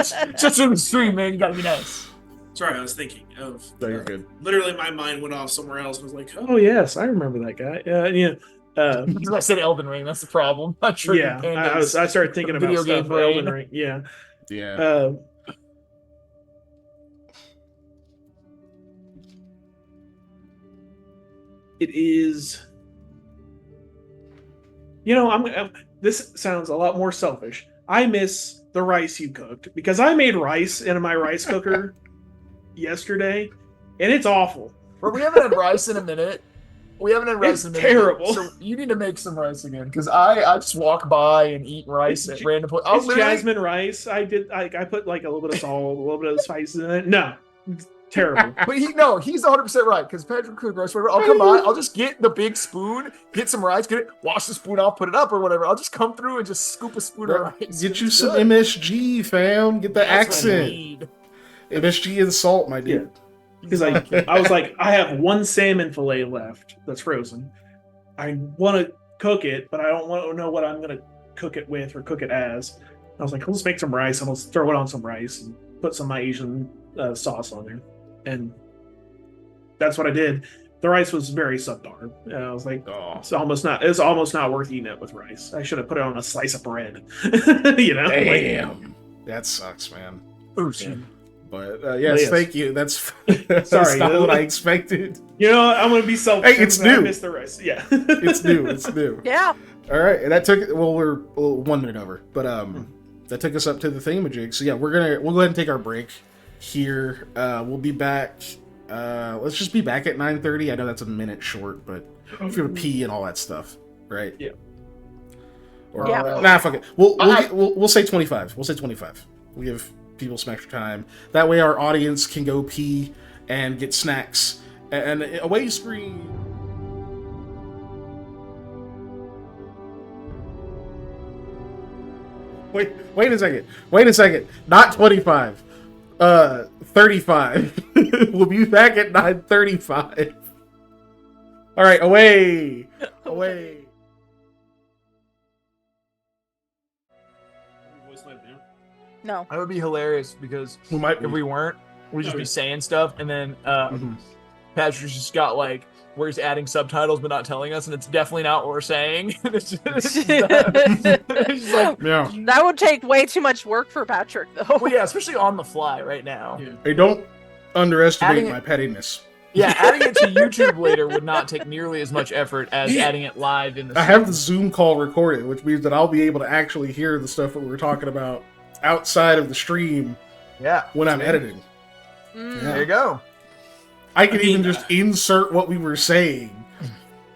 stream. just for the stream, man. You gotta be nice. Sorry, I was thinking of. No, you're good. Literally, my mind went off somewhere else. I was like, "Oh yes, I remember that guy." Yeah. Because I said Elden Ring, that's the problem. Not sure. Yeah, I started thinking about video stuff game for Elden brain. Ring. Yeah. Yeah. It is. You know, this sounds a lot more selfish. I miss the rice you cooked because I made rice in my rice cooker yesterday, and it's awful. But we haven't had rice in a minute. We haven't had rice It's in a minute. terrible. So you need to make some rice again because I just walk by and eat rice at random places. It's jasmine rice. I put like a little bit of salt, a little bit of spices in it. No, it's terrible. But he's 100% right because Patrick cooked rice. Whatever. I'll come by. I'll just get the big spoon, get some rice, get it, wash the spoon off, put it up or whatever. I'll just come through and just scoop a spoon of rice. Get you It's some good. MSG, fam. Get the That's what I accent. need. MSG and salt, my dude. Because I was like, I have one salmon fillet left that's frozen. I want to cook it, but I don't want to know what I'm going to cook it with or cook it as. I was like, let's make some rice and let's throw it on some rice and put some Asian sauce on there. And that's what I did. The rice was very subpar. And I was like, Oh, it's almost not worth eating it with rice. I should have put it on a slice of bread. damn. That sucks, man. Ooh, Yeah. But yes, Yes. thank you. That's Sorry, not what I expected. You know, I'm going to be selfish. Hey, it's I new. miss the rice. Yeah. It's new. It's new. Yeah. All right, and that took we're 1 minute over, but that took us up to the thamajig. So yeah, we'll go ahead and take our break here. We'll be back. Let's just be back at 9:30. I know that's a minute short, but if you're gonna pee and all that stuff, right? Yeah. Or Yeah. nah, fuck it. We'll say 25. We'll say 25. We'll give people some extra time. That way, our audience can go pee and get snacks and away screen. Wait a second. Wait a second. Not 25. 35. We'll be back at 9:35. All right, away. Away. No. That would be hilarious because We might if we weren't, we'd just Okay. be saying stuff, and then Mhm. Patrick's just got like where he's adding subtitles but not telling us, and it's definitely not what we're saying. It's just like, Yeah. That would take way too much work for Patrick, though. well, yeah, especially on the fly right now. Yeah. Hey, don't underestimate Adding it- my pettiness. Yeah, adding it to YouTube later would not take nearly as much effort as Yeah. adding it live in the. I have the Zoom call recorded, which means that I'll be able to actually hear the stuff that we were talking about outside of the stream Yeah, when I'm see? editing. Mm. Yeah. There you go. I can I mean, even just insert what we were saying.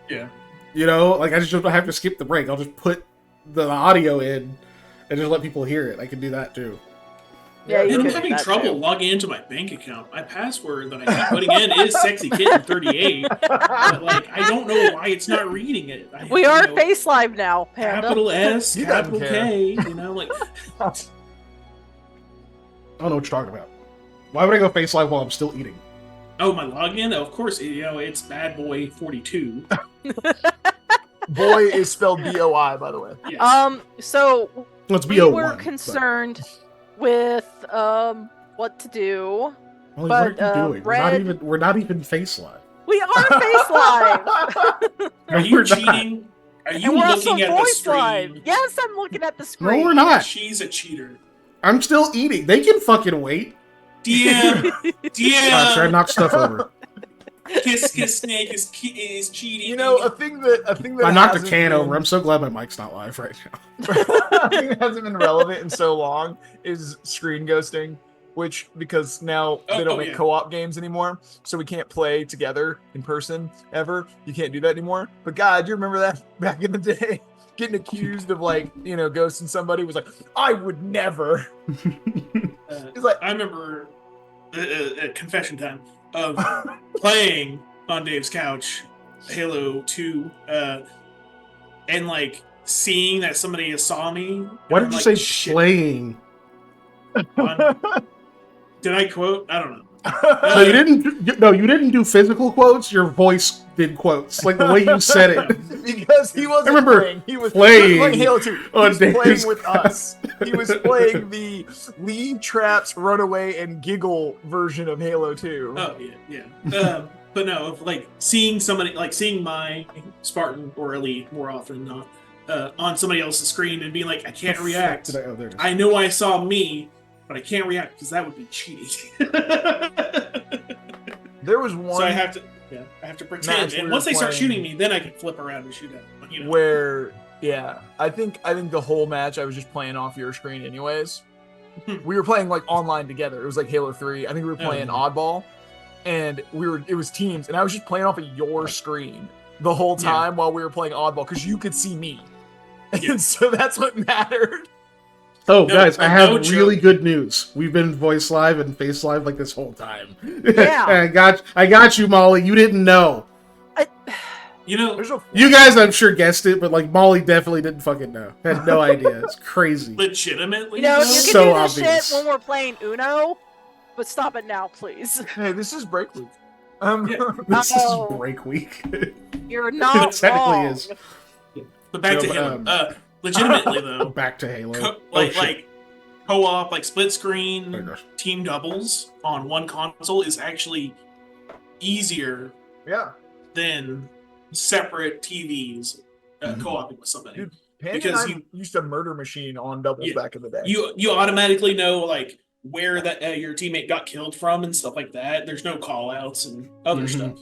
Yeah. You know, like I just don't have to skip the break. I'll just put the audio in and just let people hear it. I can do that too. Yeah, you And I'm could do having that, trouble too. logging into my bank account. My password that I keep putting in is sexykitten38, but like I don't know why it's not reading it. We are Face Live now, Panda. capital S, He doesn't capital care. K. You know, like I don't know what you're talking about. Why would I go face live while I'm still eating? oh my login. Of course, you know it's Bad Boy 42. Boy is spelled B-O-I, by the way. Yes. So Let's we be were concerned with what to do. Molly, but, what are you doing? Red- We're not even face live. We are Face Live, Are you cheating? Are you and we're also looking at the Voice Live. screen? Yes, I'm looking at the No, screen. we're not. She's a cheater. I'm still eating. They can fucking wait. DM, Try to DM. knock stuff over. Kiss Snake is cheating. You know, a thing that I knocked a hasn't can been- over. I'm so glad my mic's not live right now. a thing that hasn't been relevant in so long is screen ghosting, which because now they don't make yeah. co-op games anymore, so we can't play together in person ever. You can't do that anymore. But God, do you remember that back in the day? Getting accused of like, ghosting somebody was like, I would never. It's like, I remember confession time of playing on Dave's couch Halo 2 and like seeing that somebody saw me. Why and did I'm you like, say "Shit." playing? Did I quote? I don't know. No, you didn't. No, you didn't do physical quotes. Your voice did quotes, like the way you said it. because he wasn't I remember playing. He was playing playing Halo 2. He on was Dave's playing with us. He was playing the Leave Traps, Runaway, and Giggle version of Halo 2. Oh yeah, yeah. But no, of, like seeing somebody, like seeing my Spartan or Elite more often than not on somebody else's screen and being like, I can't react. Oh, there it is. I know I saw me, but I can't react because that would be cheating. There was one So I have to pretend. match we And were once they start playing- shooting me, then I can flip around and shoot at them. You know? where, yeah, I think the whole match I was just playing off your screen anyways. We were playing like online together. It was like Halo 3. I think we were playing Oddball, and it was teams, and I was just playing off of your screen the whole Yeah. time while we were playing Oddball because you could see me. Yeah. And so that's what mattered. Oh, No, guys, I have no joke. really good news. We've been voice live and face live like this whole time. Yeah. I got you, Molly. You didn't know. You know, There's a You guys, I'm sure, guessed it, but like Molly definitely didn't fucking know. Had no idea. It's crazy. legitimately. You know, you though, can So do this obvious. shit when we're playing Uno, but stop it now, please. Hey, this is break week. Yeah. This Oh. is break week. You're not It technically wrong. is. but back No, to but, Halo. Legitimately though, Back to Halo. like Oh, shit. like co-op, like split Oh, screen gosh. team doubles on one console is actually easier Yeah. than separate TVs Mhm. co-oping with somebody. Dude, Pan Because and I used to murder machine on doubles Yeah. back in the day. You automatically know like where that your teammate got killed from and stuff like that. There's no call outs and other Mhm. stuff.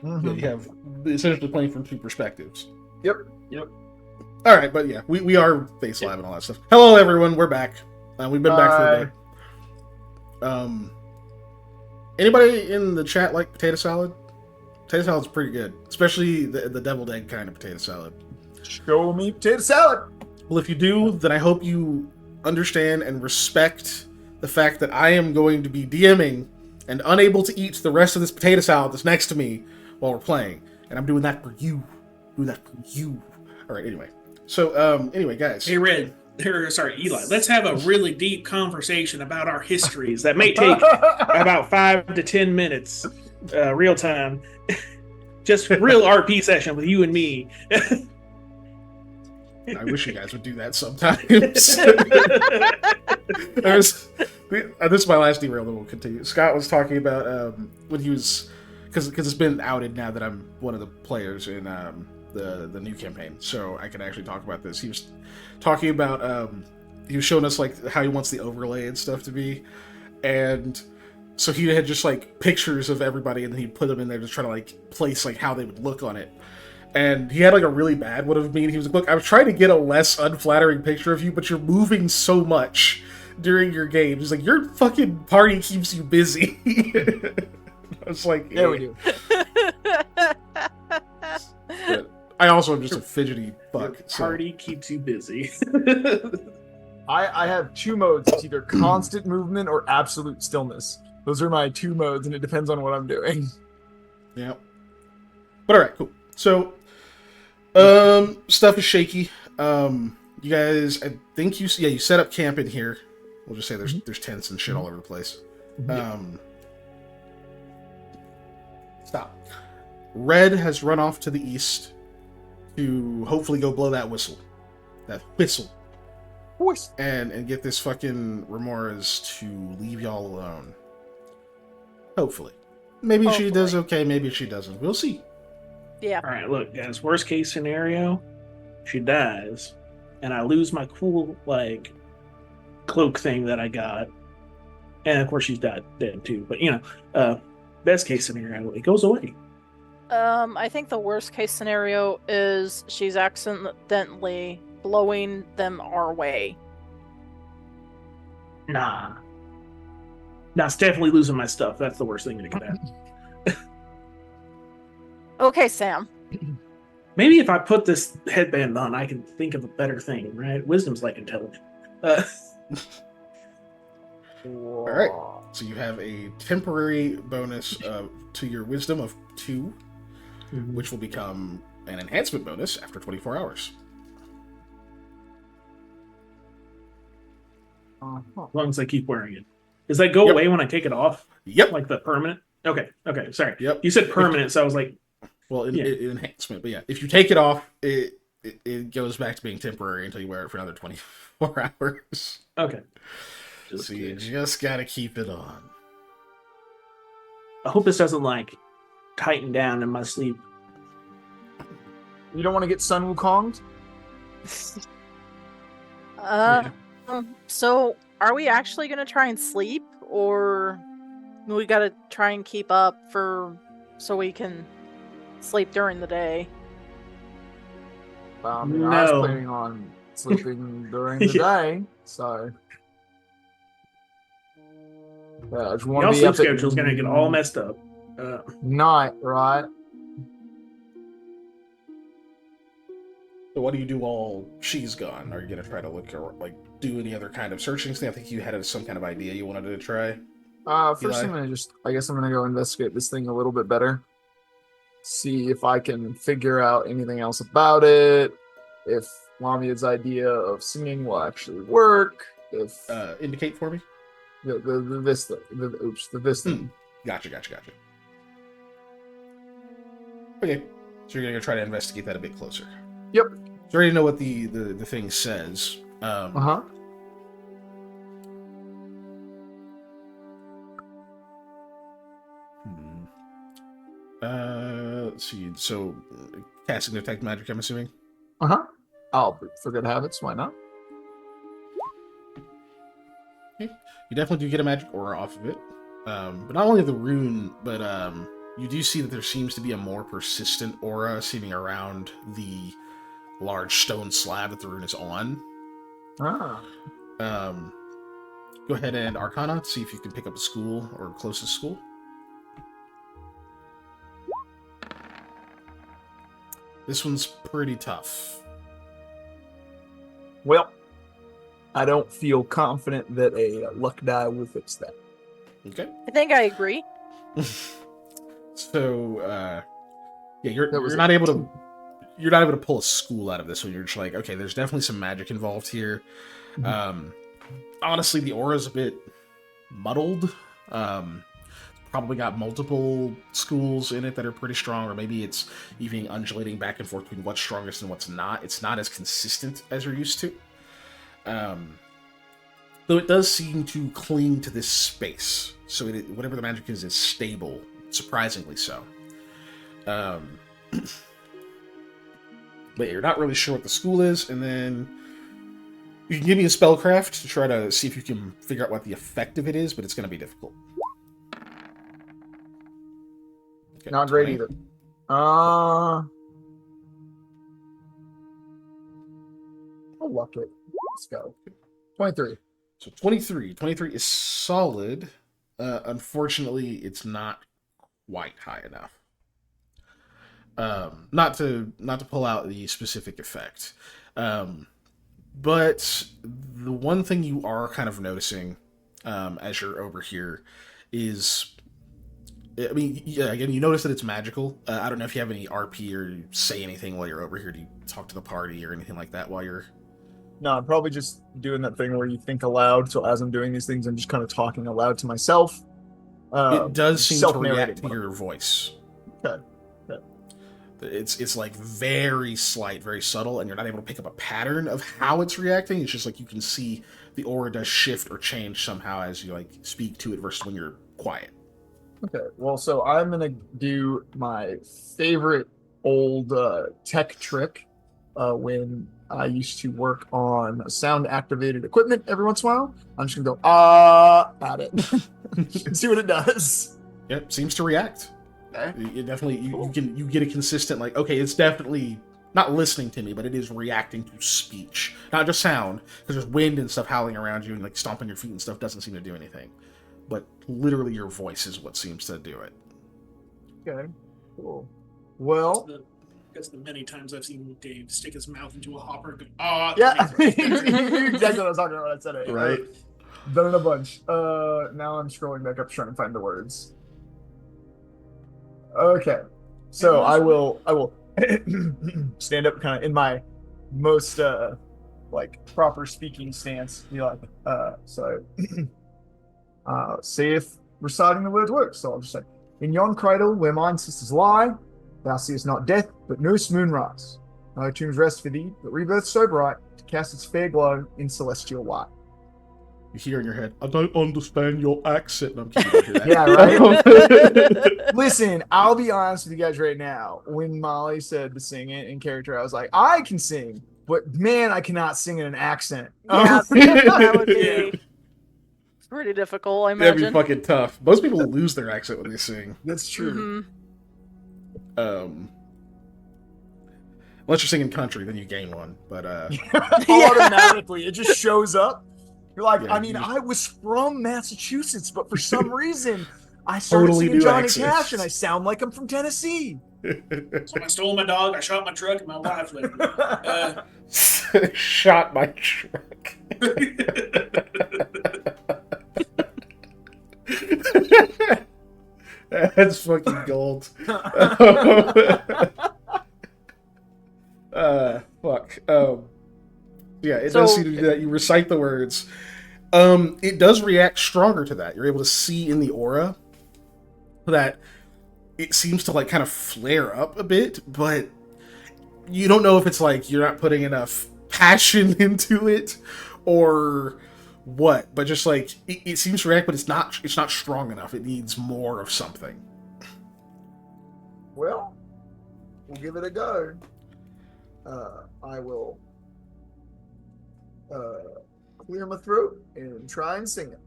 Yeah, you have essentially playing from two perspectives. Yep. All right, but yeah, we are face live and all that stuff. Hello, everyone. We're back. We've been back for a day. Anybody in the chat like potato salad? Potato salad's pretty good, especially the deviled egg kind of potato salad. Show me potato salad. Well, if you do, then I hope you understand and respect the fact that I am going to be DMing and unable to eat the rest of this potato salad that's next to me while we're playing. And I'm doing that for you. Do that for you. All right, anyway. So, anyway, guys. Hey Red, Sorry, Eli. Let's have a really deep conversation about our histories. That may take about 5 to 10 minutes, real time. Just real RP session with you and me. I wish you guys would do that sometimes. This is my last derail that will continue. Scott was talking about when he was, because it's been outed now that I'm one of the players in the new campaign, so I can actually talk about this. He was talking about he was showing us like how he wants the overlay and stuff to be, and so he had just like pictures of everybody, and then he put them in there to try to like place like how they would look on it. And he had like a really bad one of me, and he was like, "Look, I was trying to get a less unflattering picture of you, but you're moving so much during your game." He's like, "Your fucking party keeps you busy." I was like, Yeah, we do. But I also am just a fidgety fuck. Your party keeps you busy. I have 2 modes. It's either constant movement or absolute stillness. Those are my 2 modes, and it depends on what I'm doing. Yeah. But alright, cool. So, stuff is shaky. You guys, I think you set up camp in here. We'll just say there's tents and shit all over the place. Stop. Red has run off to the east to hopefully go blow that whistle. That whistle. Voice. And get this fucking Remoras to leave y'all alone. Hopefully. Maybe she does okay, maybe she doesn't. We'll see. Yeah. All right, look, guys. Worst case scenario, she dies, and I lose my cool like cloak thing that I got, and of course she's dead too. But best case scenario, it goes away. I think the worst case scenario is she's accidentally blowing them our way. Nah, it's definitely losing my stuff. That's the worst thing that could happen. Okay, Sam. Maybe if I put this headband on, I can think of a better thing, right? Wisdom's like intelligence. All right. So you have a temporary bonus to your wisdom of 2, which will become an enhancement bonus after 24 hours. As long as I keep wearing it. Does that go away when I take it off? Yep. Like the permanent? Okay, sorry. Yep. You said permanent, so I was like... Well, enhancement, but yeah. If you take it off, it goes back to being temporary until you wear it for another 24 hours. Okay. So you just gotta keep it on. I hope this doesn't, like, tighten down in my sleep. You don't want to get Sun Wukonged? So are we actually gonna try and sleep, or we gotta try and keep up so we can sleep during the day? I was planning on sleeping during the day, so I just want Y'all to be sleep up schedule's gonna get all messed up. night, right? So what do you do while she's gone? Are you gonna try to look or like do any other kind of searching thing? I think you had some kind of idea you wanted to try. First I'm gonna go investigate this thing a little bit better. See if I can figure out anything else about it. If Lamia's idea of singing will actually work. If Indicate for me. This thing. Gotcha. Okay, so you're gonna try to investigate that a bit closer. Yep. So you already know what the thing says. Let's see. So, casting detect magic, I'm assuming. For good habits, why not? Okay. You definitely do get a magic aura off of it. But not only the rune, but you do see that there seems to be a more persistent aura seeming around the large stone slab that the rune is on. Go ahead and Arcana, see if you can pick up a school or closest school. This one's pretty tough. Well, I don't feel confident that a luck die will fix that. Okay. I think I agree. So, you're not able to. you're not able to pull a school out of this one. You're just like, okay, there's definitely some magic involved here. Honestly, the aura's a bit muddled. Probably got multiple schools in it that are pretty strong, or maybe it's even undulating back and forth between what's strongest and what's not. It's not as consistent as you're used to. Though it does seem to cling to this space. So whatever the magic is stable, surprisingly so. But you're not really sure what the school is, and then you can give me a spellcraft to try to see if you can figure out what the effect of it is, but it's going to be difficult. Okay, Not great 20. either. I'll luck it. Let's go. 23. So 23. 23 is solid. Unfortunately, it's not quite high enough. Not to pull out the specific effect. But the one thing you are kind of noticing as you're over here is, I mean, yeah, again, you notice that it's magical. I don't know if you have any RP or say anything while you're over here. Do you talk to the party or anything like that while you're... No, I'm probably just doing that thing where you think aloud. So as I'm doing these things, I'm just kind of talking aloud to myself. It does seem to self-narrating. react to your voice. Okay. It's like very slight, very subtle, and you're not able to pick up a pattern of how it's reacting. It's just like you can see the aura does shift or change somehow as you like speak to it versus when you're quiet. Okay, well, so I'm gonna do my favorite old tech trick when I used to work on sound-activated equipment every once in a while. I'm just gonna go at it, see what it does. Yep, seems to react. Okay. It definitely you get a consistent like, okay, it's definitely not listening to me, but it is reacting to speech, not just sound, because there's wind and stuff howling around you and like stomping your feet and stuff doesn't seem to do anything. But literally your voice is what seems to do it. Okay, cool. Well, That's the many times I've seen Dave stick his mouth into a hopper and go, yeah, exactly what I was talking about when I said it. Right. Done it a bunch. Now I'm scrolling back up trying to find the words. Okay, so I will stand up kind of in my most like proper speaking stance. Be like, saith reciting the words works. So I'll just say, in yon cradle where mine sisters lie, thou seest not death, but noose moonrise. No tombs rest for thee, but rebirth so bright to cast its fair glow in celestial light. You hear in your head, I don't understand your accent. I'm kidding. I hear that. Yeah, right. Listen, I'll be honest with you guys right now. When Molly said to sing it in character, I was like, I can sing, but man, I cannot sing in an accent. Yeah, that would be pretty difficult, I That'd imagine. be fucking tough. Most people lose their accent when they sing. That's true. Mhm. Unless you're singing country, then you gain one. But Automatically, it just shows up. You're like, Yeah, I mean, you- I was from Massachusetts, but for some reason, I started Totally singing new Johnny accent. Cash, and I sound like I'm from Tennessee. So I stole my dog, I shot my truck, and my wife left me. Shot my truck. That's fucking gold. Fuck. Yeah, it does So- seem to do that. You recite the words. It does react stronger to that. You're able to see in the aura that it seems to like kind of flare up a bit, but you don't know if it's like you're not putting enough passion into it or what. But just like it seems to react, but it's not strong enough. It needs more of something. Well, we'll give it a go. I will clear my throat and try and sing it.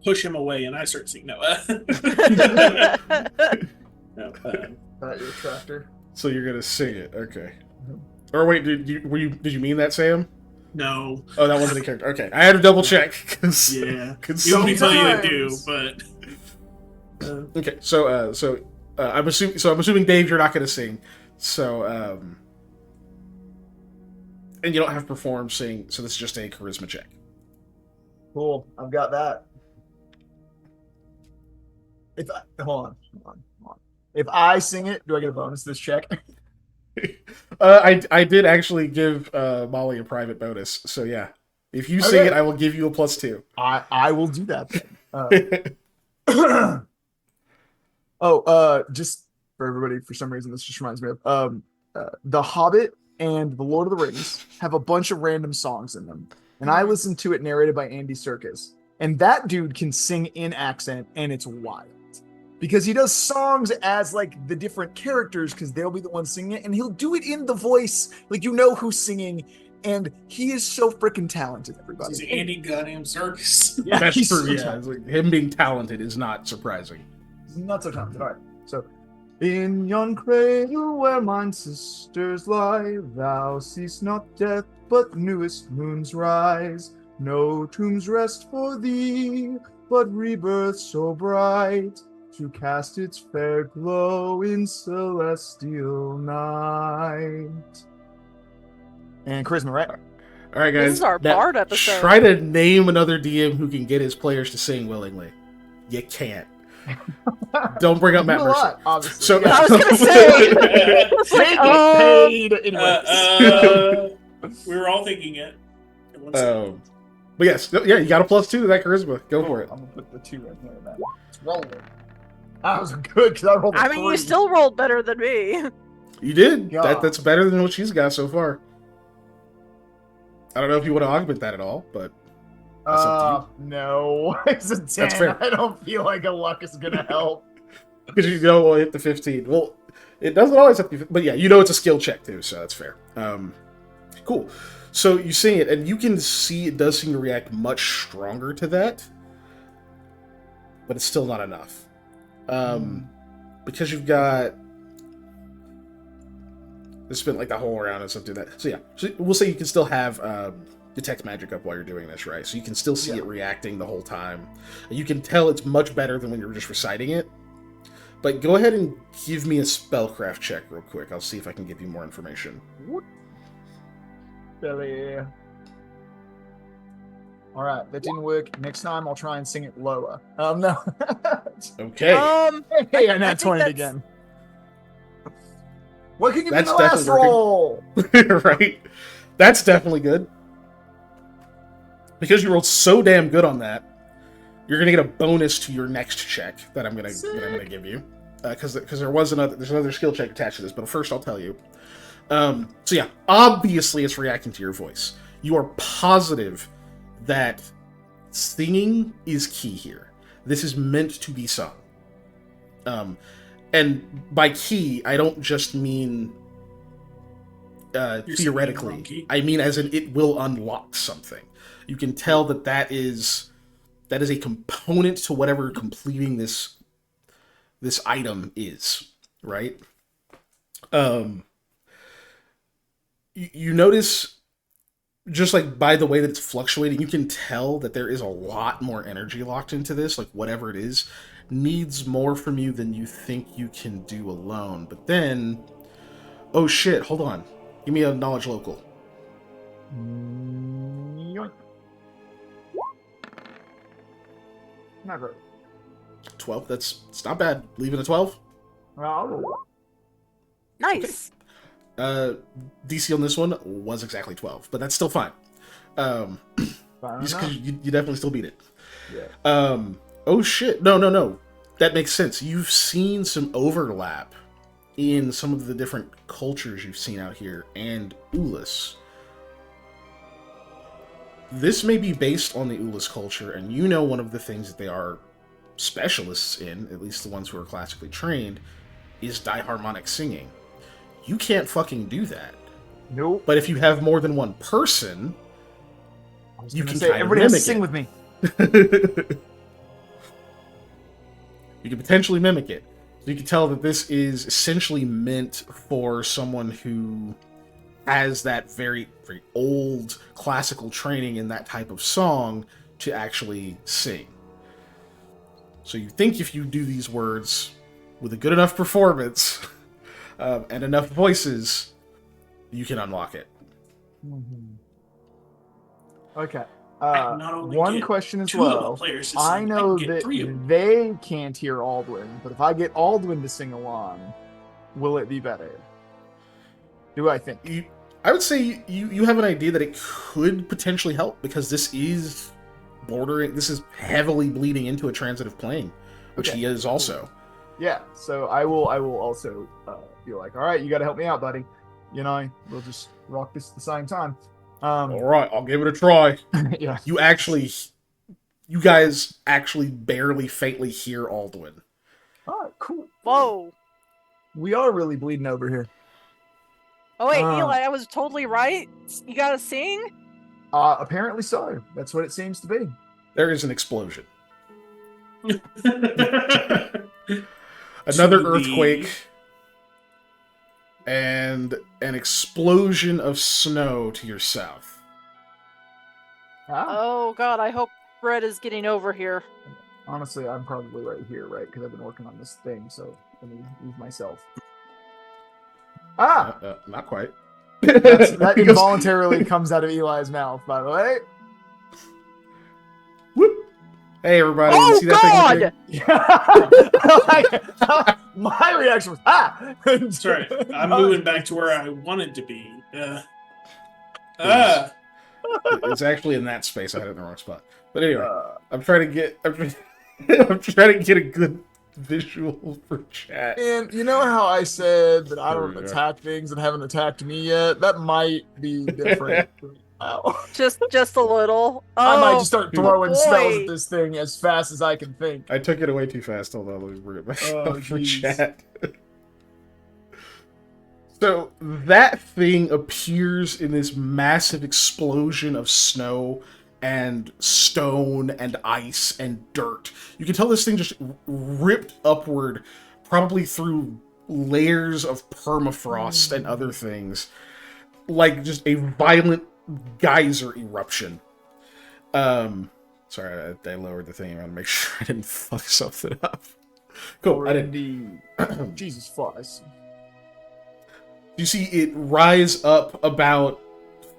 Push him away, and I start singing. No. No, Your tractor. So you're gonna sing it, okay? Or wait, did you mean that, Sam? no. Oh, that wasn't a character. Okay, I had to double check because Yeah. You want me to tell you to do, but Okay, so I'm assuming Dave, you're not gonna sing, so and you don't have to perform sing, so this is just a charisma check. Cool. I've got that. Hold on. If I sing it, do I get a bonus to this check? I did actually give Molly a private bonus, so yeah. If you sing Okay. it, I will give you a +2. I will do that then. Just for everybody, for some reason, this just reminds me of The Hobbit and The Lord of the Rings have a bunch of random songs in them, and I listened to it narrated by Andy Serkis, and that dude can sing in accent, and it's wild because he does songs as like the different characters because they'll be the ones singing it, and he'll do it in the voice like you know who's singing, and he is so freaking talented. Everybody, He's Andy goddamn Circus. yeah, That's he's true. so Yeah, talented. it's like him being talented is not surprising. Not so talented. All right. So, in yon cradle where mine sisters lie, thou seest not death, but newest moons rise. No tombs rest for thee, but rebirth so bright to cast its fair glow in celestial night. And charisma, right? All right, guys. This is our now bard episode. Try to name another DM who can get his players to sing willingly. You can't. Don't bring up Matt Do a Mercer. lot, obviously. So Yeah. I was gonna say. It's They like, get paid anyways. We were all thinking it. At one but yes, yeah, you got a +2 to that charisma. Go for it. I'm gonna put the 2 right there. Then. Let's roll it. That was good because I rolled a I mean, you 3. still rolled better than me. You did. God. That's better than what she's got so far. I don't know if you want to augment that at all, but that's up No. It's a 10. fair. I don't feel like a luck is gonna help. because you know we'll hit the 15. Well, it doesn't always have to be, but yeah, you know it's a skill check too, so that's fair. Cool. So you sing it, and you can see it does seem to react much stronger to that, but it's still not enough. Because you've got this spent like the whole round and stuff do that. So yeah, so we'll say you can still have detect magic up while you're doing this, right? So you can still see it reacting the whole time. You can tell it's much better than when you're just reciting it. But go ahead and give me a spellcraft check real quick. I'll see if I can give you more information. Billy. All right, that didn't work. Next time I'll try and sing it lower. No. Okay. Hey, I I nat think 20 that's- again. What can you do That's the last definitely roll? right? That's definitely good. Because you rolled so damn good on that, you're gonna get a bonus to your next check that I'm gonna give you. Because there's another skill check attached to this, but first I'll tell you. So yeah, obviously it's reacting to your voice. You are positive that singing is key here. This is meant to be sung. And by key, I don't just mean theoretically. I mean as in it will unlock something. You can tell that is a component to whatever completing this item is, right? You notice, just like by the way that it's fluctuating, you can tell that there is a lot more energy locked into this. Like whatever it is needs more from you than you think you can do alone. But then, oh shit, hold on. Give me a knowledge local. Yoink. Not great. 12. It's not bad. Leaving a 12. I'll roll. Nice. DC on this one was exactly 12, but that's still fine. Fine Just enough. because you definitely still beat it. Yeah. Oh shit. No. That makes sense. You've seen some overlap in some of the different cultures you've seen out here and Ulis. This may be based on the Ulis culture, and you know one of the things that they are specialists in, at least the ones who are classically trained, is diharmonic singing. You can't fucking do that. Nope. But if you have more than one person, I was you gonna can say, kind of everybody has to mimic sing it. with me. You can potentially mimic it. So you can tell that this is essentially meant for someone who has that very, very old classical training in that type of song to actually sing. So you think if you do these words with a good enough performance and enough voices, you can unlock it. Okay. I can not only One get question as 2 of the well. players to I sing, know can get that 3 of them. they can't hear Aldwin, but if I get Aldwin to sing along, will it be better? Do I think? I would say you have an idea that it could potentially help because this is heavily bleeding into a transitive plane, which Okay. he is also. Yeah. So I will also be like, all right, you got to help me out, buddy. You know, we'll just rock this at the same time. All right, I'll give it a try. Yeah. You guys actually barely faintly hear Alduin. All right. Cool. Whoa. We are really bleeding over here. Oh wait, Eli, I was totally right. You gotta sing? Apparently so. That's what it seems to be. There is an explosion. To Another the- earthquake. And an explosion of snow to your south. Oh god, I hope Brett is getting over here. Honestly, I'm probably right here, right? Because I've been working on this thing, so let me move myself. Not quite. That Because- involuntarily comes out of Eli's mouth, by the way. Whoop. Hey, everybody. Oh you see that thing? Yeah. My reaction was, That's right. I'm moving back to where I wanted to be. It's actually in that space. I had it in the wrong spot. But anyway, I'm trying to get a good visual for chat. And you know how I said that I There don't we go. attack things that haven't attacked me yet? That might be different. Wow. Just a little. I might Oh, just start throwing spells boy. at this thing as fast as I can think. I took it away too fast. Hold on, let me bring it back Oh, up for jeez. chat. So that thing appears in this massive explosion of snow and stone and ice and dirt. You can tell this thing just ripped upward, probably through layers of permafrost and other things, like just a violent geyser eruption. Sorry, I lowered the thing around to make sure I didn't fuck something up. Cool, I didn't. Indeed. Jesus flies. You see it rise up about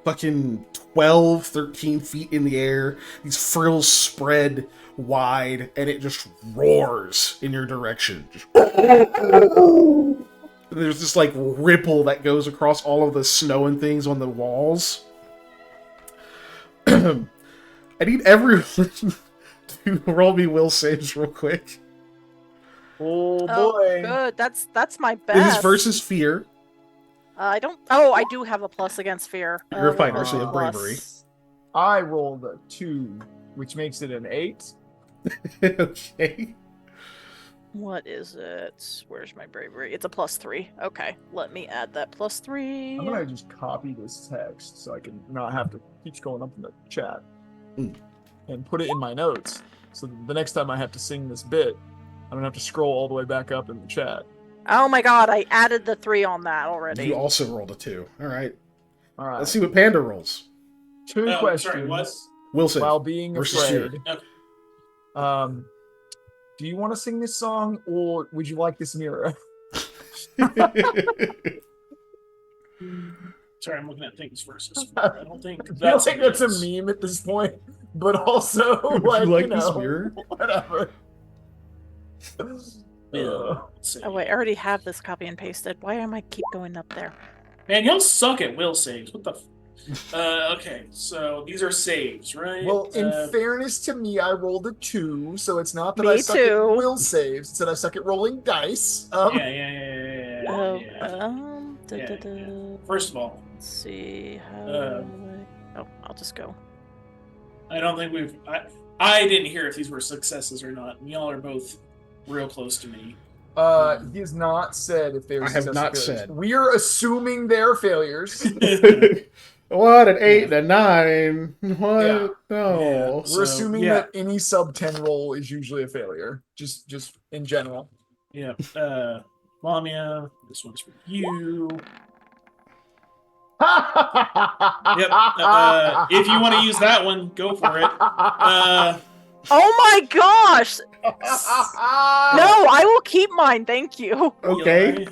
fucking 12, 13 feet in the air. These frills spread wide, and it just roars in your direction. Just there's this like ripple that goes across all of the snow and things on the walls. I need everyone to roll me will saves real quick. Oh Oh, boy. good. That's my best. It is versus fear. I don't. Oh, I do have a plus against fear. You're a fighter, what's so you the have plus? bravery. I rolled a 2, which makes it an 8. Okay. What is it? Where's my bravery? It's a +3. Okay, let me add that +3. I'm gonna just copy this text so I can not have to keep scrolling up in the chat and put it in my notes. So the next time I have to sing this bit, I don't have to scroll all the way back up in the chat. Oh my god, I added the 3 on that already. You also rolled a 2. All right. All right. Let's see what Panda rolls. 2 Oh, questions sorry, what? Will save. while being versus fear. afraid. Okay. Do you want to sing this song or would you like this mirror? Sorry, I'm looking at things versus. I don't think I feel that's like what it that's a is. meme at this point, but also Would like, you like you this know, mirror? whatever. Yeah, Uh, let's see. Oh wait, I already have this copy and pasted. Why am I keep going up there? Man, y'all suck at will saves. What the? Okay, so these are saves, right? well, in fairness to me, I rolled a 2, so it's not that Me I suck too. at will saves; it's that I suck at rolling dice. yeah. Oh, Yeah. Yeah. First of all, Let's see how. Oh, I'll just go. I don't think we've. I didn't hear if these were successes or not. And y'all are both real close to me. He has not said if they were I have successful not failures. said. We are assuming they're failures. What, an 8 and a 9? What? Yeah. No. We're So, assuming yeah. that any sub 10 roll is usually a failure. Just in general. Yeah. Lamia, this one's for you. Yep. If you want to use that one, go for it. Oh my gosh! No, I will keep mine. Thank you. Okay.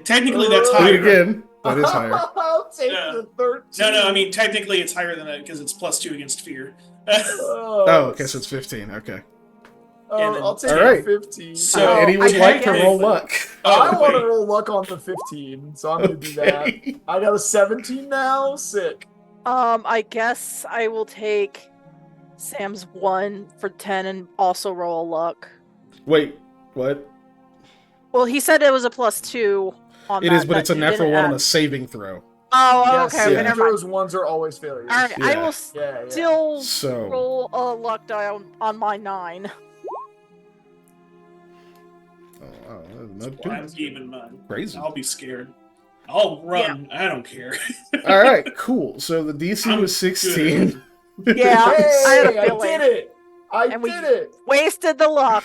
Technically, that's Do it higher. again. That is higher. I'll take Yeah. the 13. No. I mean, technically, it's higher than that because it's +2 against fear. Oh, okay, so it's 15. Okay. And then I'll take All right. 15. So Oh, Eddie would I like to guess- roll luck. I Oh, want to wait. roll luck on the 15, so I'm gonna do that. Okay. I got a 17 now. Sick. I guess I will take Sam's 1 for 10 and also roll a luck. Wait, what? Well, he said it was a +2 on It that. is, but that it's a you natural didn't one on add. a saving throw. Oh, Yeah, okay, saving never mind. throws ones are always failures. All right, I Yeah. will Yeah, yeah. still So- roll a luck die on my 9. Oh, not Well, I'm too keeping mine. crazy. I'll be scared. I'll run. I don't care. All right, cool. So the DC I'm was 16. Yeah, Hey, I had a I feeling. did it! I And we- did it! Wasted the luck.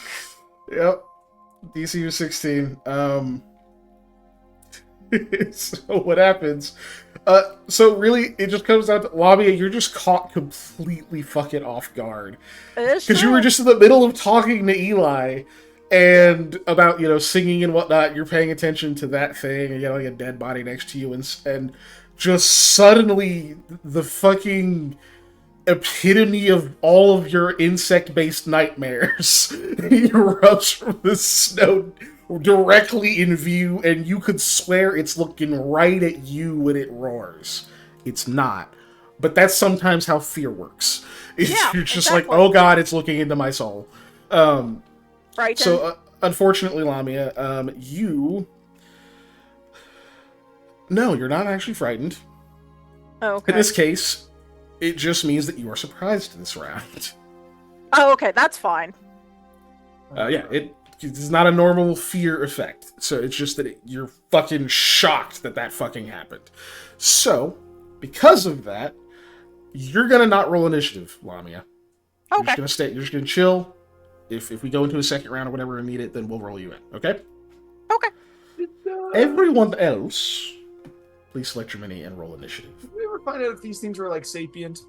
Yep. DC was 16. So what happens? So really, it just comes down to Lamia, you're just caught completely fucking off guard. Because you were just in the middle of talking to Eli and about, singing and whatnot. You're paying attention to that thing, and you got like a dead body next to you, and just suddenly the fucking epitome of all of your insect-based nightmares erupts from the snow directly in view, and you could swear it's looking right at you when it roars. It's not. But that's sometimes how fear works. Yeah, You're just exactly. like, oh god, it's looking into my soul. Right. So, unfortunately, Lamia, you... No, you're not actually frightened. okay. In this case, it just means that you are surprised this round. Oh, okay, that's fine. Yeah, it's not a normal fear effect. So it's just that you're fucking shocked that fucking happened. So, because of that, you're gonna not roll initiative, Lamia. You're Okay. just gonna stay. You're just gonna chill. If we go into a second round or whatever and need it, then we'll roll you in. Okay? Okay. Everyone else, please select your mini and roll initiative. Did we ever find out if these things were like sapient?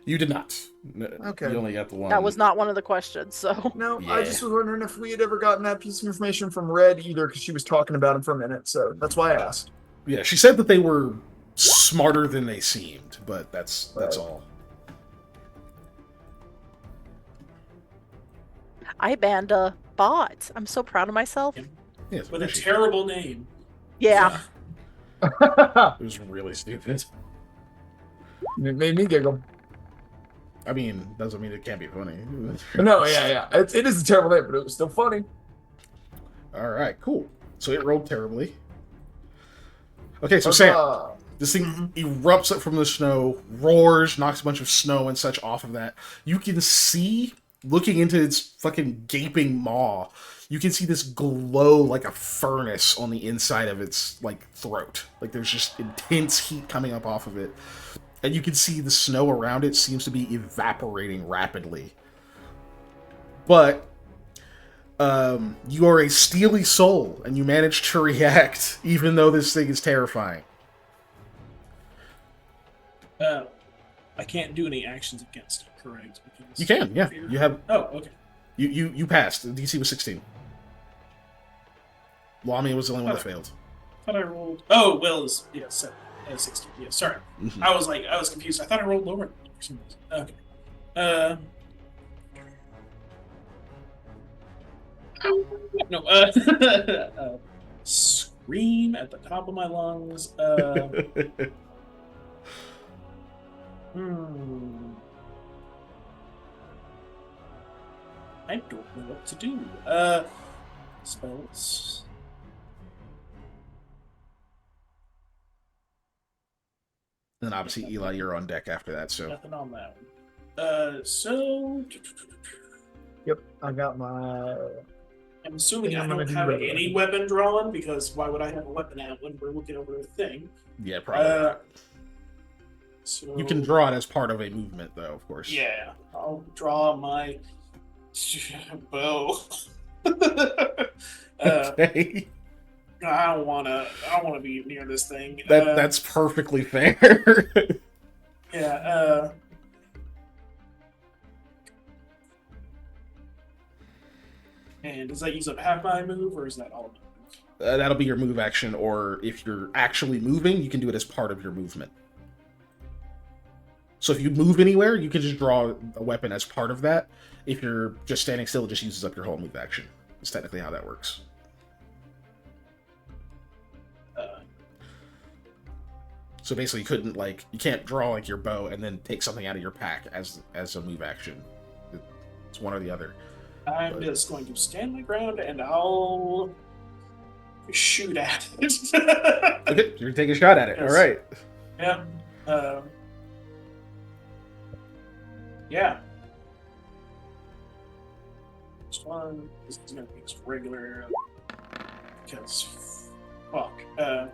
You did not. Okay. You only got the one. That was not one of the questions, so. No, Yeah. I just was wondering if we had ever gotten that piece of information from Red either, because she was talking about him for a minute, so that's why I asked. Yeah, she said that they were smarter than they seemed, but that's Right. all. I banned a bot. I'm so proud of myself. Yes, With a she- terrible name. Yeah. It was really stupid. It made me giggle. I mean, doesn't mean it can't be funny. No, yeah. It is a terrible name, but it was still funny. All right, cool. So it rolled terribly. Okay, so Sam, this thing erupts up from the snow, roars, knocks a bunch of snow and such off of that. You can see, looking into its fucking gaping maw, you can see this glow like a furnace on the inside of its throat. Like there's just intense heat coming up off of it. And you can see the snow around it seems to be evaporating rapidly. But you are a steely soul, and you manage to react, even though this thing is terrifying. I can't do any actions against it, correct? Because You can, yeah. fear- You have Oh, okay. you passed. The DC was 16. Lamia was the only one that failed. I thought I rolled. Oh, well, it's 16. Yeah, sorry. Mhm. I was confused. I thought I rolled lower for some reason. Okay. No. Scream at the top of my lungs. I don't know what to do. Spells. And obviously, Eli, you're on deck after that, so. Nothing on that one. So Yep, I got my. I'm assuming Yeah, I I'm don't gonna do have regular. any weapon drawn because why would I have a weapon out when we're looking over a thing? Yeah, probably not. So You can draw it as part of a movement, though, of course. Yeah, I'll draw my bow. Okay. I don't want to be near this thing. That's perfectly fair. Yeah. And does that use up half my move, or is that all of it? That'll be your move action, or if you're actually moving, you can do it as part of your movement. So if you move anywhere, you can just draw a weapon as part of that. If you're just standing still, it just uses up your whole move action. That's technically how that works. So basically, you can't draw like your bow and then take something out of your pack as a move action. It's one or the other. I'm just going to stand my ground and I'll shoot at it. Okay, you're gonna take a shot at it. Yes. All right. Yeah. Yeah. This one. This is gonna be just regular. Because, fuck. Yeah.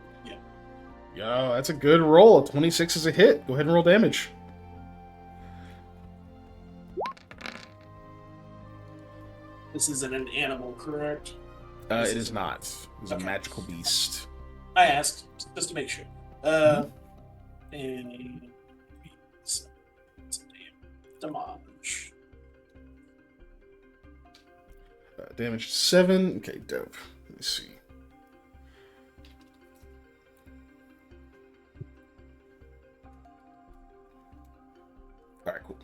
Yo, that's a good roll. A 26 is a hit. Go ahead and roll damage. This isn't an animal, correct? It is not. It's a Okay. magical beast. I asked just to make sure. And damage. Damage 7. Okay, dope. Let me see. Alright, cool.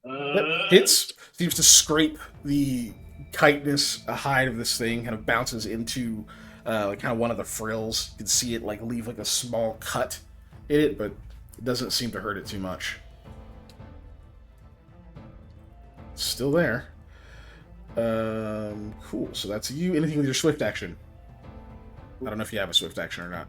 Yep, hits. Seems to scrape the chitinous hide of this thing, kind of bounces into like kind of one of the frills. You can see it like leave like a small cut in it, but it doesn't seem to hurt it too much. It's still there. Cool. So that's you. Anything with your swift action? I don't know if you have a swift action or not.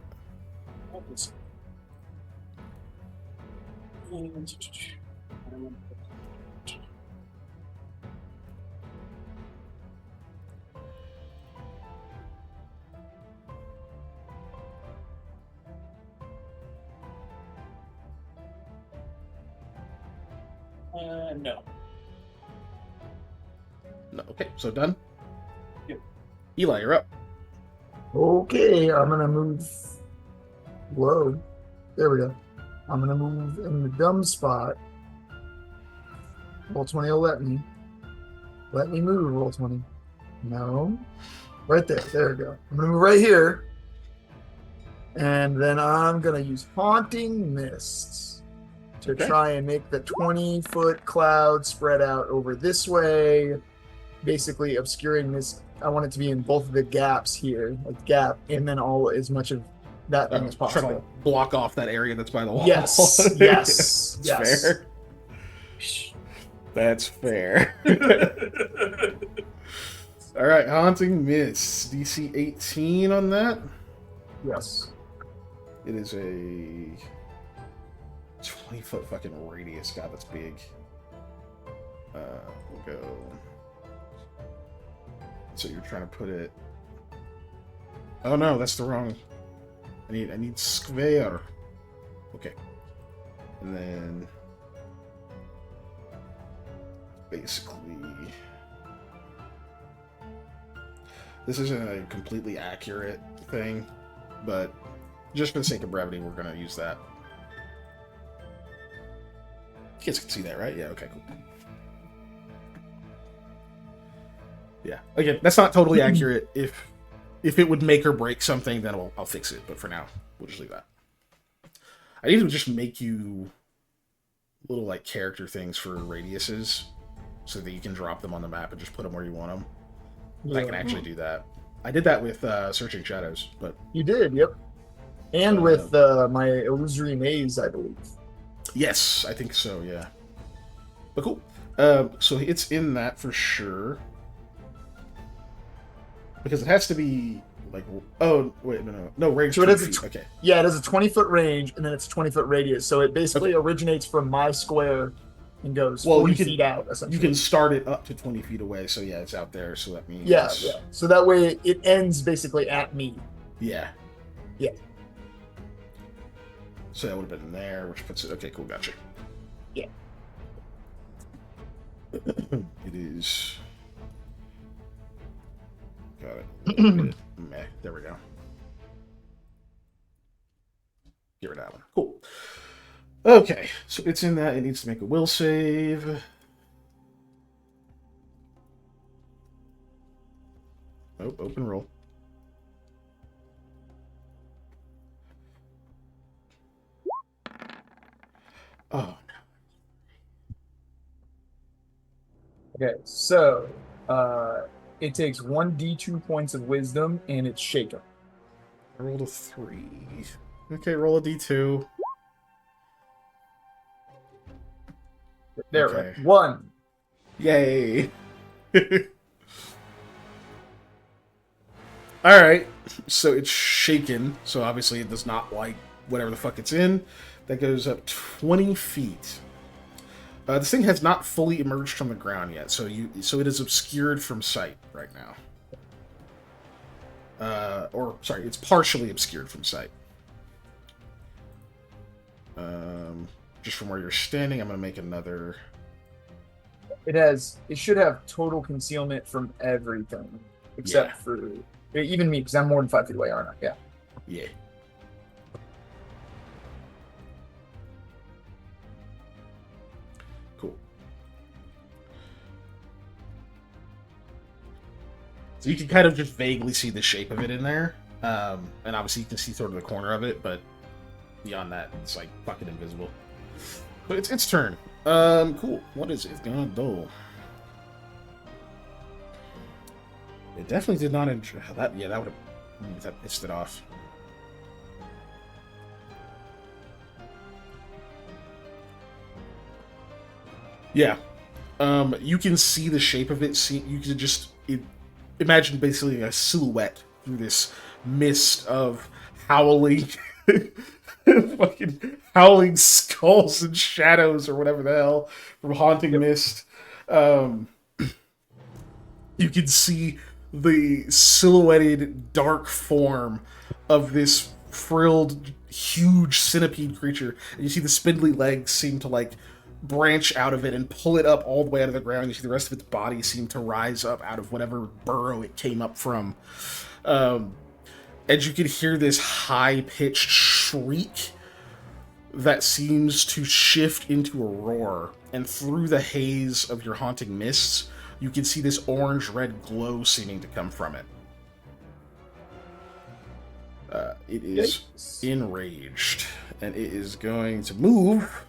No. No. Okay. So done. Yep. Eli, you're up. Okay, I'm gonna move. Whoa, there we go. I'm gonna move in the dumb spot. Roll 20 will let me. Let me move. Roll 20. No, right there. There we go. I'm gonna move right here, and then I'm gonna use Haunting Mists to try and make the 20-foot cloud spread out over this way, basically obscuring this. I want it to be in both of the gaps here, like gap, and then all as much of that thing as Try to possible. like, block off that area that's by the wall. Yes, yes, That's yes. fair. That's fair. All right, Haunting Miss. DC 18 on that. Yes. It is a 20-foot fucking radius. God, that's big. We'll go. So you're trying to put it. Oh no, that's the wrong. I need square. Okay. And then basically this isn't a completely accurate thing, but just for the sake of brevity, we're gonna use that. You guys can see that, right? Yeah, okay, cool. Yeah. Again, that's not totally accurate. If it would make or break something, then I'll fix it. But for now, we'll just leave that. I need to just make you little like character things for radiuses, so that you can drop them on the map and just put them where you want them. Yeah. I can actually do that. I did that with Searching Shadows, but You did, yep. And with my Illusory Maze, I believe. yes, I think so. Yeah. But cool. So it's in that for sure. Because it has to be like, oh wait, no range. So it 20 is a feet. tw- Okay. Yeah, it has a 20-foot range, and then it's a 20-foot radius. So it basically originates from my square and goes 40 feet out, essentially. You can start it up to 20 feet away. So yeah, it's out there. So that means Yeah. So that way it ends basically at me. Yeah. Yeah. So that would have been there, which puts it. Okay, cool, gotcha. Yeah. It is. Got it. Meh. There we go. Get rid of that one. Cool. Okay, so it's in that. It needs to make a will save. Oh, open roll. Okay, so it takes 1d2 points of wisdom and it's shaken. I rolled a 3. Okay, roll a d2. There, Okay. right. 1. Yay! Alright, so it's shaken, so obviously it does not like whatever the fuck it's in. That goes up 20 feet. This thing has not fully emerged from the ground yet, so it is obscured from sight right now. Or sorry, it's partially obscured from sight. Just from where you're standing, I'm gonna make another. It should have total concealment from everything except for even me, because I'm more than 5 feet away, aren't I? Yeah. Yeah. Cool. So you can kind of just vaguely see the shape of it in there. And obviously you can see sort of the corner of it, but beyond that, it's like fucking invisible. But it's its turn. Cool. What is it gonna do? It definitely did not enjoy that. Yeah, that would have pissed it off. Yeah. You can see the shape of it. You can just imagine basically a silhouette through this mist of howling, fucking howling skulls and shadows or whatever the hell from haunting mist. You can see the silhouetted dark form of this frilled, huge centipede creature, and you see the spindly legs seem to like branch out of it and pull it up all the way out of the ground. You see the rest of its body seem to rise up out of whatever burrow it came up from. And you can hear this high-pitched shriek that seems to shift into a roar. And through the haze of your haunting mists, you can see this orange-red glow seeming to come from it. It is enraged, and it is going to move.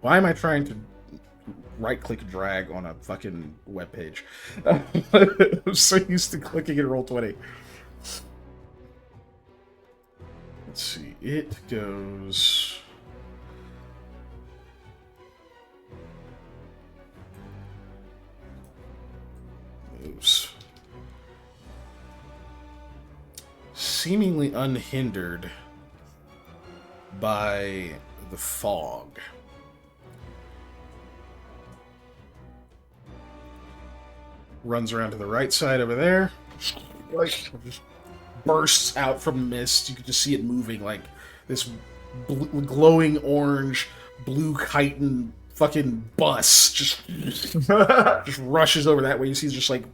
Why am I trying to right-click drag on a fucking webpage? I'm so used to clicking and Roll20. Let's see. It goes... moves. Seemingly unhindered by the fog. Runs around to the right side over there. Like, just bursts out from mist. You can just see it moving like this glowing orange blue chitin fucking bus just rushes over that way. You see just like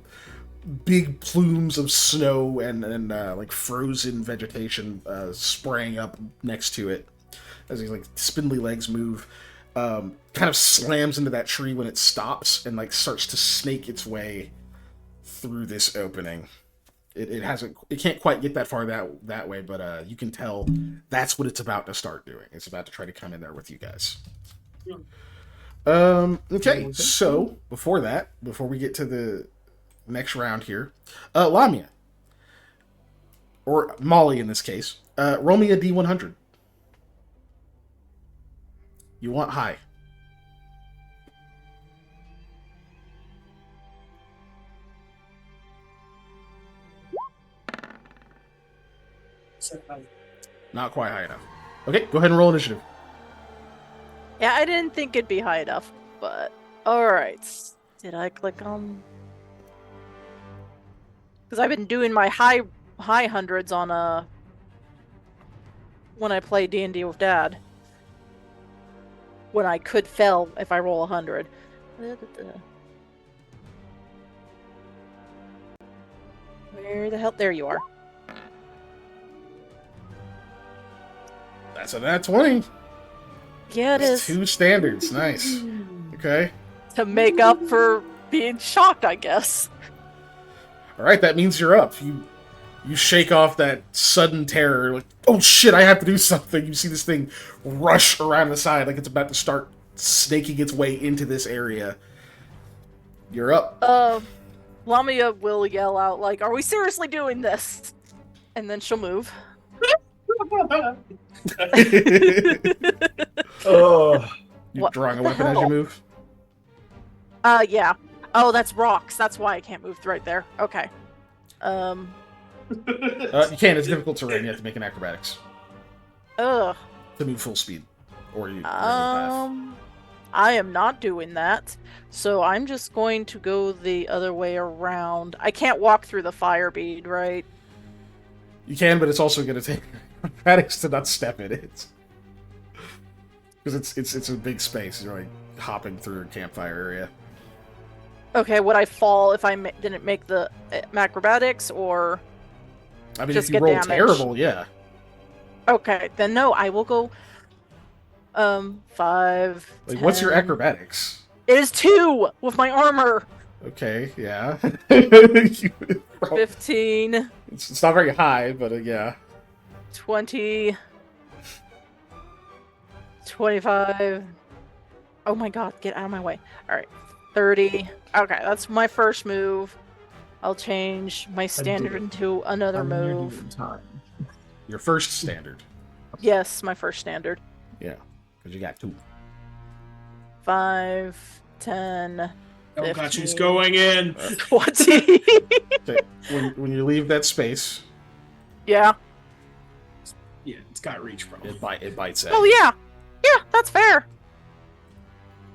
big plumes of snow and like frozen vegetation spraying up next to it as these like spindly legs move. Kind of slams into that tree when it stops and like starts to snake its way through this opening. It can't quite get that far that way, but you can tell that's what it's about to start doing. It's about to try to come in there with you guys. Okay, so before we get to the next round here, Lamia, or Molly in this case, roll me a D100. You want high. Not quite high enough. Okay, go ahead and roll initiative. Yeah, I didn't think it'd be high enough, but alright. Did I click on... Because I've been doing my high hundreds on when I play D&D with Dad. When I could fail if I roll 100. Where the hell? There you are. That's a nat 20. Yeah, it That's is. 2 standards. Nice. Okay. To make up for being shocked, I guess. All right, that means you're up. You shake off that sudden terror, like, oh shit, I have to do something. You see this thing rush around the side like it's about to start snaking its way into this area. You're up. Lamia will yell out, like, "Are we seriously doing this?" And then she'll move. Oh, You drawing a weapon as you move? Yeah. Oh, that's rocks. That's why I can't move right there. Okay. You can't. It's difficult terrain. You have to make an acrobatics Ugh. to move full speed, or you. I am not doing that. So I'm just going to go the other way around. I can't walk through the fire bead, right? You can, but it's also going to take acrobatics to not step in it, because it's a big space. You're like hopping through a campfire area. Okay, would I fall if I didn't make the acrobatics, or I mean, just if you get roll damaged? terrible, yeah. Okay, then no, I will go 5, Like, 10. what's your acrobatics? It is 2 with my armor. Okay, yeah. 15, It's not very high, but yeah. 20, 25. Oh my god, get out of my way. Alright, 30. Okay, that's my first move. I'll change my standard into another move. Your first standard. Yes, my first standard. Yeah, because you got 2. 5, 10, Oh 15, god, she's going in. 20. Okay, when you leave that space, Yeah. Yeah, it's got reach, bro. it bites at. Oh you. yeah. Yeah, that's fair.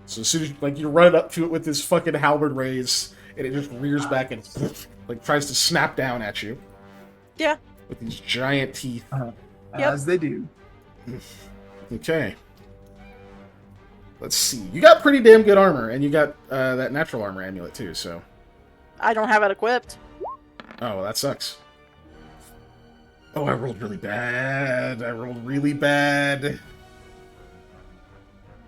So as soon as you run up to it with this fucking halberd raised, and it just rears back and like tries to snap down at you. Yeah. With these giant teeth. as they do. Okay. Let's see. You got pretty damn good armor, and you got that natural armor amulet too. So. I don't have it equipped. Oh, well, that sucks. Oh, I rolled really bad.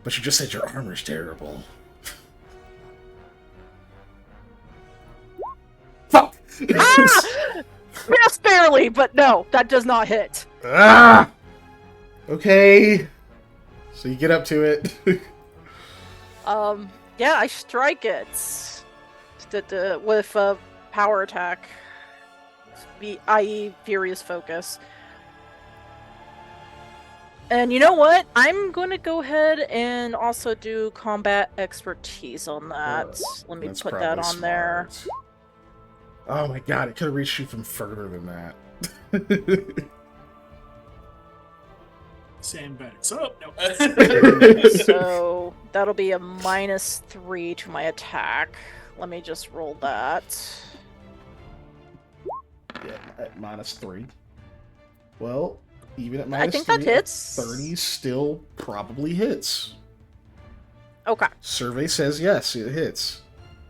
But you just said your armor's terrible. Fuck! Ah! Just barely, but no, that does not hit. Ah! Okay. So you get up to it. Yeah, I strike it with a power attack, i.e. Furious Focus. And you know what? I'm going to go ahead and also do combat expertise on that. Let me That's put that probably on there. smart. Oh my god, it could have reached you from further than that. Sandbags up. No. So that'll be a -3 to my attack. Let me just roll that. Yeah, at -3. Well, even at -3, I think that hits. 30 still probably hits. Okay. Survey says yes, it hits.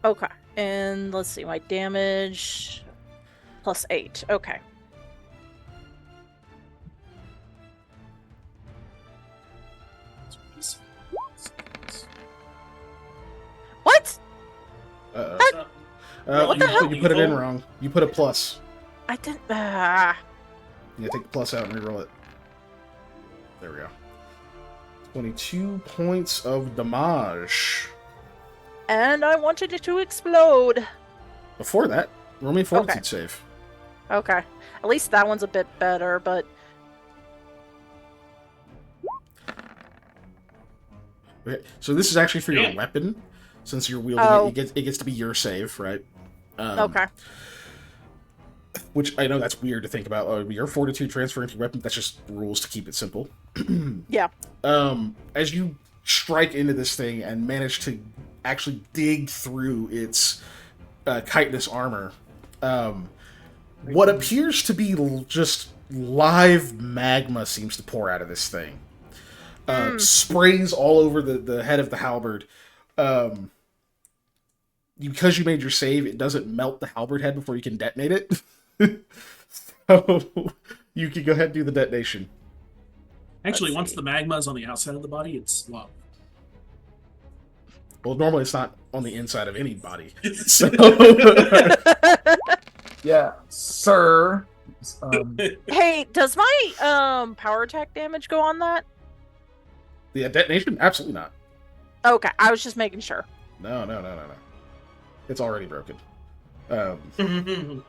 Okay. And let's see, my damage +8. Okay. What? Uh-oh. What the hell? You put it in wrong. You put a plus. I didn't. Yeah, take the plus out and reroll it. There we go. 22 points of damage. And I wanted it to explode. Before that, roll me a fortitude save. Okay. At least that one's a bit better, but... Okay, so this is actually for your weapon, since you're wielding it. It gets to be your save, right? Okay. Which I know that's weird to think about. Your fortitude transfer into your weapon, that's just rules to keep it simple. Yeah. As you strike into this thing and manage to actually dig through its chitinous armor, what appears to be just live magma seems to pour out of this thing. Sprays all over the head of the halberd. Because you made your save, it doesn't melt the halberd head before you can detonate it. So you can go ahead and do the detonation. Actually, once the magma is on the outside of the body, it's lava. Well, normally it's not on the inside of any body. So Yeah, sir. Hey, does my power attack damage go on that? the detonation? Absolutely not. Okay, I was just making sure. No. It's already broken. Um,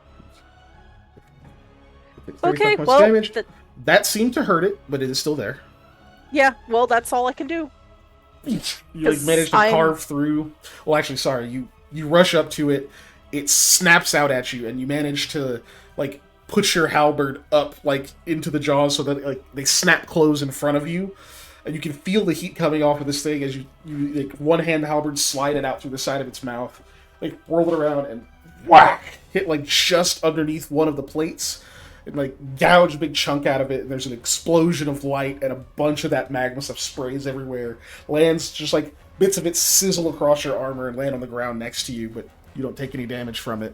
Okay, 35 points well, damage. That seemed to hurt it, but it is still there. yeah, well, that's all I can do. You like 'Cause manage to I'm- carve through. Well, actually, sorry. You rush up to it. It snaps out at you, and you manage to like push your halberd up like into the jaws so that like they snap close in front of you, and you can feel the heat coming off of this thing as you like one hand halberd slide it out through the side of its mouth, like whirl it around and whack hit like just underneath one of the plates. And like gouge a big chunk out of it, and there's an explosion of light, and a bunch of that magma stuff sprays everywhere. Lands just like bits of it sizzle across your armor and land on the ground next to you, but you don't take any damage from it.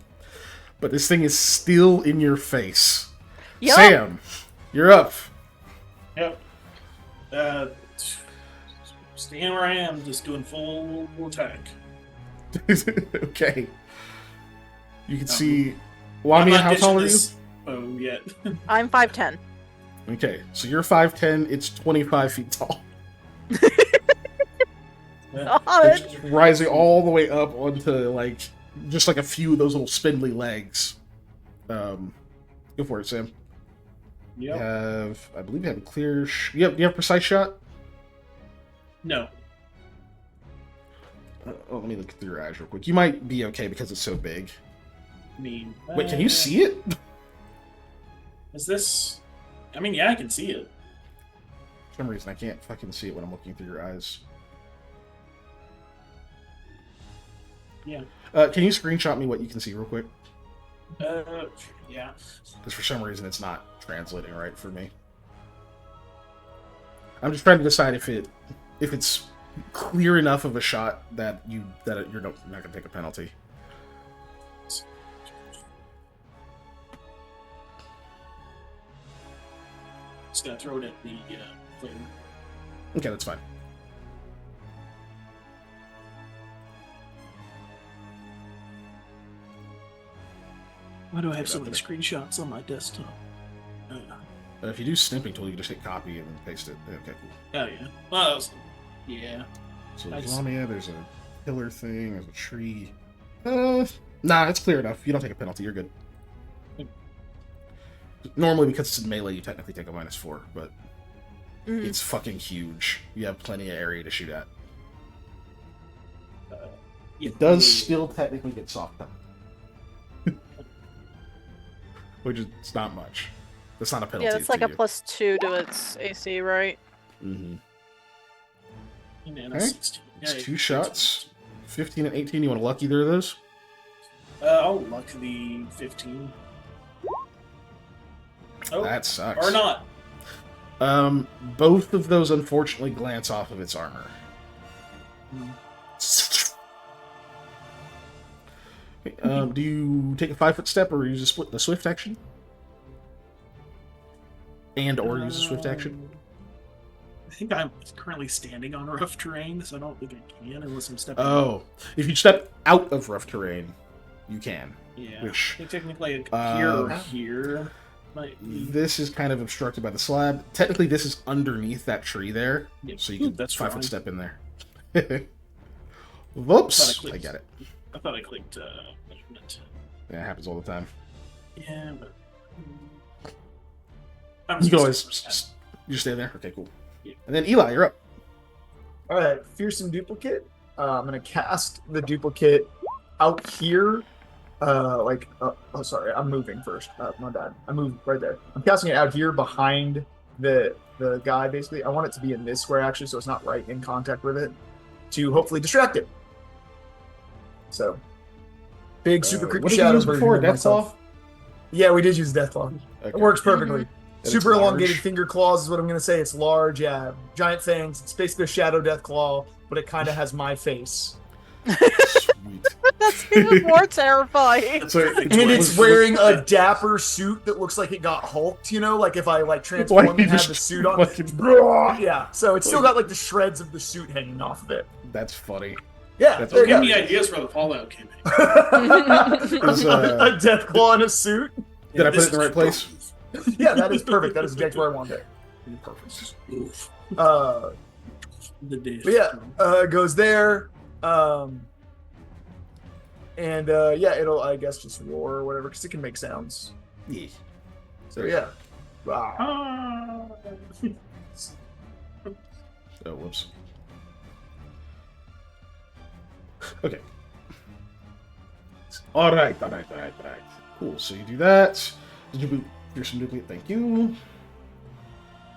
But this thing is still in your face. Yup. Sam, you're up. Yep. Staying where I am, just doing full attack. Okay. You can Um, see. I'm Lamia, not how ditching tall are you? this bow yet. I'm 5'10". Okay, so you're 5'10", it's 25 feet tall. God. It's rising all the way up onto like just like a few of those little spindly legs. Go for it, Sam. You Yep. have, I believe, you have a clear. You have precise shot. No. Let me look through your eyes real quick. You might be okay because it's so big. I mean. Wait, can you see it? Is this? I mean, yeah, I can see it. For some reason, I can't fucking see it when I'm looking through your eyes. Yeah. Can you screenshot me what you can see real quick? Yeah. Because for some reason it's not translating right for me. I'm just trying to decide if it's clear enough of a shot that you're not gonna take a penalty. Just gonna throw it at the thing. Okay, that's fine. Why do I have so many screenshots on my desktop? If you do snipping tool, you can just hit copy and then paste it. Okay, cool. Oh yeah. Well, yeah. So I there's just- Lamia, there's a pillar thing, there's a tree. Nah, it's clear enough. You don't take a penalty, you're good. Normally, because it's in melee, you technically take a -4, but Mm. it's fucking huge. You have plenty of area to shoot at. Yeah. It does still technically get soft up. Which is it's not much. That's not a penalty. Yeah, that's like a you. +2 to its AC, right? Mm-hmm. And Okay. 16. It's Yeah, 2 shots. 15 and 18. You want to luck either of those? I'll luck the 15. Oh, That sucks. or not. Both of those unfortunately glance off of its armor. Do you take a 5-foot step or use the swift action? Or use a swift action? I think I'm currently standing on rough terrain, so I don't think I can unless I'm stepping. Oh, if you step out of rough terrain, you can. Yeah. Which, I think technically here or uh, here might be. This is kind of obstructed by the slab. Technically, this is underneath that tree there, Yeah. so you Ooh, can that's 5-foot fine. step in there. Whoops! Thought I clicked. I get it. I thought I clicked measurement. Yeah, it happens all the time. Yeah, but. You can always you just stay there. Okay, cool. Yeah. And then Eli, you're up. All right, fearsome duplicate. I'm gonna cast the duplicate out here. Oh, sorry, I'm moving first. My bad. I moved right there. I'm casting it out here behind the guy. Basically, I want it to be in this square actually, so it's not right in contact with it, to hopefully distract it. So, big super creepy what did you shadow use version before? of Death myself. Claw? Yeah, we did use Deathclaw. Okay. It works perfectly. And it's Super elongated large? finger claws is what I'm going to say. It's large, yeah. Giant fangs. It's basically a shadow death claw, but it kind of has my face. Sweet. That's even more terrifying. So And And it's was- wearing a dapper suit that looks like it got hulked, you know? Like if I like transform Like you and have just the suit on. fucking- Yeah, so it's still got like the shreds of the suit hanging off of it. That's funny. Yeah, That's there Give you me go. ideas for the Fallout campaign. Is, A death claw in a suit? Did I put This it in the is right place? Yeah, that is perfect. That is exactly where I want it. Perfect. Oof. Uh, The dish. But yeah, it goes there. And yeah, it'll, I guess, just roar or whatever, because it can make sounds. Yeah. So yeah. Wow. Oh, whoops. Okay. Alright. Cool, so you do that. Did you boot your some duplicate? Thank you.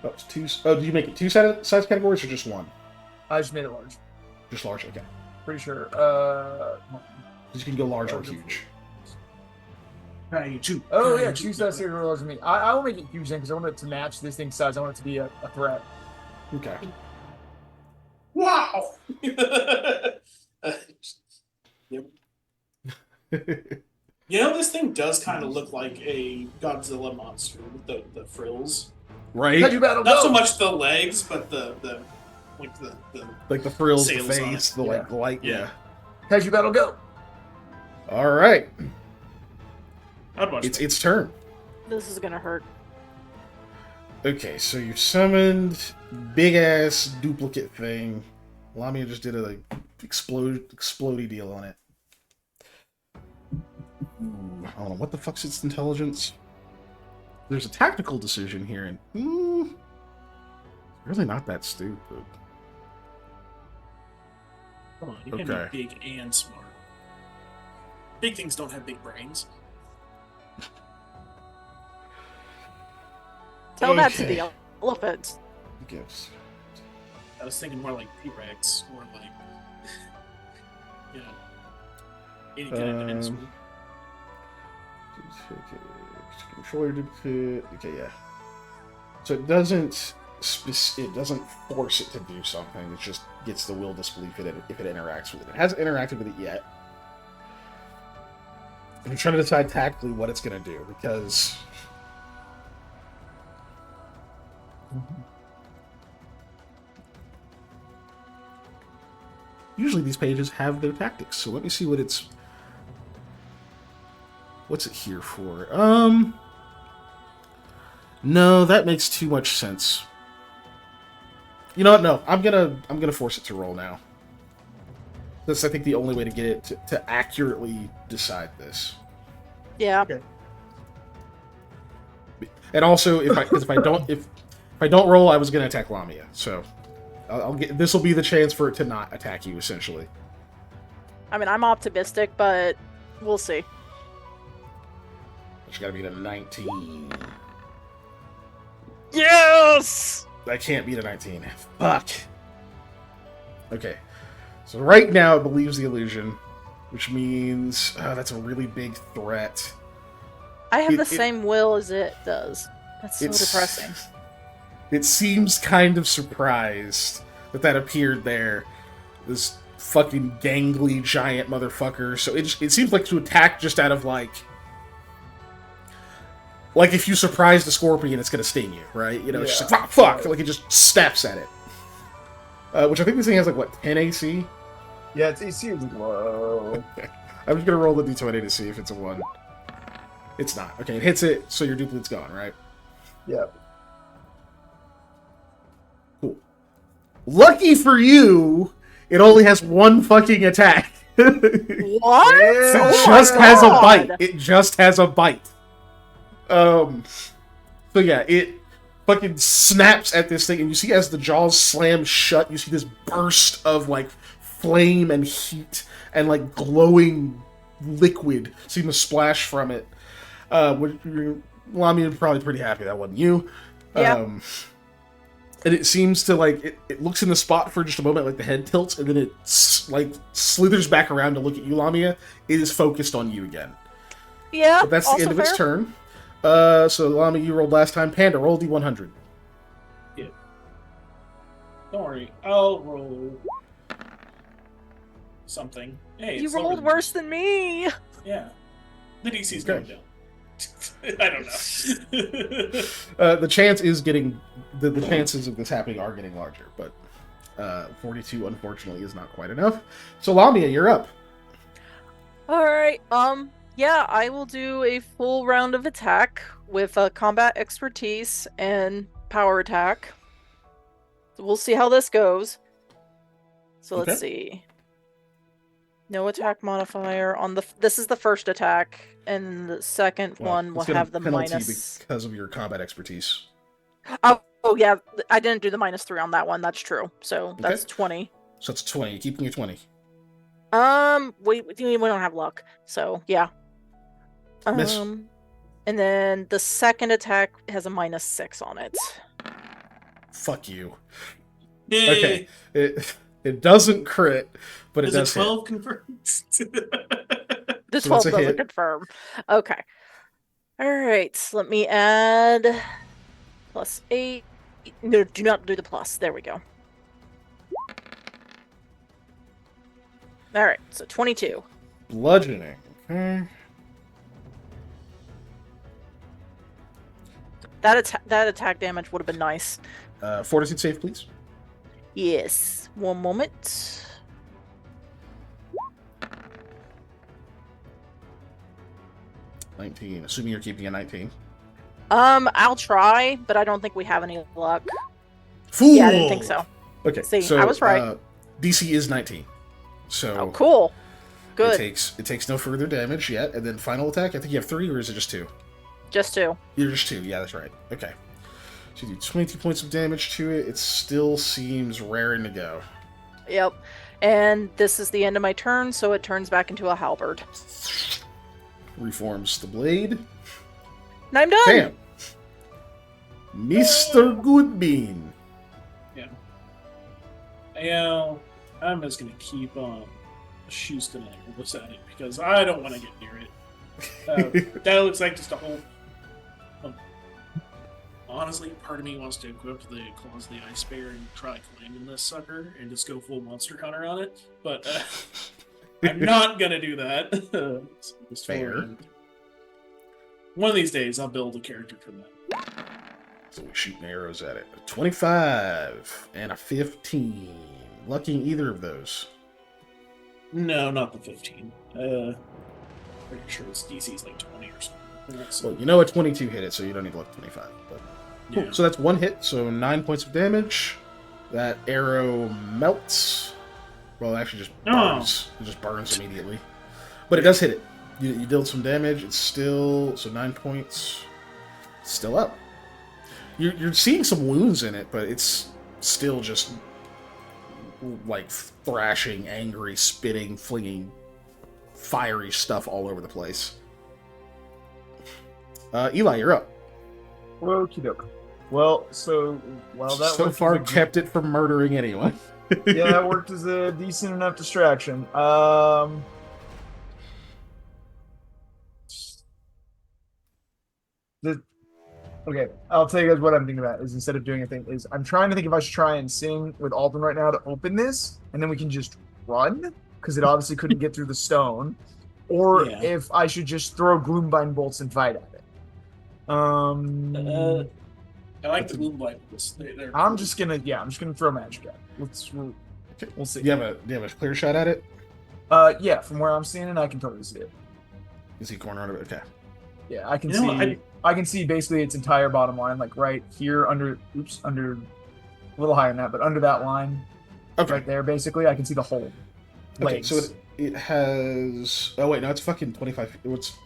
Oh, it's two. Oh, did you make it two size categories or just one? I just made it large. Just large, okay. Pretty sure. You can go large or huge. Oh yeah, two size bigger or larger than me. I will make it huge then because I want it to match this thing's size. I want it to be a threat. Okay. Wow. Yep. You know, this thing does kind of look like a Godzilla monster with the frills. Right? Not so much the legs, but the like the frills, the sails on face, it. the Yeah. like light. Yeah. Kaiju battle, go! All right. I'd watch It's that. its turn. This is gonna hurt. Okay, so you summoned big ass duplicate thing. Lamia just did a like explodey deal on it. Ooh, I don't know what the fuck's its intelligence. There's a tactical decision here, and really not that stupid. Come on, you can Okay. be big and smart. Big things don't have big brains. Tell that to Okay. the elephant. Gifts. I was thinking more like T-Rex, or like, you know, any kind of dinosaur. Control your duplicate. Okay, yeah. So it doesn't force it to do something. It just gets the will disbelief if it interacts with it. It hasn't interacted with it yet. I'm trying to decide tactically what it's going to do because usually these pages have their tactics. So let me see what's it here for? No, that makes too much sense. You know what? No, I'm gonna force it to roll now. That's, I think, the only way to get it to accurately decide this. Yeah. Okay. And also, if I don't roll, I was gonna attack Lamia. So I'll get this will be the chance for it to not attack you, essentially. I mean, I'm optimistic, but we'll see. It's gotta be a 19. Yes! I can't beat a 19. Fuck. Okay. So right now it believes the illusion, which means that's a really big threat. I have the same will as it does. That's so depressing. It seems kind of surprised that appeared there. This fucking gangly giant motherfucker. So it seems like to attack just out of like if you surprise the scorpion, it's gonna sting you, right? You know, it's just like fuck. Like it just snaps at it. Which I think this thing has like what 10 AC. Yeah, its AC is low. I'm just gonna roll the d20 to see if it's a 1. It's not. Okay, it hits it, so your duplicate's gone, right? Yep. Cool. Lucky for you, it only has one fucking attack. What? Yeah. It Oh just my has a God. bite. It just has a bite. So yeah, it fucking snaps at this thing, and you see as the jaws slam shut, you see this burst of like flame and heat and like glowing liquid seem to splash from it. Lamia is probably pretty happy that wasn't you. Yeah. And it seems to like it looks in the spot for just a moment, like the head tilts, and then it like slithers back around to look at you, Lamia. It is focused on you again. Yeah. But that's the also end of its fair. turn. So Lamia, you rolled last time. Panda, roll D100. Yeah. Don't worry, I'll roll something. Hey, You it's lower rolled than- worse than me. Yeah, the DC's Okay. going down. I don't know. The chance is getting the chances of this happening are getting larger, but 42 unfortunately is not quite enough. So Lamia, you're up. All right. Yeah, I will do a full round of attack with combat expertise and power attack. We'll see how this goes. So let's see. No attack modifier on the. This is the first attack, and the second Well, one will it's gonna have the penalty minus. because of your combat expertise. Oh yeah, I didn't do the -3 on that one. That's true. So that's Okay. 20. So it's 20. Keeping your 20. We don't have luck, so yeah. Miss. And then the second attack has a -6 on it. Fuck you. Yay. Okay. It doesn't crit, but it Is does it 12 confirmed? The So 12 that's a doesn't hit. confirm. Okay. All right. Let me add +8. No, do not do the plus. There we go. All right. So 22. Bludgeoning. Okay. That attack damage would have been nice. Fortitude save, please. Yes. One moment. $19. Assuming you're keeping a 19. I'll try, but I don't think we have any luck. Fool! Yeah, I didn't think so. Okay, See, so I was right. DC is 19. So Oh, cool. Good. It takes no further damage yet, and then final attack. I think you have 3, or is it just 2? Just 2. You're just 2. Yeah, that's right. Okay. So you do 20 points of damage to it. It still seems raring to go. Yep. And this is the end of my turn, so it turns back into a halberd. Reforms the blade. And I'm done. Bam! Mr. Goodbean. I'm just gonna keep on shooting at it because I don't want to get near it. That looks like just a whole. Honestly, part of me wants to equip the Claws of the Ice Bear and try climbing this sucker and just go full Monster Hunter on it, but I'm not gonna do that. So just Fair. one of these days, I'll build a character for that. So we're shooting arrows at it. A 25 and a 15. Lucky in either of those. No, not the 15. Pretty sure its DC is like 20 or something. Well, you know a 22 hit it, so you don't need to look 25. But cool. Yeah. So that's 1 hit, so 9 points of damage. That arrow melts. Well, it actually just burns. It just burns immediately. But it does hit it. You dealt some damage. It's still... So 9 points. Still up. You're seeing some wounds in it, but it's still just... like thrashing, angry, spitting, flinging fiery stuff all over the place. Eli, you're up. Okie doke. Well, so that So worked far as a- kept it from murdering anyone. yeah, that worked as a decent enough distraction. Okay, I'll tell you guys what I'm thinking about is instead of doing a thing is I'm trying to think if I should try and sing with Alden right now to open this, and then we can just run because it obviously couldn't get through the stone, or Yeah. if I should just throw Gloombind bolts and fight at it. I like the Gloom Blindness. I'm just gonna throw magic at it. We'll see. Do you have a clear shot at it? Yeah, from where I'm standing, I can totally see it. Is he corner of it? Okay. Yeah, I can You know, see. I can see basically its entire bottom line, like right here under a little higher than that, but under that line, Okay. right there, basically, I can see the whole Okay, legs. so it has... Oh, wait, no, it's fucking 25... It's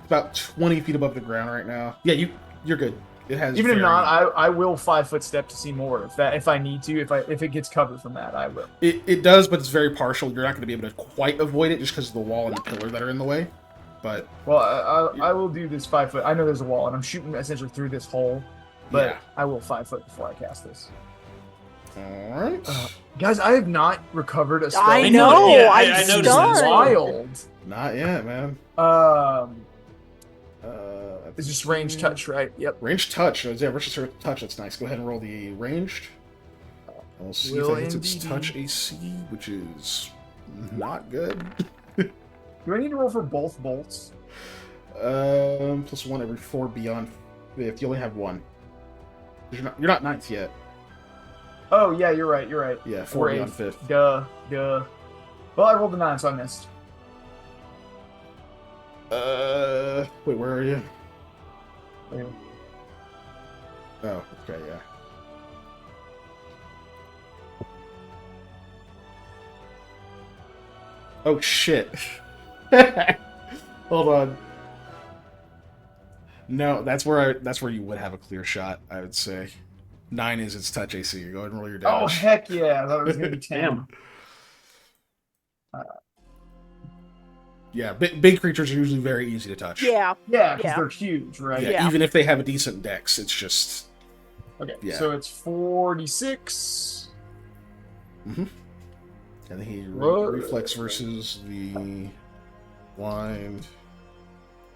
about 20 feet above the ground right now. Yeah, you're good. It has Even if very- not, I will 5-foot step to see more if I need to. If it gets covered from that, I will. It does, but it's very partial. You're not going to be able to quite avoid it just because of the wall and the pillar that are in the way. But Well, I will do this 5-foot. I know there's a wall, and I'm shooting essentially through this hole, but Yeah. I will 5-foot before I cast this. all right, Guys, I have not recovered a spell. I know. Yeah, I'm I noticed stunned. that. Wild. not yet, man. It's just range touch, right? Yep. Ranged touch. Yeah, versus touch. That's nice. Go ahead and roll the ranged. We'll see Will if it hits its indeed. touch AC, which is not good. Do I need to roll for both bolts? Plus 1 every 4 beyond 5th. You only have 1. You're not 9th yet. Oh yeah, you're right. Yeah, 4 Or beyond eighth. 5th. Duh. Well, I rolled a 9, so I missed. Wait, where are you? Okay. Oh, okay, yeah. Oh shit. Hold on. No, that's where you would have a clear shot, I would say. 9 is its touch AC. Go ahead and roll your damage. Oh heck yeah! I thought it was gonna be 10. Damn. Yeah, big creatures are usually very easy to touch. Yeah. Yeah, because Yeah. they're huge, right? Yeah, Yeah. even if they have a decent dex, it's just Okay, Yeah. so it's 46. and then he Whoa. reflex versus the blind.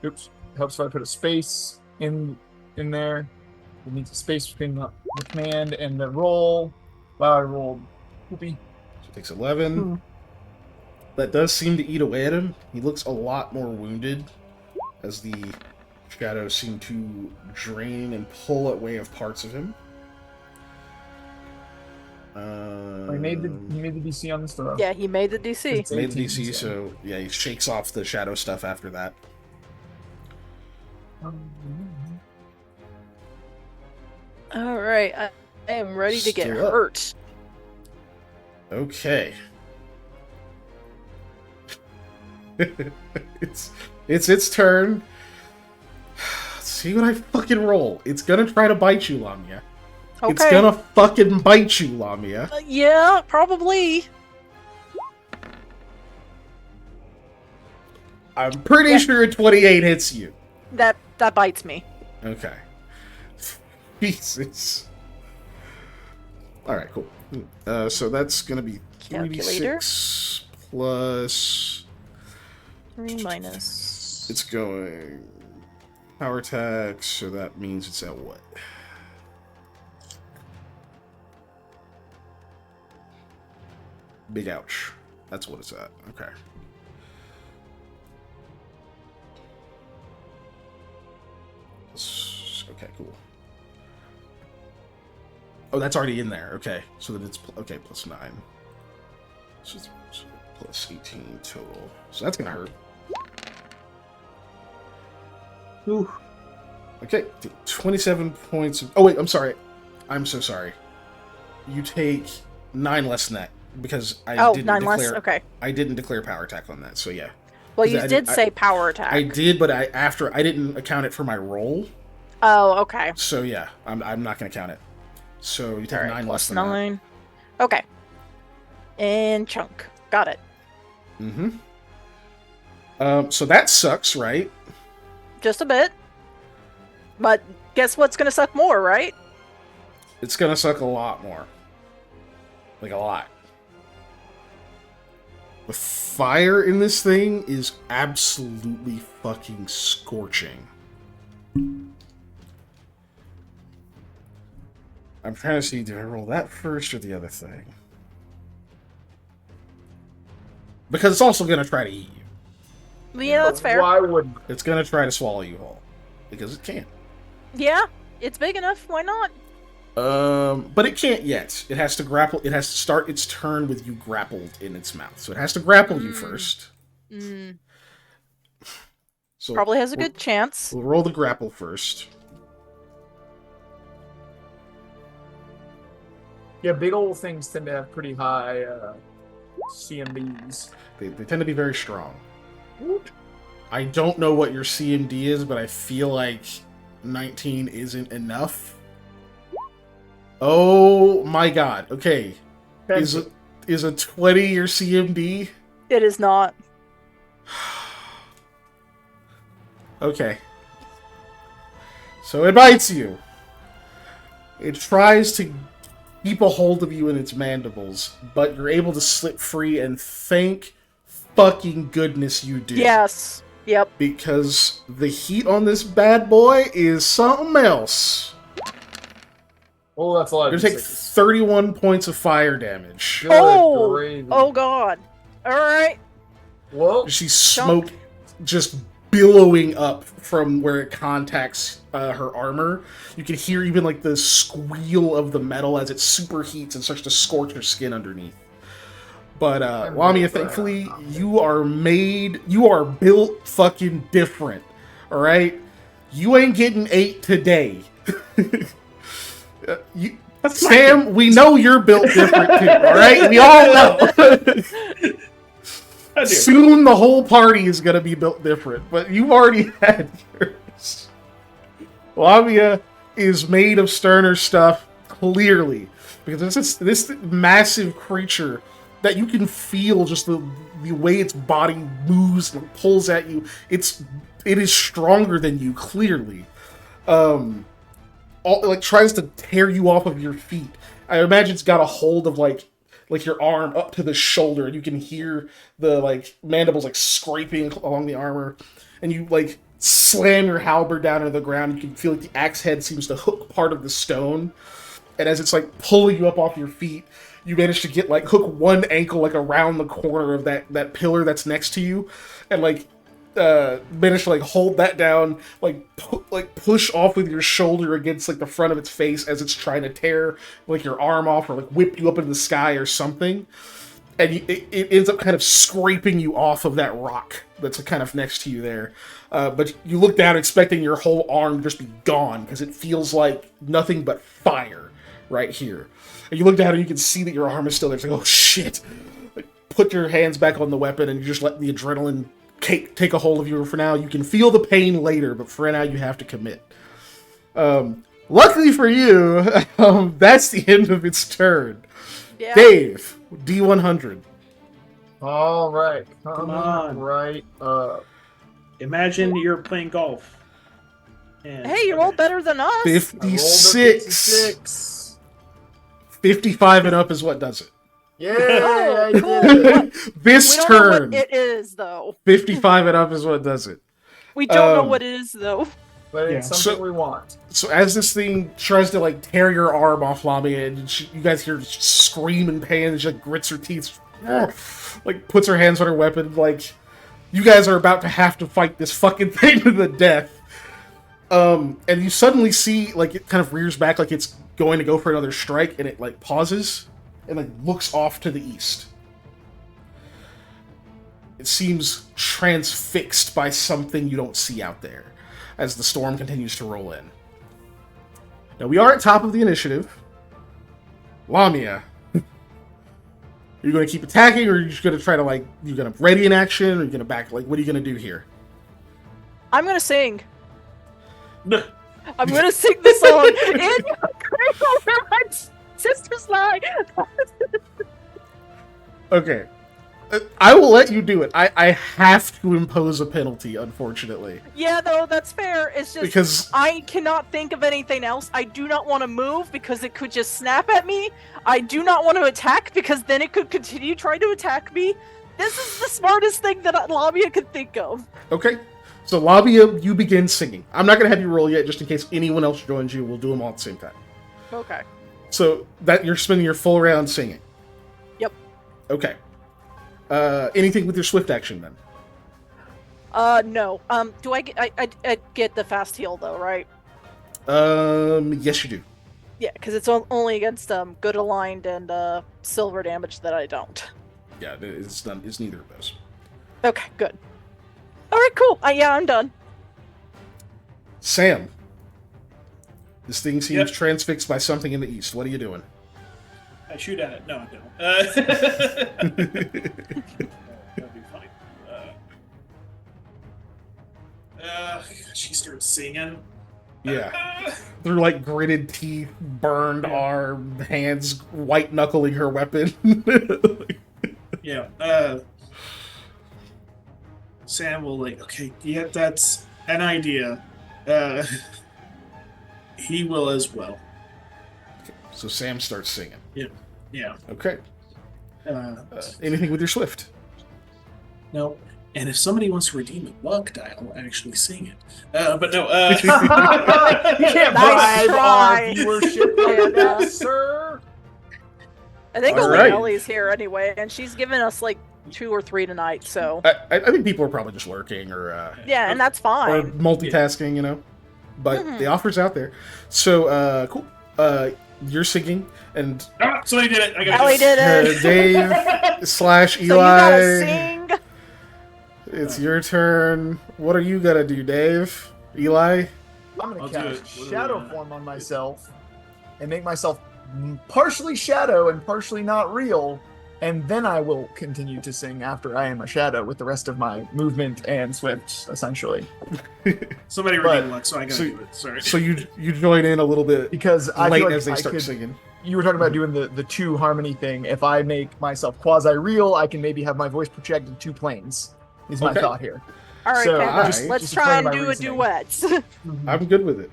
Oops. Helps if I put a space in there. It needs a space between the command and the roll. Wow, I rolled poopy. So it takes 11. That does seem to eat away at him. He looks a lot more wounded as the shadows seem to drain and pull away of parts of him. He made the DC on this throw. Yeah, he made the DC. It's Made the 18, DC, so yeah, he shakes off the shadow stuff after that. All right, I am ready to get Still up. hurt. Okay. it's its turn. Let's see what I fucking roll. It's gonna try to bite you, Lamia. Okay. It's gonna fucking bite you, Lamia. Yeah, probably. I'm pretty Yeah. sure a 28 hits you. That bites me. Okay. Jesus. Alright, cool. So that's gonna be Calculator. 3d6 plus... 3 minus. It's going... Power attack, so that means it's at what? Big ouch. That's what it's at. Okay. Okay, cool. Oh, that's already in there. Okay, so then it's okay. Plus 9. So it's plus 18 total. So that's gonna hurt. Ooh. Okay, 27 points. Oh wait, I'm sorry. I'm so sorry. You take 9 less than that because I Oh, didn't 9 declare. less? Okay. I didn't declare power attack on that. So yeah. Well, 'Cause you I did did- say power attack. I did, but I didn't account it for my roll. Oh, okay. So yeah, I'm not gonna count it. So you take All right, 9 less plus than 9. Okay. And chunk. Got it. that. So that sucks, right? Just a bit. But guess what's gonna suck more, right? It's gonna suck a lot more. Like a lot. The fire in this thing is absolutely fucking scorching. I'm trying to see, do I roll that first or the other thing? Because it's also gonna try to eat you. Yeah, that's fair. Why wouldn't? It's gonna try to swallow you whole. Because it can. Yeah, it's big enough. Why not? But it can't yet. It has to grapple. It has to start its turn with you grappled in its mouth. So it has to grapple you first. So Probably has a good chance. We'll roll the grapple first. Yeah, big old things tend to have pretty high CMBs. They tend to be very strong. I don't know what your CMD is, but I feel like 19 isn't enough. Oh my god. Okay. Is a 20 your CMD? It is not. Okay. So it bites you. It tries to keep a hold of you in its mandibles, but you're able to slip free, and thank fucking goodness you do. Yes. Yep. Because the heat on this bad boy is something else. Oh, that's a lot. You're Of gonna take 31 points of fire damage. Good Oh! gravy. Oh god. Alright. Whoa. You see smoke just billowing up from where it contacts her armor. You can hear even like the squeal of the metal as it superheats and starts to scorch her skin underneath. But Lamia, thankfully, you are built fucking different. Alright? You ain't getting 8 today. Sam, we know you're built different too, alright? We all know. Soon the whole party is gonna be built different, but you've already had yours. Lamia is made of sterner stuff, clearly, because this massive creature that you can feel just the way its body moves and pulls at you. It is stronger than you, clearly. Tries to tear you off of your feet. I imagine it's got a hold of like your arm up to the shoulder, and you can hear the mandibles scraping along the armor, and you slam your halberd down into the ground. You can feel the axe head seems to hook part of the stone, and as it's pulling you up off your feet, you manage to get hook one ankle around the corner of that pillar that's next to you, and manage to hold that down, push off with your shoulder against the front of its face as it's trying to tear your arm off or whip you up into the sky or something, and it ends up kind of scraping you off of that rock that's kind of next to you there. But you look down expecting your whole arm to just be gone because it feels like nothing but fire right here. And you look down and you can see that your arm is still there. It's oh shit! Put your hands back on the weapon and you just let the adrenaline take a hold of you for now. You can feel the pain later, but for now you have to commit. Luckily for you, that's the end of its turn. Yeah. Dave, D100. All right, Come on. right up. Imagine you're playing golf. And Hey, you rolled better than us. 56. 55 and up is what does it. Yeah, Oh, I cool. did it. This We don't know turn, what it is, though. 55 and up is what does it. We don't know what it is, though. But it's Yeah. something we want. So as this thing tries to tear your arm off Lamia, and you guys hear scream in pain, and she grits her teeth, puts her hands on her weapon, you guys are about to have to fight this fucking thing to the death. And you suddenly see it kind of rears back it's going to go for another strike, and it pauses and looks off to the east. It seems transfixed by something you don't see out there as the storm continues to roll in. Now we are at top of the initiative. Lamia, you're going to keep attacking, or are you just going to try to you're going to ready in action, or you're going to back? What are you going to do here? I'm gonna sing. I'm gonna sing the song. In your cradle where my sisters lie. Okay. I will let you do it. I have to impose a penalty, unfortunately. Yeah, though, that's fair. It's just Because I cannot think of anything else. I do not want to move because it could just snap at me. I do not want to attack because then it could continue trying to attack me. This is the smartest thing that Lamia could think of. Okay. So, Lamia, you begin singing. I'm not going to have you roll yet, just in case anyone else joins you. We'll do them all at the same time. Okay. So, that you're spending your full round singing? Yep. Okay. Anything with your swift action, then? No. Do I get the fast heal, though, right? Yes, you do. Yeah, because it's only against good aligned and silver damage that I don't. Yeah, it's neither of those. Okay, good. All right, cool. Yeah, I'm done. Sam. This thing seems Yep. transfixed by something in the east. What are you doing? I shoot at it. No, I don't. That'd be funny. She starts singing. Yeah. Through gritted teeth, burned arm, hands white knuckling her weapon. Yeah. Sam will okay, yeah, that's an idea. He will as well. So Sam starts singing. Yeah. Okay. Anything with your swift? No. And if somebody wants to redeem a luck die, I'll actually sing it. But no. You can't Nice bribe our try. viewership like that, sir. I think All only right. Ellie's here anyway, and she's given us 2 or 3 tonight, so I think people are probably just lurking or yeah, and that's or fine. multitasking, But the offer's out there. So, cool. You're singing, and Somebody did it. I got Ellie did it. Dave / So you Eli, gotta sing. it's your turn. What are you gonna do, Dave? Eli? I'm I'll gonna do cast it. shadow form on myself and make myself partially shadow and partially not real and then I will continue to sing after I am a shadow with the rest of my movement and swift, essentially. Somebody But- redeem luck, so I gotta do it. Sorry. So you join in a little bit Because I late feel like as they I start could, singing. you were talking about doing the two harmony thing. If I make myself quasi-real, I can maybe have my voice projected two planes, is my Okay. thought here. All right, So, okay, alright. let's Just try explaining and my do a reasoning. duet. I'm good with it.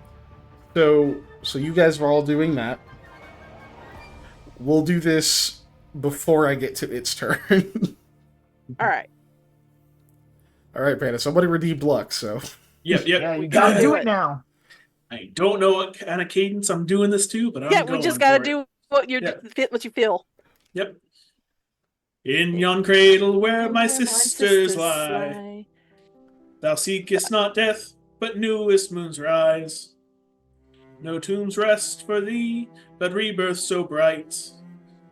So you guys are all doing that. We'll do this before I get to its turn. All right. All right, Panda. Somebody redeemed luck, so Yep. Yeah, We you gotta gotta do do it it. now. I don't know what kind of cadence I'm doing this to, but I'm Yeah, going we just gotta for it. do what you Yeah. what you feel. Yep. In yon cradle where my sisters lie, thou seekest not death, but newest moons rise. No tombs rest for thee, but rebirth so bright,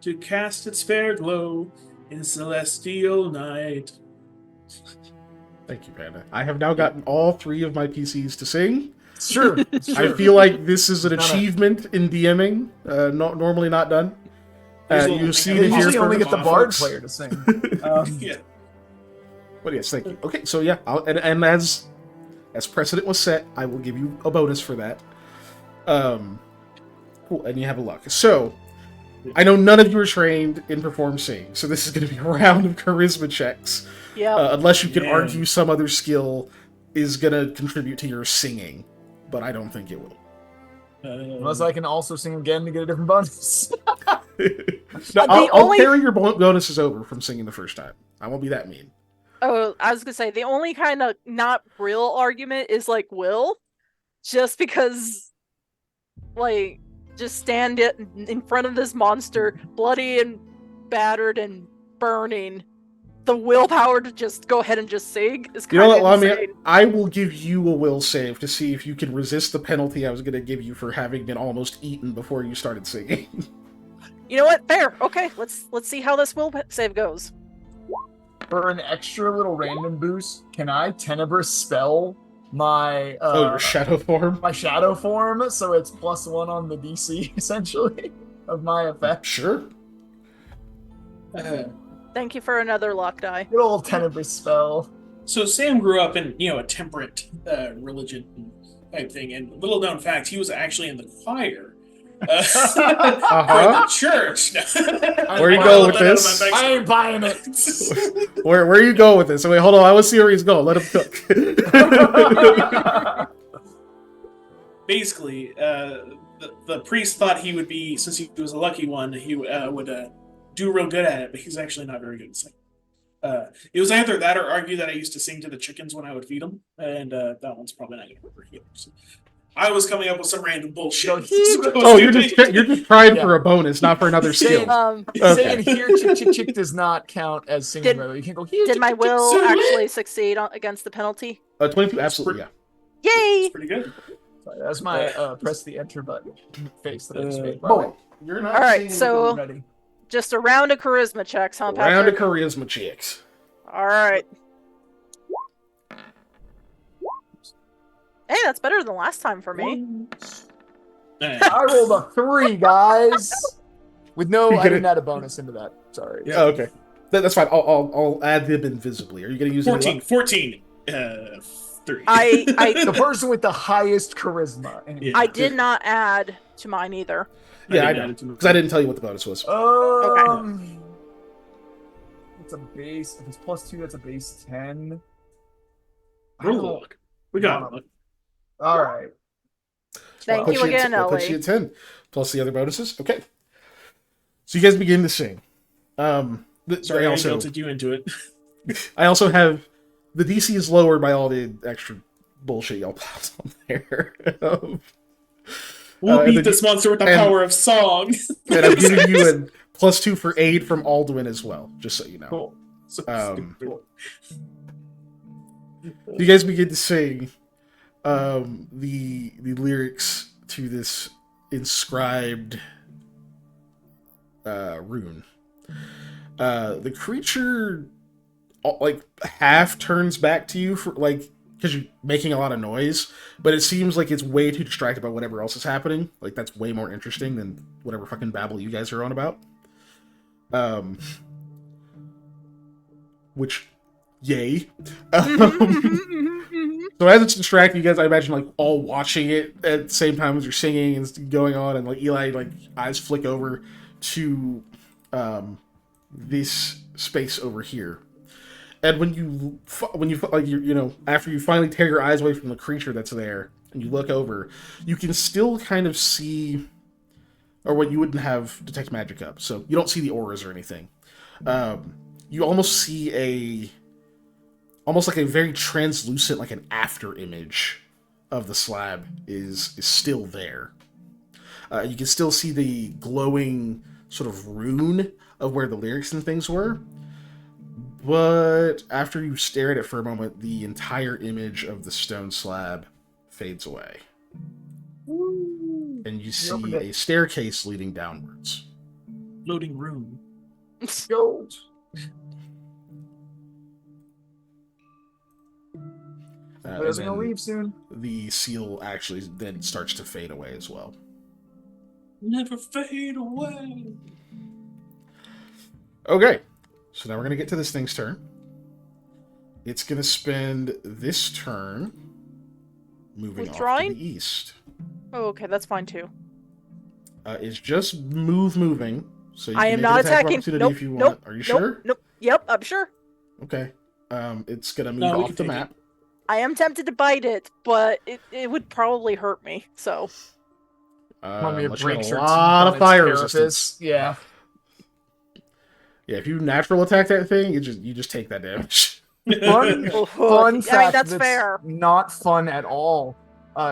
to cast its fair glow in celestial night. thank you, Panda. I have now gotten all 3 of my PCs to sing. Sure. I feel like this is an It's not a- achievement in DMing, normally not done. There's a little You've thing seen I it can here usually only for get the off, bard folks. player to sing. Um, Yeah. But yes, thank you. Okay, so yeah, and as precedent was set, I will give you a bonus for that. Cool, and you have a luck. So, I know none of you are trained in perform sing, so this is going to be a round of charisma checks. Yep. Unless you can Yeah. argue some other skill is going to contribute to your singing, but I don't think it will. unless I can also sing again to get a different bonus. No, The I'll only- carry your bonuses over from singing the first time. I won't be that mean. Oh, I was gonna say the only kind of not real argument is like Will, just because, like, just stand it in front of this monster, bloody and battered and burning. The willpower to just go ahead and just sing is You know kind what, of Lamia? insane. I will give you a will save to see if you can resist the penalty I was going to give you for having been almost eaten before you started singing. You know what? Fair. Okay, let's see how this will save goes. For an extra little random boost, can I Tenebrous spell my Your shadow form? my shadow form so it's +1 on the DC essentially of my effect? Sure. Thank you for another luck die. Good old Tenebrous spell. So Sam grew up in, a temperate religion type thing, and little known fact, he was actually in the choir for the church. Where you go with this? I ain't buying it. Where are you going with this? So wait, hold on. I want to see where he's going. Let him cook. Basically, the priest thought he would be, since he was a lucky one, he would do real good at it, but he's actually not very good at singing. It was either that or argue that I used to sing to the chickens when I would feed them, and that one's probably not going to work either. So I was coming up with some random bullshit. Oh, you're just trying for a bonus, not for another skill. Saying here chick chick chick does not count as singing. Did- Rather, you can't go here. Did chick, my chick, chick, will sing. actually succeed against the penalty? 22, absolutely, yeah. Yay! Pretty good. Sorry, that's my press the enter button face that I just made. Boy, you're not All right, singing. so Ready. just a round of charisma checks, huh, Patrick? Round of charisma checks. All right. Hey, that's better than last time for me. I rolled a 3, guys. With no, You I get didn't it. add a bonus into that. Sorry. Yeah. Oh, okay. That's fine. I'll add them invisibly. Are you going to use any luck? 14. 3. The person with the highest charisma. Yeah. I did not add to mine either. Yeah, I didn't know. add it to Because I didn't tell you what the bonus was. It's a base. If it's +2, that's a base 10. I Roll don't- luck. We got it. All right. Thank Put you again, That puts you Ellie. at 10. Plus the other bonuses. Okay. So you guys begin to sing. Sorry, I jilted you into it. I also have the DC is lowered by all the extra bullshit y'all popped on there. We'll and beat then this monster with the and- power of song. And I'm giving you a +2 for aid from Alduin as well, just so you know. Cool. So Um, stupid. You guys begin to sing the lyrics to this inscribed rune. The creature like half turns back to you for like because you're making a lot of noise, but it seems like it's way too distracted by whatever else is happening. Like that's way more interesting than whatever fucking babble you guys are on about. which, yay. So as it's distracting you guys, I imagine like all watching it at the same time as you're singing and it's going on, and like Eli like eyes flick over to this space over here. And when you like after you finally tear your eyes away from the creature that's there and you look over, you can still kind of see, or what you wouldn't have detect magic up, so you don't see the auras or anything. You almost see almost like a very translucent, like an after image of the slab is still there. You can still see the glowing sort of rune of where the lyrics and things were. But after you stare at it for a moment, the entire image of the stone slab fades away. And you see a staircase leading downwards. Loading room. Go. There's gonna leave soon. The seal actually then starts to fade away as well. Never fade away. Okay, so now we're gonna get to this thing's turn. It's gonna spend this turn moving off to the east. Oh, okay, that's fine too. It's just moving. So you I can am make not an attack of attacking. opportunity Nope. if you want. Nope. Are you sure? Nope. Yep, I'm sure. Okay. It's gonna move No, we off can the take map. I am tempted to bite it, but it would probably hurt me. So. Want me to Unless you break got a your lot teeth of on fire its resistance. carapace? Yeah. Yeah, if you natural attack that thing, you just take that damage. Fun I mean, fact that's fair. not fun at all.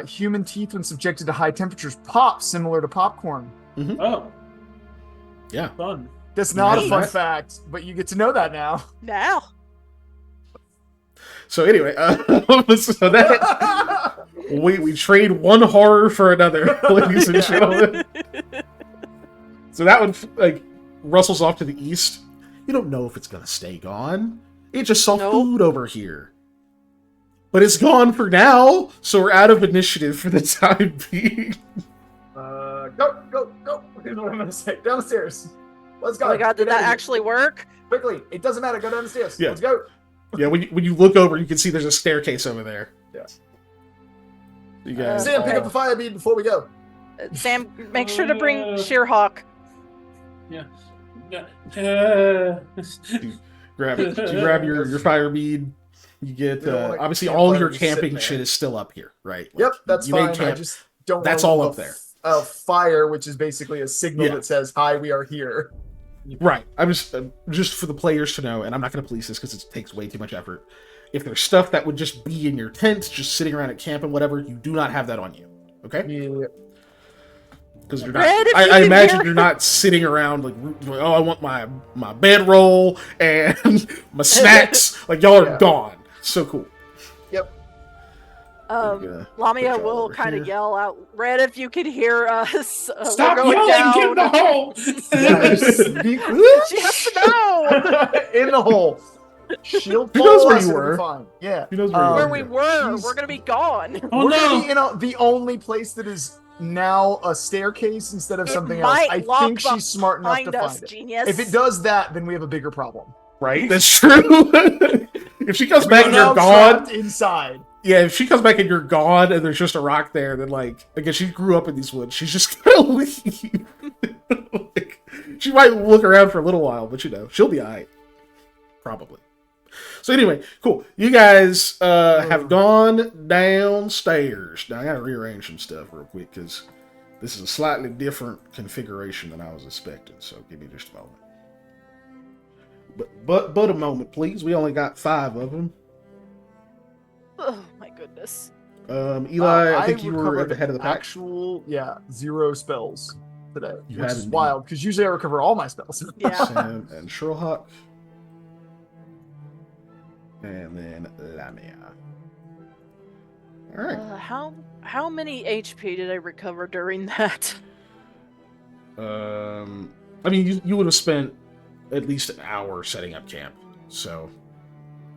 Human teeth, when subjected to high temperatures, pop similar to popcorn. Oh. Yeah. Fun. That's not a Nice. fun fact, but you get to know that now. Now. So anyway, so that we trade one horror for another, ladies and gentlemen. So that one like rustles off to the east. You don't know if it's gonna stay gone. It just saw food over here. But it's gone for now, so we're out of initiative for the time being. Go. Here's what I'm gonna say. Down the stairs. Let's go. Oh my god, did Get out that of here. actually work? Quickly. It doesn't matter. Go down the stairs. Yeah. Let's go. Yeah, when you look over, you can see there's a staircase over there. Yeah. You guys Sam, pick up the fire bead before we go. Sam, make sure to bring Sheerhawk. Yeah. grab it. You grab your fire bead. You get We don't want obviously campfire all your just sitting camping there. shit is still up here, right? Like, Yep, that's you made fine. I camp. just don't. That's wanna all leave up there. A fire, which is basically a signal Yeah. that says, "Hi, we are here." Right. I'm just for the players to know, and I'm not going to police this because it takes way too much effort. If there's stuff that would just be in your tent, just sitting around at camp and whatever, you do not have that on you. Okay? Yeah. Because you're not. Red, if you I can imagine hear- you're not sitting around like, oh, I want my bedroll and my snacks. Like y'all are Yeah. gone. So cool. Lamia y'all will over kind of here. yell out, "Red, if you can hear us, Stop we're going yelling! Get in down." the hole! Be She has to know in the hole. She'll Who knows follow where us, you it'll be were? fine. Yeah. Who knows where you where were? we were. She's- We're gonna be gone. Oh We're no! gonna be in the only place that is now a staircase instead of It something might else. I lock think she's smart enough to Find us, find it. genius. If it does that, then we have a bigger problem. Right? That's true. If she comes back We're and you're now gone, trapped inside. yeah, if she comes back and you're gone and there's just a rock there, then like, again, she grew up in these woods. She's just gonna leave. Like, she might look around for a little while, but she'll be alright. Probably. So anyway, cool. You guys have gone downstairs. Now I gotta rearrange some stuff real quick because this is a slightly different configuration than I was expecting. So give me just a moment. But a moment, please. We only got 5 of them. Oh my goodness. Eli, I think you were at recovered the head of the pack. Actual, 0 spells today, You which had is indeed. wild because usually I recover all my spells. Yeah. Sam and Sherlock. And then Lamia. Alright. How many HP did I recover during that? I mean, you would have spent at least an hour setting up camp. So,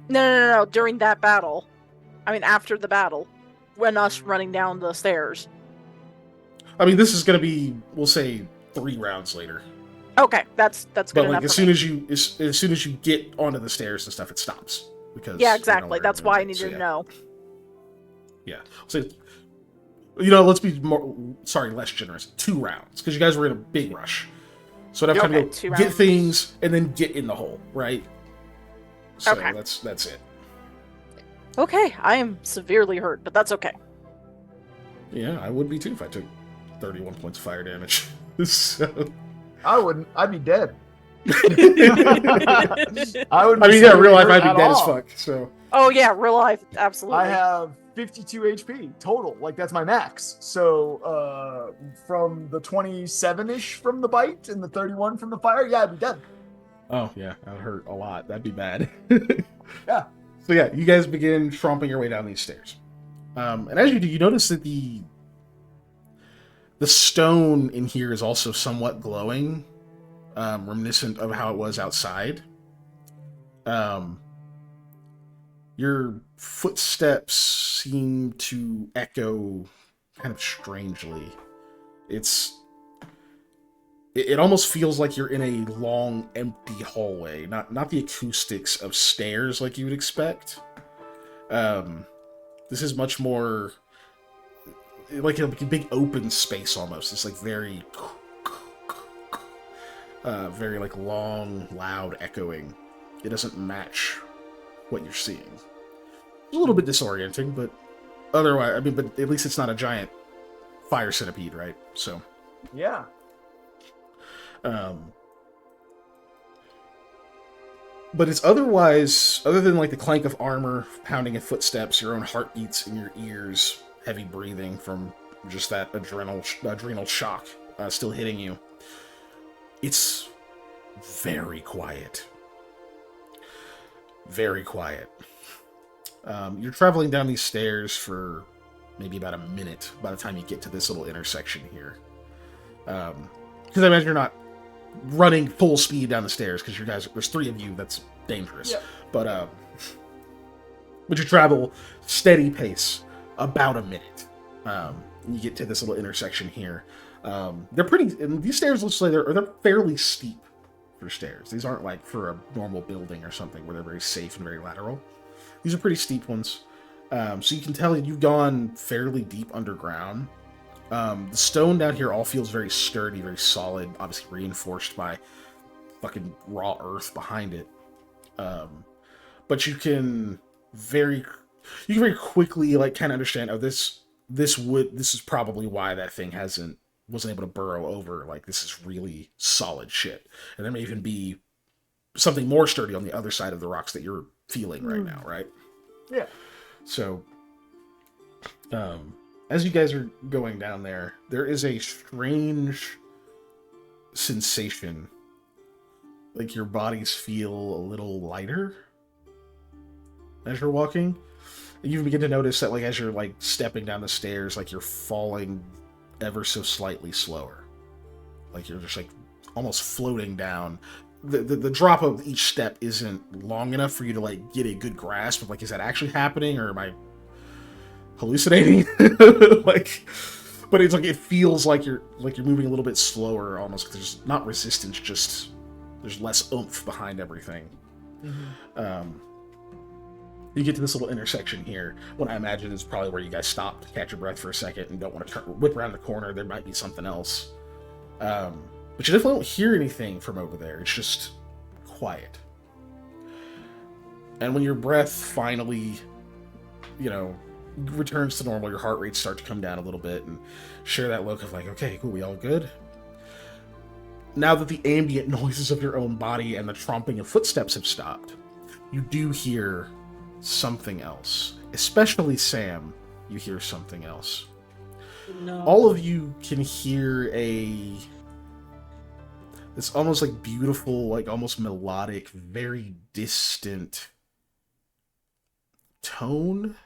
No. During that battle. I mean, after the battle, when us running down the stairs. I mean, this is going to be, we'll say, 3 rounds later. Okay, that's good But enough like for me. as soon as you get onto the stairs and stuff, it stops because Yeah, you're exactly. nowhere That's near why I it. So needed to yeah, know. yeah. So let's be less generous. 2 rounds because you guys were in a big rush. So I'd have time Okay, to go 2 get rounds. things and then get in the hole, right? So Okay. that's it. Okay, I am severely hurt, but that's okay. Yeah, I would be too if I took 31 points of fire damage. So I wouldn't. I'd be dead. I I would. I Be mean, yeah, real severely life hurt I'd be at dead as all. fuck. So Oh yeah, real life, absolutely. I have 52 HP total. Like that's my max. So from the 27-ish from the bite and the 31 from the fire, yeah, I'd be dead. oh yeah, that would hurt a lot. That'd be bad. Yeah. So yeah, you guys begin tromping your way down these stairs. And as you do, you notice that the stone in here is also somewhat glowing, reminiscent of how it was outside. Your footsteps seem to echo kind of strangely. It almost feels like you're in a long, empty hallway, not the acoustics of stairs like you would expect. This is much more like a big open space almost. It's like very like long, loud echoing. It doesn't match what you're seeing. It's a little bit disorienting, but otherwise, I mean, but at least it's not a giant fire centipede, right? So, Yeah. but it's otherwise, other than like the clank of armor, pounding of footsteps, your own heartbeats in your ears, heavy breathing from just that adrenal shock still hitting you. It's very quiet. Very quiet. You're traveling down these stairs for maybe about a minute by the time you get to this little intersection here. Because I imagine you're not running full speed down the stairs because you guys, there's 3 of you. That's dangerous. Yep. But you travel steady pace about a minute. You get to this little intersection here. They're pretty. And these stairs looks like they're fairly steep for stairs. These aren't like for a normal building or something where they're very safe and very lateral. These are pretty steep ones. So you can tell you've gone fairly deep underground. The stone down here all feels very sturdy, very solid, obviously reinforced by fucking raw earth behind it. But you can very quickly like kind of understand, oh, this is probably why that thing wasn't able to burrow over. Like, this is really solid shit. And there may even be something more sturdy on the other side of the rocks that you're feeling right now, right? Yeah. So, as you guys are going down there is a strange sensation. Like your bodies feel a little lighter as you're walking. And you begin to notice that, like, as you're like stepping down the stairs, like you're falling ever so slightly slower. Like you're just like almost floating down. The drop of each step isn't long enough for you to like get a good grasp of like, is that actually happening or am I hallucinating? Like, but it's like it feels like you're moving a little bit slower almost because there's not resistance, just there's less oomph behind everything. Mm-hmm. You get to this little intersection here. What I imagine is probably where you guys stop to catch your breath for a second and don't want to whip around the corner. There might be something else. But you definitely don't hear anything from over there. It's just quiet. And when your breath finally, returns to normal, your heart rates start to come down a little bit and share that look of like, okay, cool, we all good? Now that the ambient noises of your own body and the tromping of footsteps have stopped, you do hear something else. Especially Sam, you hear something else. No. All of you can hear it's almost like beautiful, like almost melodic, very distant tone.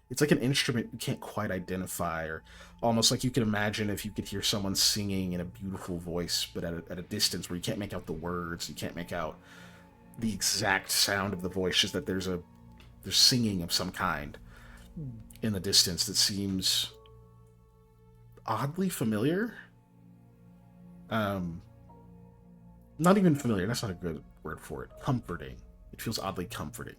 It's like an instrument you can't quite identify, or almost like you can imagine if you could hear someone singing in a beautiful voice, but at a distance where you can't make out the words, you can't make out the exact sound of the voice, just that there's singing of some kind in the distance that seems oddly familiar. not even familiar. That's not a good word for it. Comforting. It feels oddly comforting.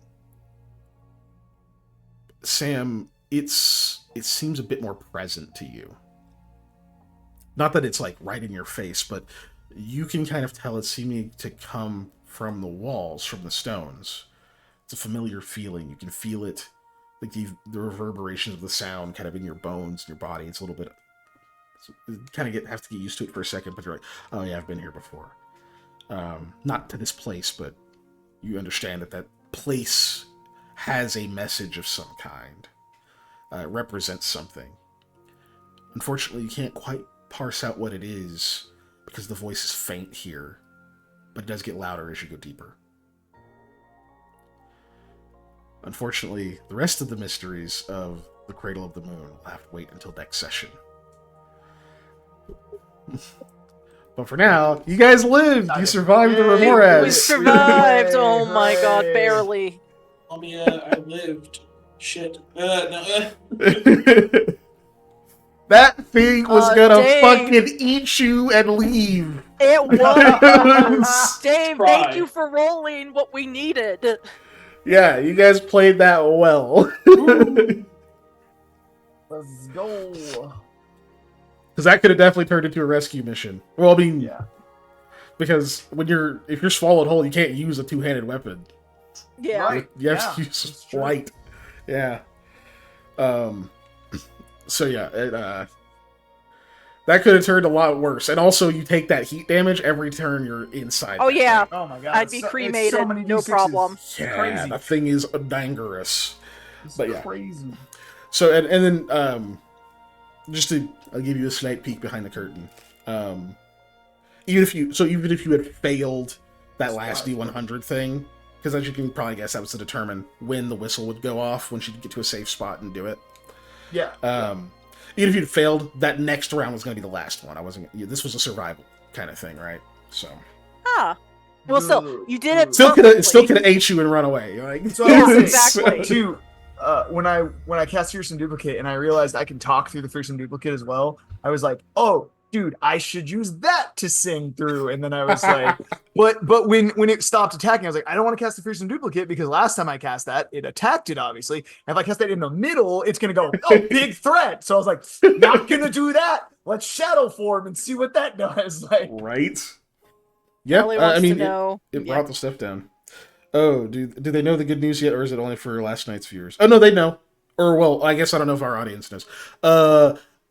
Sam, it seems a bit more present to you. Not that it's like right in your face, but you can kind of tell it's seeming to come from the walls, from the stones. It's a familiar feeling. You can feel it, like the reverberations of the sound kind of in your bones, in your body. It's a little bit, you kind of have to get used to it for a second, but you're like, oh yeah, I've been here before. Not to this place, but you understand that place has a message of some kind. It represents something. Unfortunately, you can't quite parse out what it is because the voice is faint here, but it does get louder as you go deeper. Unfortunately, the rest of the mysteries of the Cradle of the Moon will have to wait until next session. But for now, you guys lived! You survived the Yay! remorhaz! We survived! Oh Hooray! my god, barely. I lived. Shit. No. That thing was gonna Dave. fucking eat you and leave. It was! Dave, Try. thank you for rolling what we needed. Yeah, you guys played that well. Let's go. Because that could have definitely turned into a rescue mission. Well, I mean, Yeah. because if you're swallowed whole, you can't use a two-handed weapon. Yeah. Right. You have to Yeah, use that's true. light. Yeah. So yeah, that could have turned a lot worse. And also, you take that heat damage every turn you're inside. Oh that yeah. thing. Oh my god. I'd be it's so cremated, many no D6s. problem. It's Yeah, crazy. that thing is dangerous. It's but yeah. crazy. So and then I'll give you a slight peek behind the curtain. Even if you had failed that last D100 thing, because as you can probably guess, that was to determine when the whistle would go off, when she'd get to a safe spot and do it. Yeah. Even if you'd failed, that next round was going to be the last one. This was a survival kind of thing, right? So Ah. Well, still, you did it. it still could have perfectly. ate you and run away. You're like, So Yeah, I was exactly. Too, when I cast Fearsome Duplicate and I realized I can talk through the Fearsome Duplicate as well, I was like, oh, dude, I should use that to sing through. And then I was like, but when it stopped attacking, I was like, I don't want to cast the Fearsome Duplicate because last time I cast that, it attacked it, obviously. And if I cast that in the middle, it's going to go, oh, big threat. So I was like, not going to do that. Let's Shadow Form and see what that does. Like, right? Yeah, Ellie wants I mean, to know. it Yeah. brought the stuff down. Oh, do they know the good news yet, or is it only for last night's viewers? Oh no, they know. Or well, I guess I don't know if our audience knows.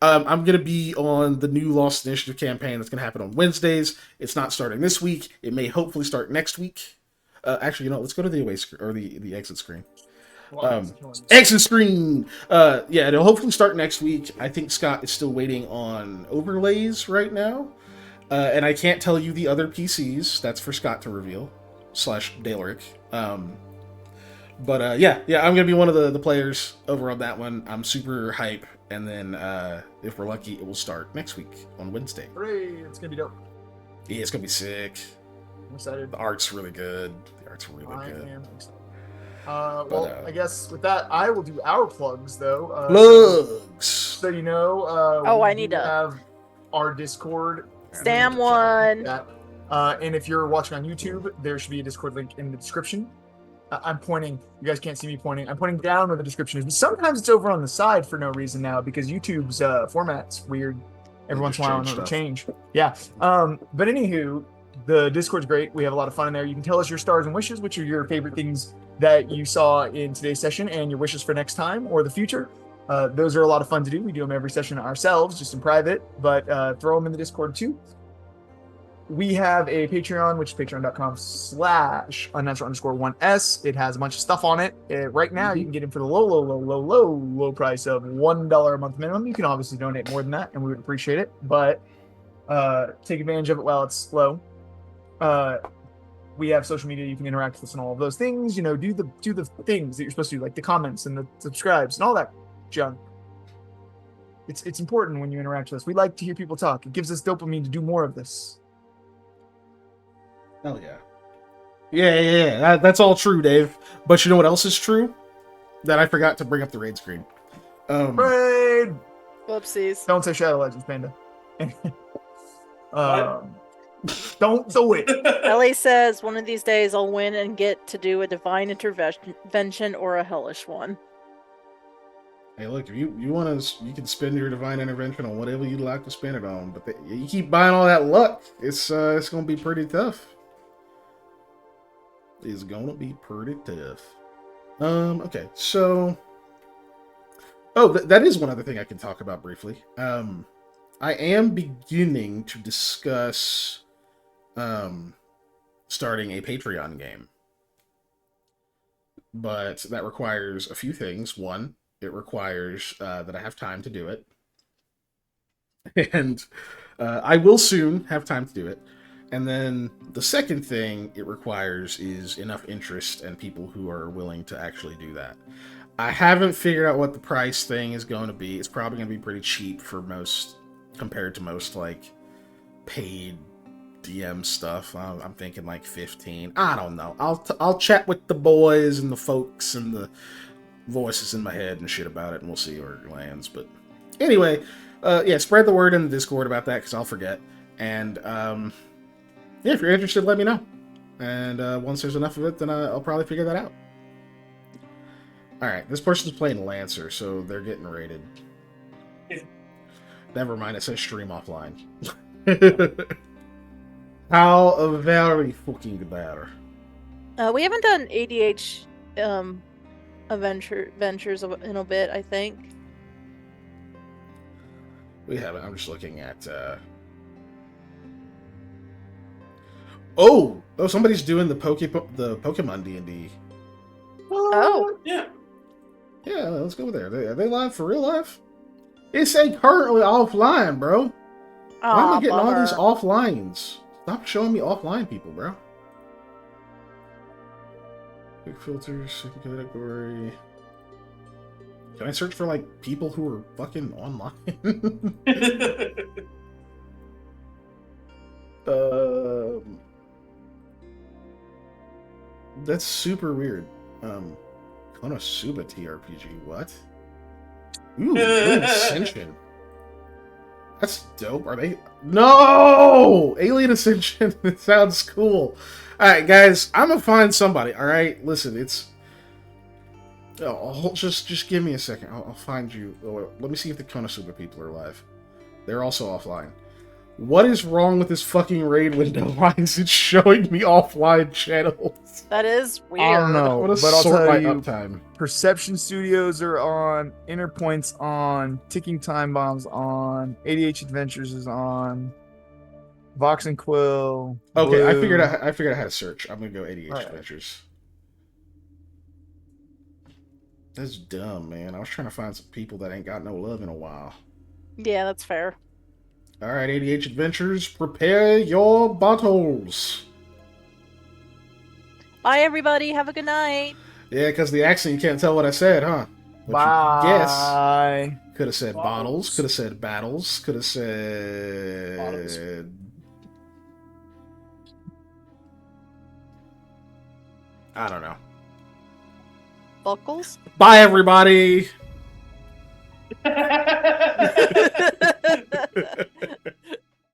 I'm gonna be on the new Lost Initiative campaign that's gonna happen on Wednesdays. It's not starting this week. It may hopefully start next week. Actually, let's go to the away screen or the exit screen. Exit screen. Yeah, it'll hopefully start next week. I think Scott is still waiting on overlays right now, and I can't tell you the other PCs. That's for Scott to reveal / Daleric. But yeah, I'm gonna be one of the players over on that one. I'm super hype, and then if we're lucky, it will start next week on Wednesday. hooray, it's going to be dope. Yeah, it's gonna be sick. I'm excited. The art's really good. I good. am excited. Well, I guess with that, I will do our plugs though. Plugs. So you know, Oh, we I need do to- have our Discord. Sam one. That. And if you're watching on YouTube, there should be a Discord link in the description. I'm pointing. You guys can't see me pointing. I'm pointing down where the description is. But sometimes it's over on the side for no reason now because YouTube's format's weird. Every once in a while, it'll change. Yeah. But anywho, the Discord's great. We have a lot of fun in there. You can tell us your stars and wishes, which are your favorite things that you saw in today's session, and your wishes for next time or the future. Those are a lot of fun to do. We do them every session ourselves, just in private, but throw them in the Discord too. We have a Patreon, which is patreon.com/unnatural_1s. It has a bunch of stuff on it. Right now, you can get it for the low price of $1 a month minimum. You can obviously donate more than that, and we would appreciate it. But take advantage of it while it's low. We have social media. You can interact with us and all of those things. You know, do the things that you're supposed to do, like the comments and the subscribes and all that junk. It's important when you interact with us. We like to hear people talk. It gives us dopamine to do more of this. Hell yeah. Yeah. That's all true, Dave. But you know what else is true? That I forgot to bring up the raid screen. Raid! Whoopsies. Don't say Shadow Legends, Panda. Don't do it. Ellie says one of these days I'll win and get to do a divine intervention or a hellish one. Hey, look, if you want to, you can spend your divine intervention on whatever you'd like to spend it on. But you keep buying all that luck, it's gonna be pretty tough. It's gonna be pretty tough. Okay, so, that is one other thing I can talk about briefly. I am beginning to discuss starting a Patreon game, but that requires a few things. One, it requires that I have time to do it. And I will soon have time to do it. And then the second thing it requires is enough interest and people who are willing to actually do that. I haven't figured out what the price thing is going to be. It's probably going to be pretty cheap for most, compared to most, like, paid DM stuff. I'm thinking like 15. I don't know. I'll chat with the boys and the folks and the voices in my head and shit about it, and we'll see where it lands. But anyway, yeah, spread the word in the Discord about that, because I'll forget. And yeah, if you're interested, let me know. And once there's enough of it, then I'll probably figure that out. Alright, this person's playing Lancer, so they're getting raided. Never mind, it says stream offline. How very fucking better. We haven't done ADH adventures in a bit, I think. We haven't. I'm just looking at Oh, somebody's doing the Pokemon D&D. Oh. Yeah. Yeah, let's go there. Are they live for real life? It's currently offline, bro. Why am I getting all these offlines? Stop showing me offline people, bro. Quick filters, second category. Can I search for, like, people who are fucking online? That's super weird. Konosuba TRPG, what? Ooh, Alien Ascension. That's dope. Are they? No! Alien Ascension. It sounds cool. Alright, guys, I'm gonna find somebody, alright? Listen, it's... Oh, just give me a second. I'll find you. Oh, let me see if the Konosuba people are live. They're also offline. What is wrong with this fucking raid window? Why is it showing me offline channels? That is weird. I don't know, What a but I'll sort tell my you, uptime. Perception Studios are on, Interpoint's on, Ticking Time Bomb's on, ADH Adventures is on, Vox and Quill. Okay, Blue. I figured out how to search. I'm gonna go ADH Alright. Adventures. That's dumb, man. I was trying to find some people that ain't got no love in a while. Yeah, that's fair. Alright, ADH Adventures, prepare your bottles. Bye, everybody. Have a good night. Yeah, because the accent, you can't tell what I said, huh? But Bye. you could have said bottles, could have said battles, could have said... Bottles. I don't know. Buckles? Bye, everybody!